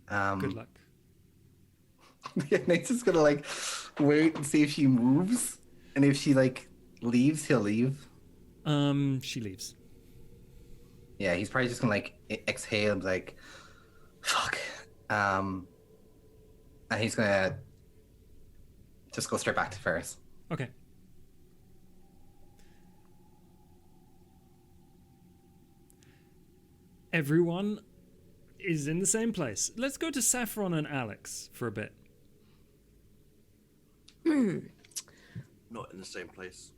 Good luck. Yeah, Nate's just gonna like wait and see if she moves, and if she like leaves, he'll leave. She leaves. Yeah, he's probably just gonna like exhale and be like, "Fuck," and he's gonna just go straight back to Ferris. Okay. Everyone is in the same place. Let's go to Saffron and Alex for a bit. Not in the same place.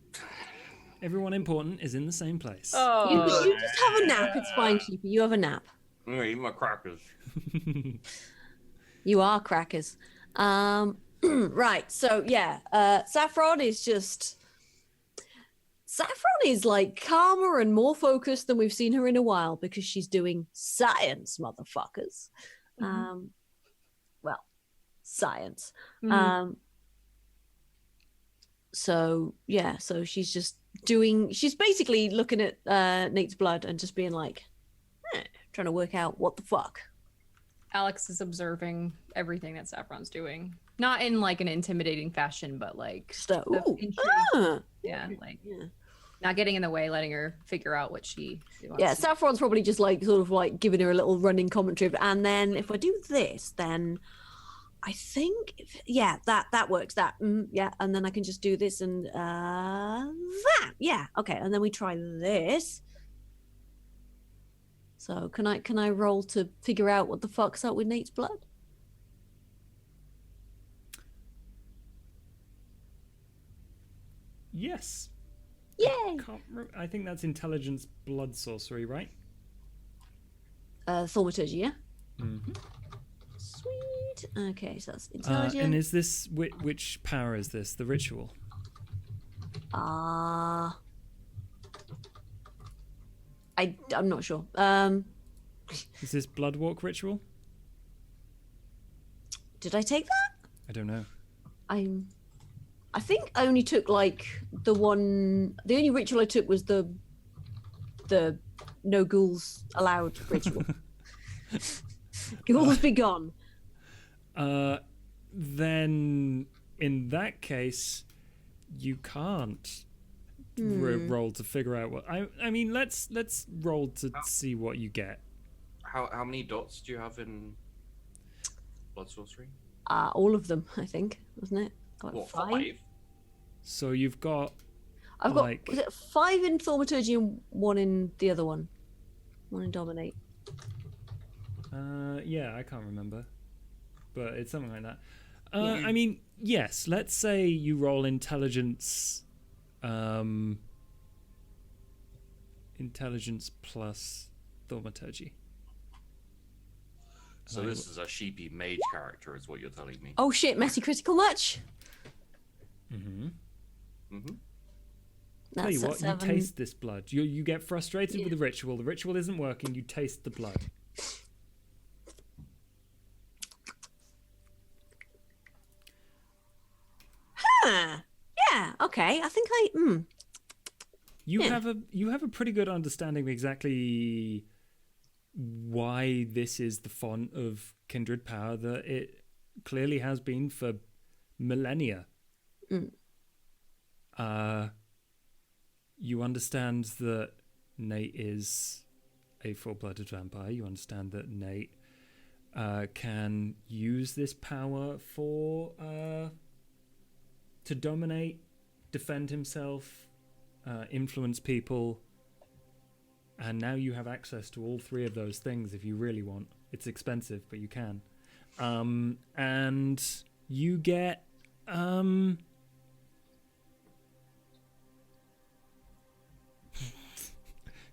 Everyone important is in the same place. You just have a nap. It's fine, Keeper. You have a nap. I'm gonna eat my crackers. You are crackers. Right. So yeah, Saffron is like calmer and more focused than we've seen her in a while because she's doing science, motherfuckers. Well, science. So yeah, so she's basically looking at Nate's blood and just being like, trying to work out what the fuck. Alex is observing everything that Saffron's doing. Not in like an intimidating fashion, but like not getting in the way, letting her figure out what she wants. Yeah, Saffron's probably just like sort of like giving her a little running commentary. And then if I do this, then I think that works. Yeah, and then I can just do this and that. Yeah, okay. And then we try this. So can I roll to figure out what the fuck's up with Nate's blood? Yes. Yay! I think that's intelligence blood sorcery, right? Thaumaturgy, yeah? Mm-hmm. Sweet. Okay, so that's intelligence. And is this which power is this? The ritual? I'm not sure. Is this blood walk ritual? Did I take that? I don't know. I think I only took like the only ritual I took was the no ghouls allowed ritual. Ghouls be gone. Then in that case, you can't roll to figure out what. I mean, let's roll to see what you get. How many dots do you have in blood sorcery? All of them, I think, wasn't it? Like What, 5? So you've got. I've got like, was it 5 in thaumaturgy and 1 in the other one. 1 in dominate. Yeah, I can't remember, but it's something like that. Yeah. I mean, yes. Let's say you roll intelligence. Intelligence plus thaumaturgy. So this is a sheepy mage character, is what you're telling me. Oh shit! Messy critical much? Mm-hmm. Mm-hmm. Tell you That's a what, 7. you taste this blood. You get frustrated with the ritual. The ritual isn't working. You taste the blood. Huh. Yeah. Okay. I think I. You Yeah. have a pretty good understanding of exactly why this is the font of kindred power that it clearly has been for millennia. You understand that Nate is a full-blooded vampire. You understand that Nate can use this power for to dominate, defend himself, influence people, and now you have access to all 3 of those things if you really want. It's expensive, but you can. And you get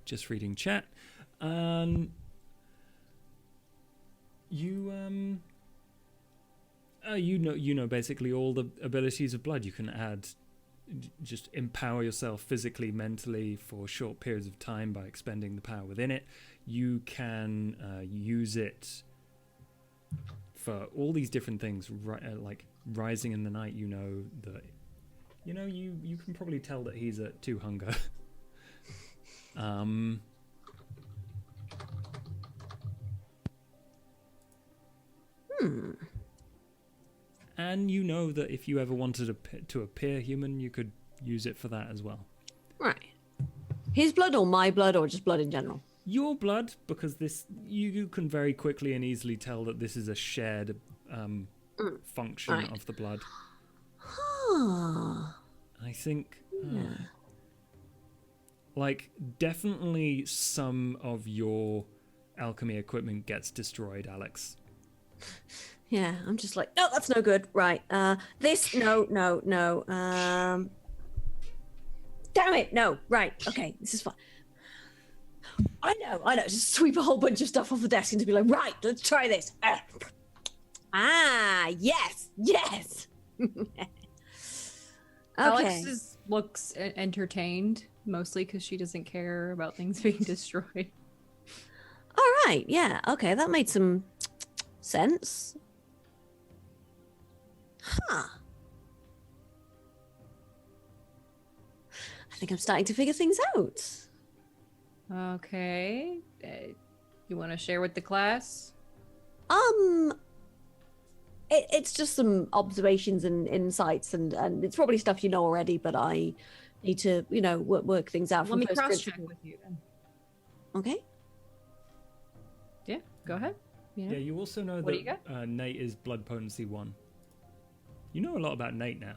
just reading chat. You know basically all the abilities of blood. You can add, just empower yourself physically, mentally for short periods of time by expending the power within it. You can use it for all these different things, like rising in the night. You know that, you can probably tell that he's at 2 hunger. And you know that if you ever wanted to appear human, you could use it for that as well. Right. His blood or my blood or just blood in general? Your blood, because this you can very quickly and easily tell that this is a shared function Right. of the blood. Huh. I think, Yeah. like, definitely some of your alchemy equipment gets destroyed, Alex. Yeah, I'm just like, no, that's no good. Right. This, no. Damn it, no. Right. Okay, this is fine. I know. Just sweep a whole bunch of stuff off the desk and to be like, right, let's try this. Yes. Okay. Alex looks entertained, mostly because she doesn't care about things being destroyed. All right. Yeah. Okay, that made some sense. Huh. I think I'm starting to figure things out. Okay. You want to share with the class? It's just some observations and insights, and it's probably stuff you know already, but I need to, work things out. Let me first cross-check principles. with you then. Okay. Yeah, go ahead. Yeah, you also know What do you that Nate is blood potency 1. You know a lot about Nate now.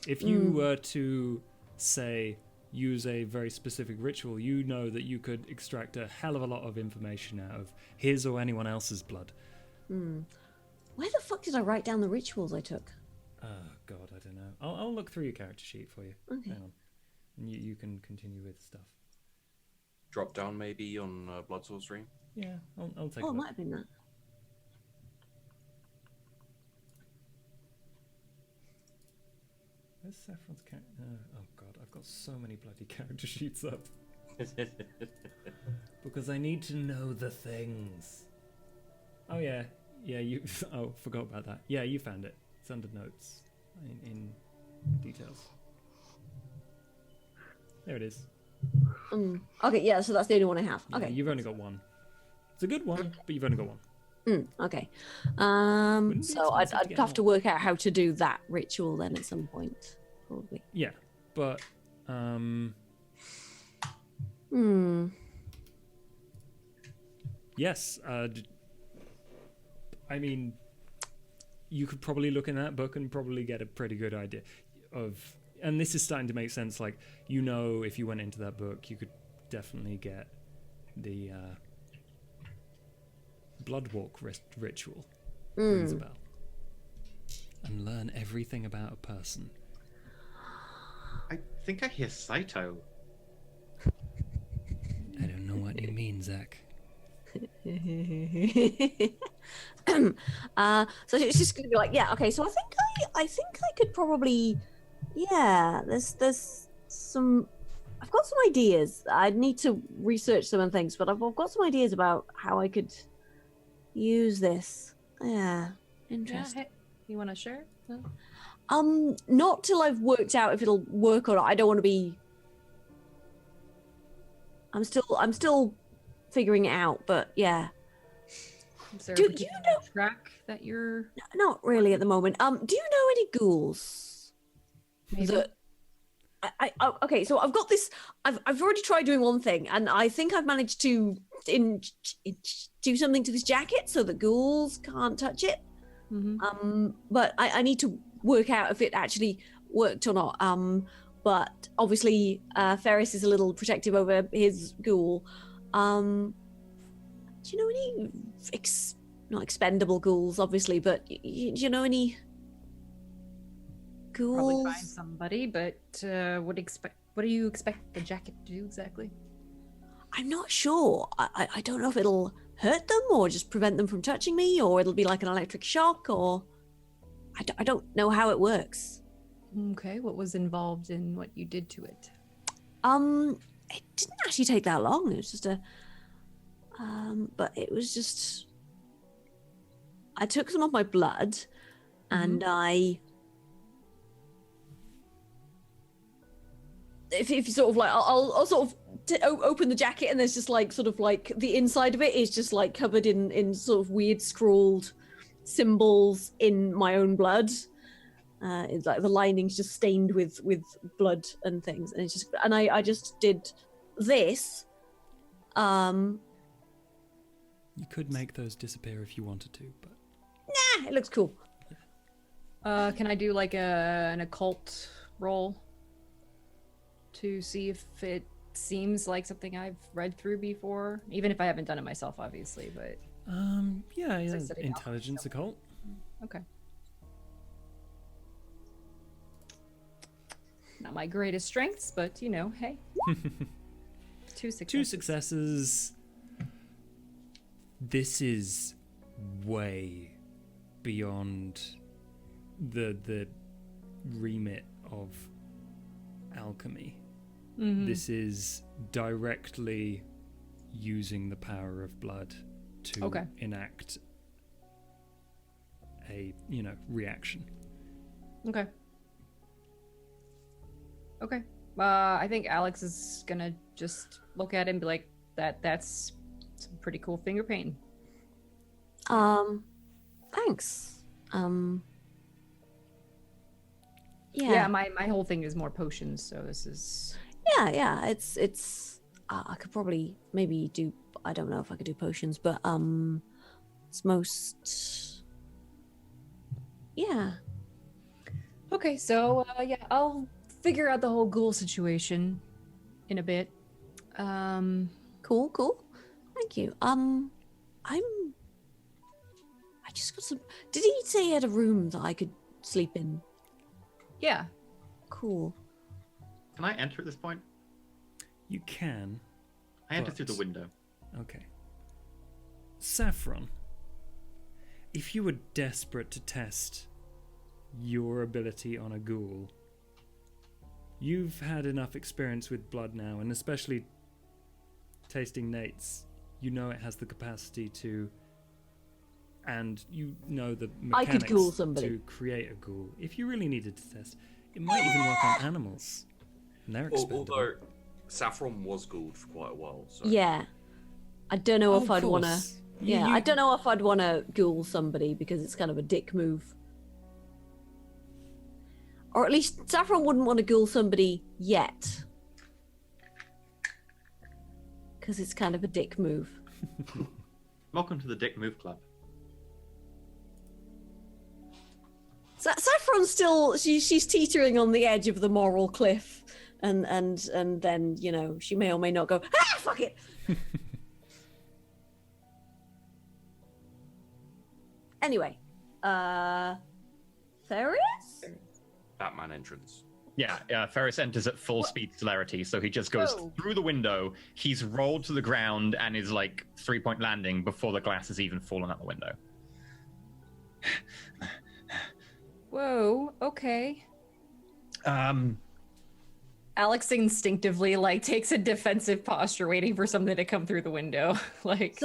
If you were to, say, use a very specific ritual, you know that you could extract a hell of a lot of information out of his or anyone else's blood. Where the fuck did I write down the rituals I took? Oh, God, I don't know. I'll look through your character sheet for you. Okay. Hang on. And you can continue with stuff. Drop down maybe on blood sorcery. Yeah, I'll take a Oh, it look. might have been that. Where's Saffron's character? Oh, God, I've got so many bloody character sheets up. Because I need to know the things. Oh, yeah. Yeah, you... Oh, forgot about that. Yeah, you found it. It's under notes. In details. There it is. Okay, yeah, so that's the only one I have. Yeah, Okay. you've only got one. It's a good one, but you've only got one. Okay. Wouldn't be So expensive to I'd get have to more. work out how to do that ritual then at some point, probably. Yeah, but Yes. I mean, you could probably look in that book and probably get a pretty good idea of. And this is starting to make sense. Like, you know, if you went into that book, you could definitely get the Bloodwalk ritual. Rings a bell. And learn everything about a person. I think I hear Saito. I don't know what you mean, Zach. So it's just gonna be like, yeah, okay. So I think I could probably, yeah. There's some. I've got some ideas. I'd need to research some of the things, but I've got some ideas about how I could use this. Yeah, interesting. Yeah, hey, you want to share? No? Not till I've worked out if it'll work or not. I don't want to be. I'm still figuring it out, but yeah. Is there Do a you particular know- track that you're Not really at the moment. Do you know any ghouls? maybe? That okay, so I've got this. I've already tried doing one thing, and I think I've managed to do something to this jacket so the ghouls can't touch it. But I need to work out if it actually worked or not. But obviously, Ferris is a little protective over his ghoul. Do you know any not expendable ghouls, obviously, but do you know any ghouls? Probably find somebody, but what do you expect the jacket to do exactly? I'm not sure. I don't know if it'll hurt them or just prevent them from touching me, or it'll be like an electric shock, or I don't know how it works. Okay, what was involved in what you did to it? It didn't actually take that long. It was just but it was just. I took some of my blood, and if you sort of like, I'll sort of open the jacket, and there's just like sort of like the inside of it is just like covered in sort of weird scrawled symbols in my own blood. It's like the lining's just stained with blood and things, and it's just, and I just did this. You could make those disappear if you wanted to, but Nah, it looks cool. Can I do like an occult roll to see if it seems like something I've read through before, even if I haven't done it myself, obviously. But yeah, setting off intelligence occult. okay. Not my greatest strengths, but you know, hey. Two successes. This is way beyond the remit of alchemy. This is directly using the power of blood to enact a reaction. Okay. I think Alex is gonna just look at it and be like, that's some pretty cool finger painting. Thanks. Yeah, my whole thing is more potions, so this is yeah, it's I could probably maybe do, I don't know if I could do potions, but it's most, yeah. okay. So yeah, I'll figure out the whole ghoul situation in a bit. Cool. Thank you. I just got some. Did he say he had a room that I could sleep in? Yeah. Cool. Can I enter at this point? You can. I enter through the But- window. Okay. Saffron, if you were desperate to test your ability on a ghoul, you've had enough experience with blood now, and especially tasting Nate's, you know it has the capacity to, and you know the I could mechanics ghoul somebody. to create a ghoul. If you really needed to test, it might even work on animals. And they're expendable. Although Saffron was ghouled for quite a while. So. Yeah. I don't know Oh, if of I'd want to. course. Yeah, I don't know if I'd want to ghoul somebody because it's kind of a dick move. Or at least Saffron wouldn't want to ghoul somebody yet. Because it's kind of a dick move. Welcome to the Dick Move Club. Saffron's still she's teetering on the edge of the moral cliff, and then she may or may not go fuck it. Anyway, Ferris? Batman entrance. Yeah, Ferris enters at full speed celerity, so he just goes through the window. He's rolled to the ground and is like 3-point landing before the glass has even fallen out the window. Whoa, okay. Alex instinctively takes a defensive posture, waiting for something to come through the window.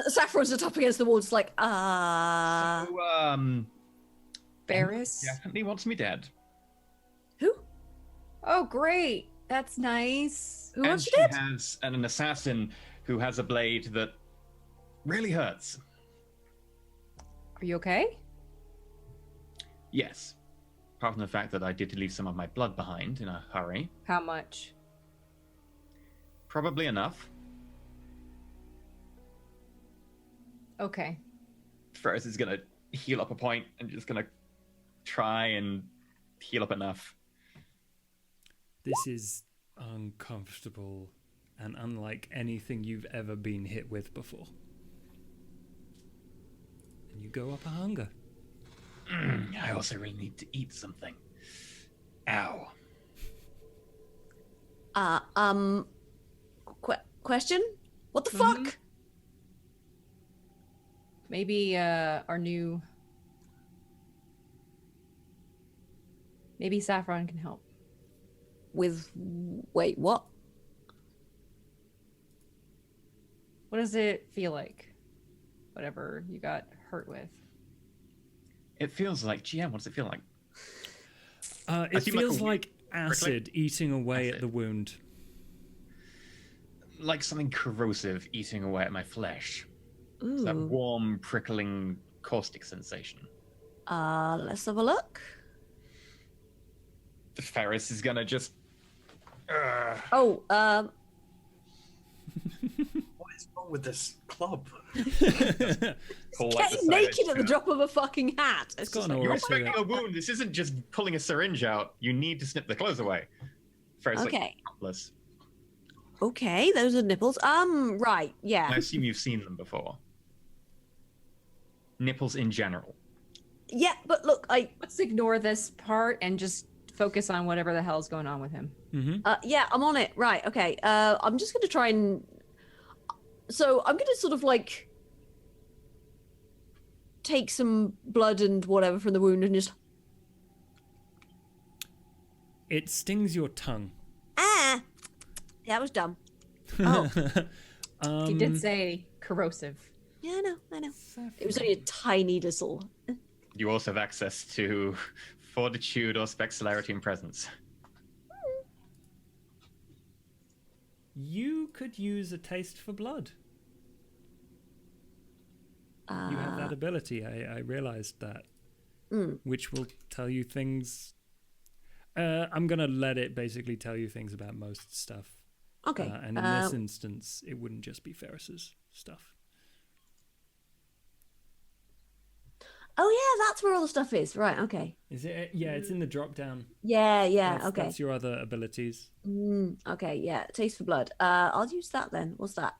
Saffron's up against the wall, just like Ferris definitely wants me dead. Who? Oh, great. That's nice. Who And wants she you dead? has an assassin who has a blade that really hurts. Are you okay? Yes. Apart from the fact that I did leave some of my blood behind in a hurry. How much? Probably enough. Okay. Ferris is gonna heal up a point and just gonna try and heal up enough. This is uncomfortable and unlike anything you've ever been hit with before. And you go up a hunger. I also really need to eat something. Ow. Question? What the fuck? Maybe maybe Saffron can help. Wait, what? What does it feel like? Whatever you got hurt with. It feels like, GM, what does it feel like? It feels like acid eating away at the wound. Like something corrosive eating away at my flesh. Ooh. It's that warm, prickling, caustic sensation. Let's have a look. The Ferris is gonna just... Oh, What is wrong with this club? getting naked at the drop of a fucking hat. It's got just an like, You're aura to expecting it. a wound. This isn't just pulling a syringe out. You need to snip the clothes away. Ferris is Okay. like, helpless. okay, those are nipples. Right, yeah. I assume you've seen them before. Nipples in general. Yeah, but look, Let's ignore this part and just focus on whatever the hell's going on with him. yeah, I'm on it. Right, okay. I'm just gonna try and... So, I'm gonna sort of take some blood and whatever from the wound and just... It stings your tongue. Yeah, that was dumb. Oh, He did say corrosive. yeah, I know. It was only a tiny little... You also have access to fortitude or spectacularity and presence. You could use a taste for blood. You have that ability. I realized that. Which will tell you things. I'm going to let it basically tell you things about most stuff. Okay. And in this instance, it wouldn't just be Ferris's stuff. Oh, yeah, that's where all the stuff is. Right, okay. Is it? Yeah, it's in the drop down. Yeah, That's, okay. That's your other abilities. Okay, yeah, taste for blood. I'll use that then. What's that?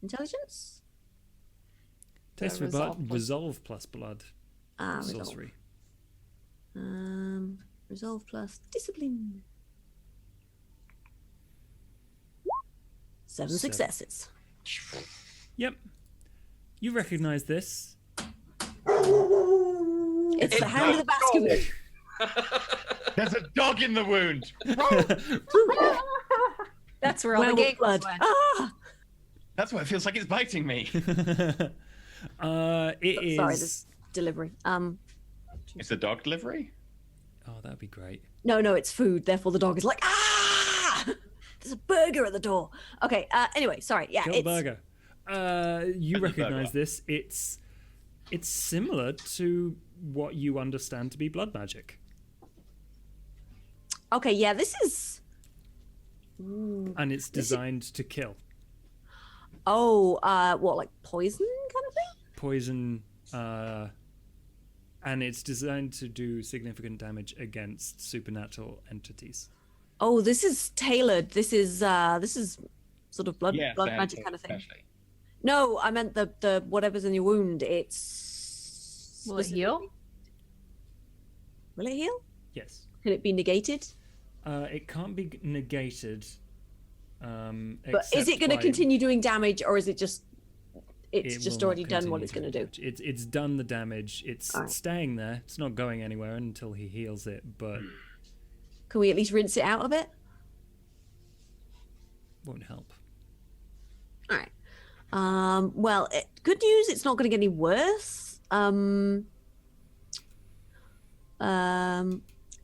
Intelligence? Taste for blood. Resolve plus blood. Resolve. Sorcery. Resolve plus discipline. 7 successes. Yep. You recognize this. It's the hand of the Baskerville. There's a dog in the wound. That's where all the Werewolf giggles blood. went. Ah! That's what it feels like it's biting me. It is. Sorry, this delivery. It's a dog delivery? Oh, that'd be great. No, it's food. Therefore, the dog is like, ah! There's a burger at the door. Okay. Anyway, sorry. Yeah, Kill it's the burger. You the recognize burger. this. It's similar to what you understand to be blood magic. Okay, yeah, this is. Ooh. And it's designed to kill. Oh, what, like poison kind of thing? Poison, and it's designed to do significant damage against supernatural entities. Oh, this is tailored. This is sort of blood magic kind of thing. Especially. No, I meant the whatever's in your wound. It's. Will it heal? Will it heal? Yes. Can it be negated? It can't be negated. But is it going to continue doing damage, or is it just? It's It just will already not done what continue it's going to do. damage. It's done the damage. It's Alright. staying there. It's not going anywhere until he heals it. But Can we at least rinse it out a bit? won't help. All right. Well, good news. It's not going to get any worse.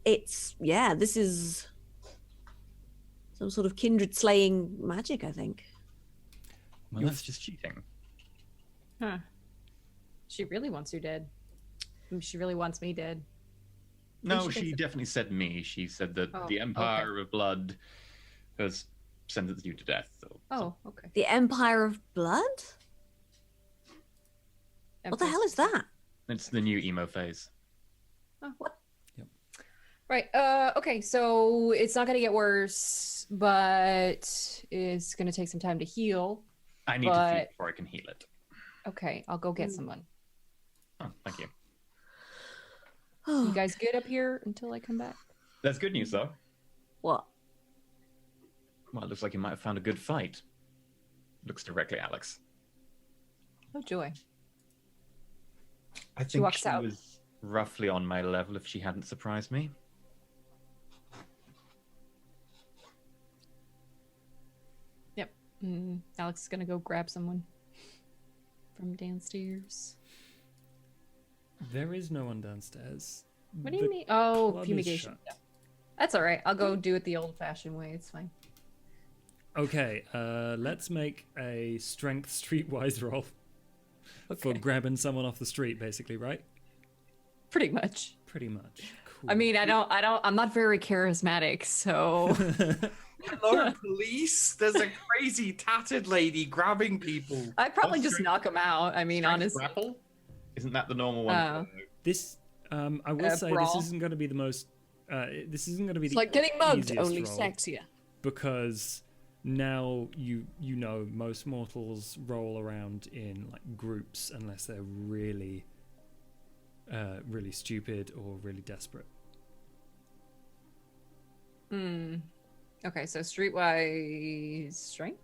This is some sort of kindred slaying magic, I think. Well, that's just cheating. Huh. She really wants you dead. She really wants me dead. No, she she thinks it- definitely said me. She said that Oh, the Empire of Blood has sentenced you to death. So, Oh, okay. The Empire of Blood? What the hell is that? it's the new emo phase. Oh, what? Yep. Right. Okay. So it's not going to get worse, but it's going to take some time to heal. I need to But- feed before I can heal it. Okay, I'll go get someone. Oh, thank you. You guys good up here until I come back? That's good news, though. What? Well, it looks like you might have found a good fight. Looks directly at Alex. Oh joy. I think walks she out. was roughly on my level if she hadn't surprised me. Yep. Alex is gonna go grab someone from downstairs. There is no one downstairs. What do you The mean? Oh, club is fumigation. shut. Yeah. That's all right. I'll go do it the old-fashioned way. It's fine. Okay, let's make a strength streetwise roll for Okay. grabbing someone off the street, basically, right? Pretty much. Pretty much. Cool. I mean, I'm not very charismatic, so Hello, police. There's a crazy tattered lady grabbing people. I'd probably just Strength- knock him out. I mean, Strength honestly. grapple? Isn't that the normal one? Oh. this, I will say, brawl. this isn't going to be the most. This isn't going to be It's the like getting mugged, easiest only roll, sexier. because now you know most mortals roll around in like groups unless they're really really stupid or really desperate. Okay, so streetwise strength?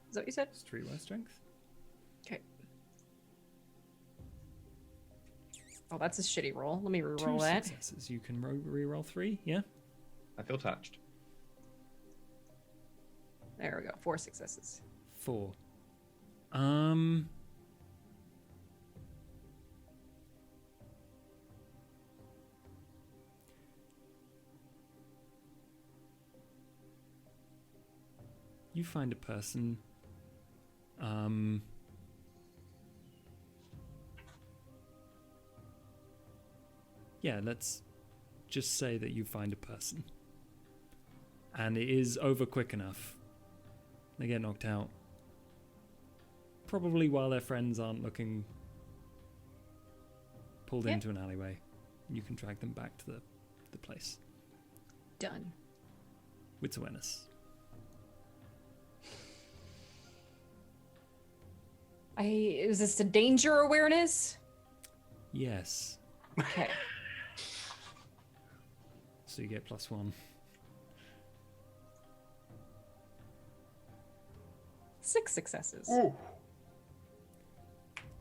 Is that what you said? Streetwise strength. Okay. Oh, that's a shitty roll. Let me Two re-roll that. successes. You can re-roll 3. Yeah. I feel touched. There we go. 4 successes. 4. You find a person. Yeah, let's just say that you find a person. And it is over quick enough. They get knocked out. Probably while their friends aren't looking. Pulled Yeah. into an alleyway. You can drag them back to the place. Done. With awareness. Is this a danger awareness? Yes. Okay. So you get +1. 6 successes.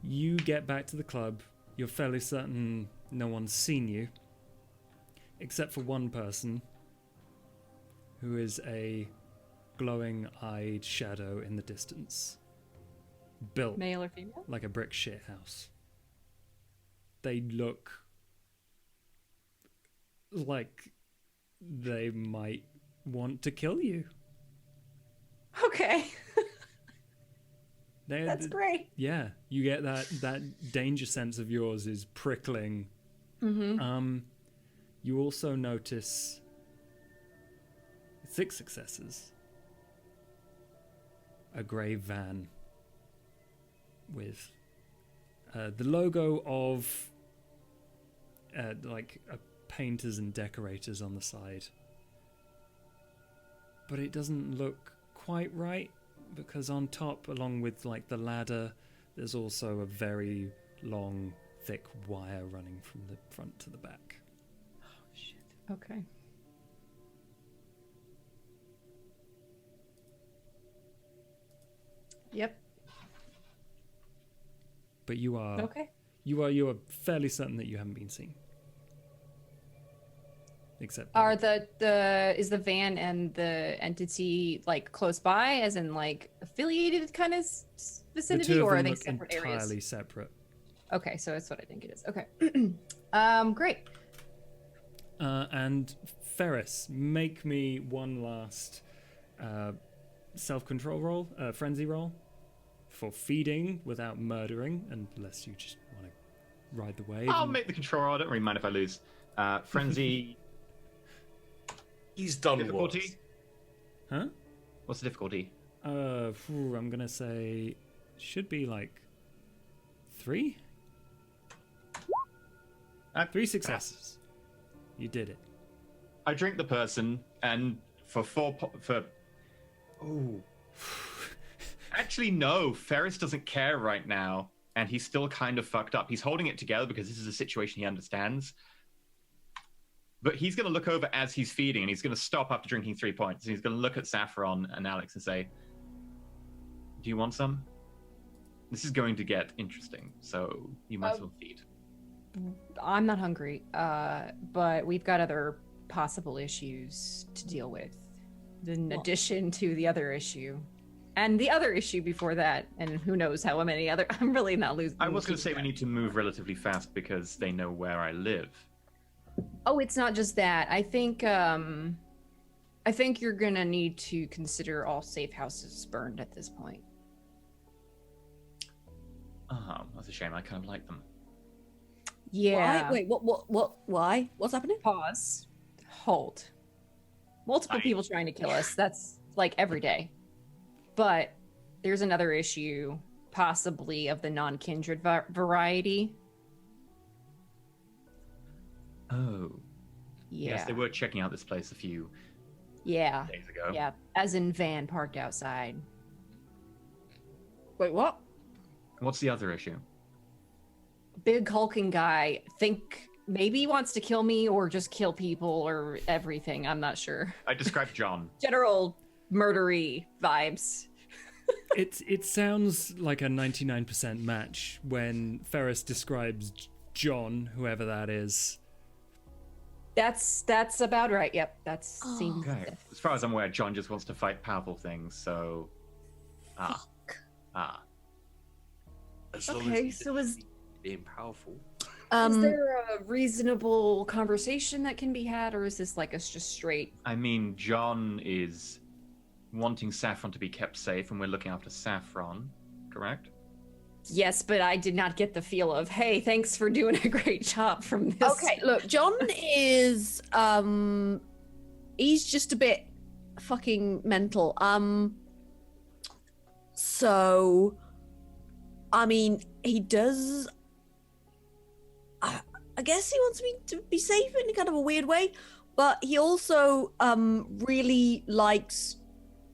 You get back to the club. You're fairly certain no one's seen you. Except for one person. Who is a glowing-eyed shadow in the distance. Built Male or female? like a brick shit house. They look like they might want to kill you. Okay. They're- That's great. Yeah, you get that danger sense of yours is prickling. Mm-hmm. You also notice 6 successes. A grey van with the logo of like a painters and decorators on the side. But it doesn't look quite right because on top, along with like the ladder, there's also a very long, thick wire running from the front to the back. Oh, shit. Okay. Yep. But you are Okay. you are fairly certain that you haven't been seen. Except Are the is the van and the entity like close by, as in like affiliated kind of the vicinity, two of or are them they look separate entirely areas? separate. Okay, so that's what I think it is. Okay. Great. And Ferris, make me one last self-control roll, frenzy roll, for feeding without murdering, unless you just want to ride the wave. I'll make the control roll. I don't really mind if I lose. Frenzy. He's done Difficulty? worse. Huh? What's the difficulty? I'm gonna say should be like 3. 3 successes. You did it. I drink the person, and for actually, no. Ferris doesn't care right now, and he's still kind of fucked up. He's holding it together because this is a situation he understands. But he's going to look over as he's feeding, and he's going to stop after drinking 3 points. And he's going to look at Saffron and Alex and say, "Do you want some? This is going to get interesting, so you might as well feed." I'm not hungry, but we've got other possible issues to deal with, in addition to the other issue. And the other issue before that, and who knows how many other... I'm really not losing... I was going to say we need to move relatively fast because they know where I live. Oh, it's not just that. I think you're going to need to consider all safe houses burned at this point. Oh, that's a shame. I kind of like them. Yeah. Why? Wait, what, why? What's happening? Pause. Hold. Multiple people trying to kill us. That's like every day. But there's another issue, possibly of the non-kindred variety. Oh. Yeah. Yes, they were checking out this place a few days ago. Yeah. As in van parked outside. Wait, what? What's the other issue? Big hulking guy. Think maybe he wants to kill me or just kill people or everything. I'm not sure. I described John. General murdery vibes. It sounds like a 99% match when Ferris describes John, whoever that is. That's about right. Yep, seems. Okay. As far as I'm aware, John just wants to fight powerful things, so... As long Okay, as so is being powerful. Is there a reasonable conversation that can be had, or is this like us just straight? I mean, John is wanting Saffron to be kept safe, and we're looking after Saffron, correct? Yes, but I did not get the feel of, hey, thanks for doing a great job from this. Okay, look, John is he's just a bit fucking mental. So I mean, he does I guess he wants me to be safe in kind of a weird way, but he also really likes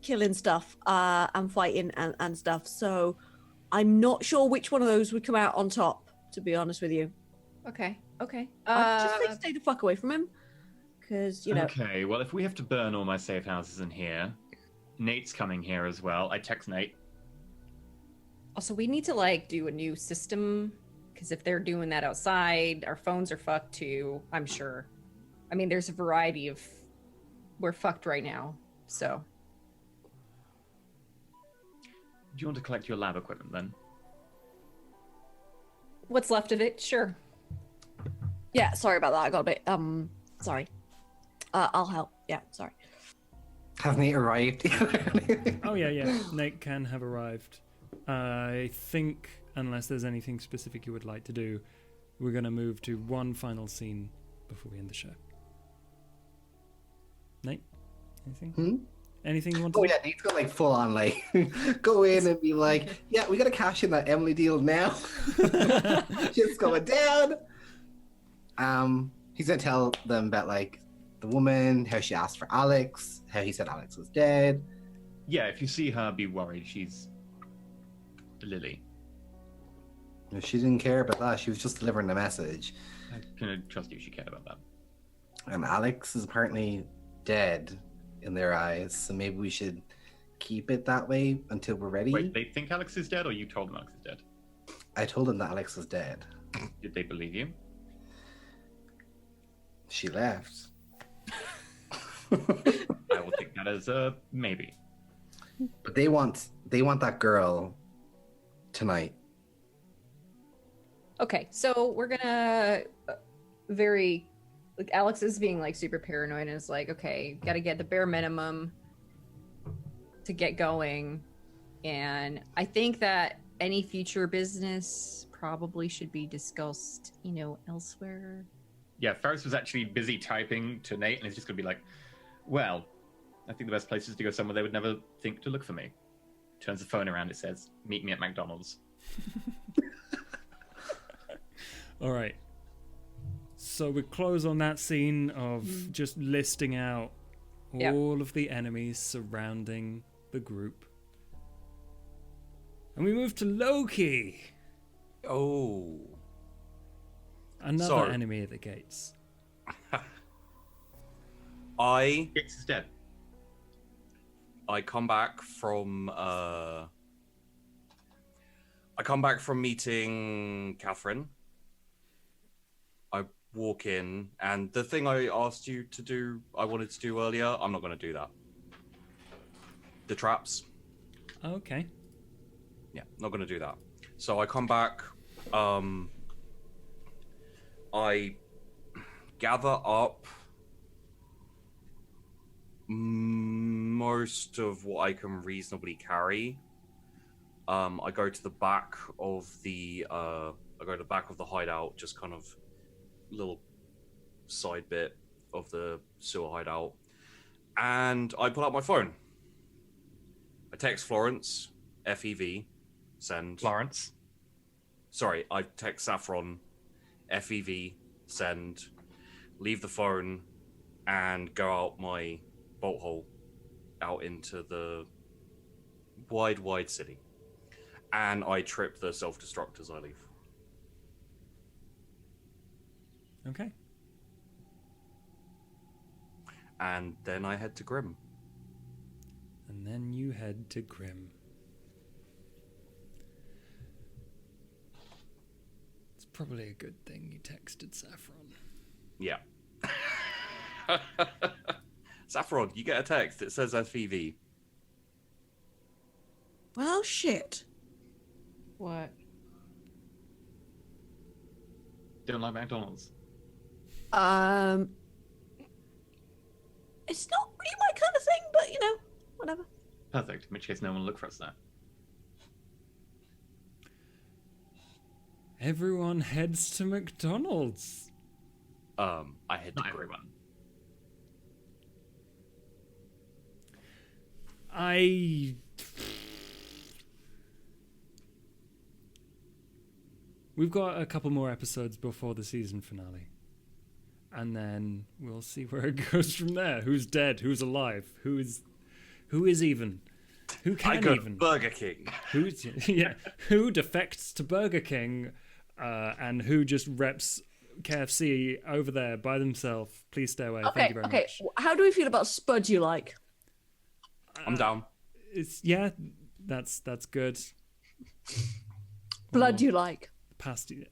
killing stuff and fighting and stuff. So I'm not sure which one of those would come out on top, to be honest with you. Okay. I'd just like to stay the fuck away from him, because you know. Okay, well, if we have to burn all my safe houses in here, Nate's coming here as well. I text Nate. Also, we need to like do a new system, because if they're doing that outside, our phones are fucked too, I'm sure. I mean, there's a variety of... We're fucked right now, so... Do you want to collect your lab equipment then? What's left of it? Sure. Yeah, sorry about that. I got a bit sorry. I'll help. Yeah, sorry. Have Nate arrived? Oh yeah. Nate can have arrived. I think, unless there's anything specific you would like to do, we're going to move to one final scene before we end the show. Nate, Anything? Anything you want to Oh do? yeah, Nate's got like full on like go in and be like, yeah, we gotta cash in that Emily deal now. Shit's going down. He's gonna tell them about like the woman, how she asked for Alex, how he said Alex was dead. Yeah, if you see her, be worried. She's Lily. She didn't care about that. She was just delivering the message. I can trust you. She cared about that. And Alex is apparently dead in their eyes, so maybe we should keep it that way until we're ready. Wait, they think Alex is dead, or you told them Alex is dead? I told them that Alex was dead. Did they believe you? She left. I will take that as a maybe. But they want that girl tonight. Okay, so we're gonna very like Alex is being like super paranoid and is like, okay, gotta get the bare minimum to get going. And I think that any future business probably should be discussed, elsewhere. Yeah, Ferris was actually busy typing to Nate, and he's just gonna be like, well, I think the best place is to go somewhere they would never think to look for me. Turns the phone around, it says, meet me at McDonald's. All right. So we close on that scene of just listing out all of the enemies surrounding the group. And we move to Loki. Oh. Another enemy at the gates. Gates is dead. I come back from meeting Catherine. I walk in, and the thing I asked you to do, I wanted to do earlier, I'm not going to do that. The traps. Okay. Yeah, not going to do that. So I come back. I gather up most of what I can reasonably carry. I go to the back of the hideout, just kind of little side bit of the sewer hideout, and I pull out my phone. I text Florence, FEV, send. Florence. Sorry, I text Saffron, FEV, send, leave the phone, and go out my bolt hole out into the wide city. And I trip the self-destruct as I leave. Okay. And then I head to Grim. And then you head to Grim. It's probably a good thing you texted Saffron. Yeah. Saffron, you get a text. It says FEV. Well, shit. What? Don't like McDonald's. It's not really my kind of thing, but whatever. Perfect. In which case, no one will look for us there. Everyone heads to McDonald's. I head to Not Grim. everyone. We've got a couple more episodes before the season finale. And then we'll see where it goes from there. Who's dead? Who's alive? Who is even? Who can I go even? Burger King. Who defects to Burger King and who just reps KFC over there by themselves? Please stay away. Thank you very much. How do we feel about Spud you like? I'm down. That's good. Blood you like? Pasty.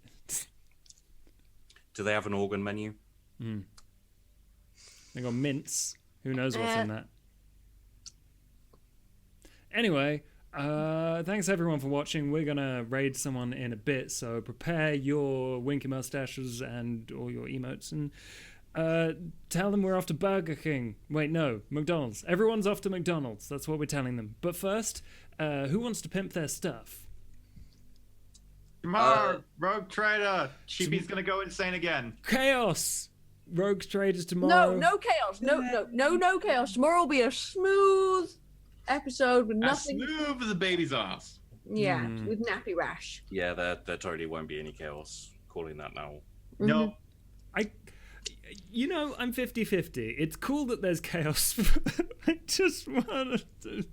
Do they have an organ menu? They got mints. Who knows what's in that? Anyway, thanks everyone for watching. We're gonna raid someone in a bit, so prepare your winky mustaches and all your emotes and tell them we're off to Burger King. Wait, no, McDonald's. Everyone's off to McDonald's. That's what we're telling them. But first, who wants to pimp their stuff? Come on, Rogue Trader! Sheepy's gonna go insane again. Chaos! rogue traders tomorrow. No chaos. No chaos. Tomorrow will be a smooth episode with nothing. As smooth as a baby's ass. Yeah, with nappy rash. Yeah, there totally won't be any chaos. Calling that now. No. I'm 50-50. It's cool that there's chaos. I just want to...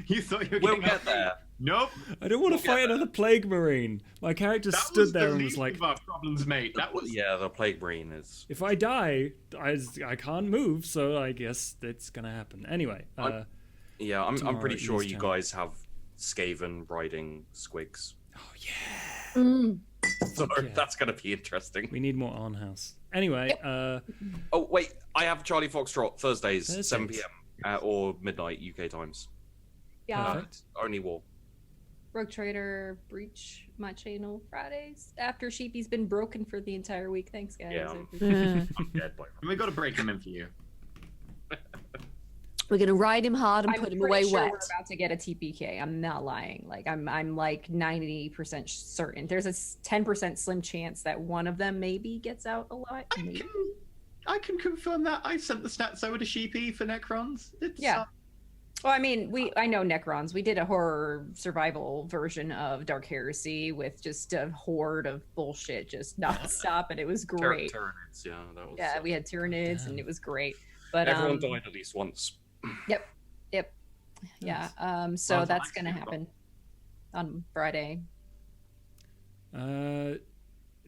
You thought you were We'll getting get up- there. Nope. I don't want to fight another plague marine. My character That stood was there the and least was like, of our problems, mate. That was Yeah, the plague marine is. if I die, I can't move, so I guess it's gonna happen. Anyway, Yeah, I'm Tomorrow pretty sure East you Town. guys have Skaven riding squigs. oh yeah, So Yeah. that's gonna be interesting. we need more on house. Anyway, Oh wait, I have Charlie Foxtrot Thursdays, Thursdays. 7 p.m. Or midnight UK times. Yeah. perfect. Only war. Rogue Trader breach my channel Fridays after Sheepy's been broken for the entire week. Thanks, guys. Yeah. I appreciate it. I'm dead by We got to break him in for you. We're gonna ride him hard and I'm put him pretty away sure wet. we're about to get a TPK. I'm not lying. Like I'm like 90% certain. There's a 10% slim chance that one of them maybe gets out alive. Maybe. I can confirm that. I sent the stats over to Sheepy for Necrons. It's, Yeah. Well, I mean, I know Necrons. We did a horror survival version of Dark Heresy with just a horde of bullshit just nonstop, and it was great. Tyranids, yeah, that was. Yeah, we had Tyranids, and it was great. But Everyone died at least once. Yep. Yeah. So Well, that's I gonna see. happen on Friday.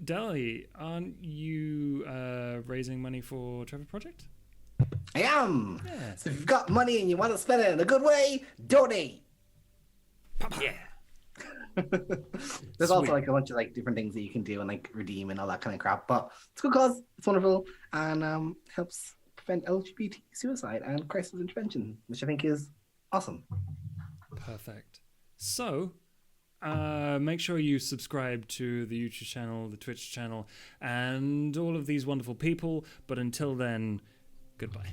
Deli, aren't you raising money for Trevor Project? I am. Yeah. So if you've got money and you want to spend it in a good way, donate. Yeah. There's also Sweet. like a bunch of like different things that you can do and like redeem and all that kind of crap. But it's a good cause. It's wonderful and helps prevent LGBT suicide and crisis intervention, which I think is awesome. Perfect. So, make sure you subscribe to the YouTube channel, the Twitch channel, and all of these wonderful people. But until then, goodbye.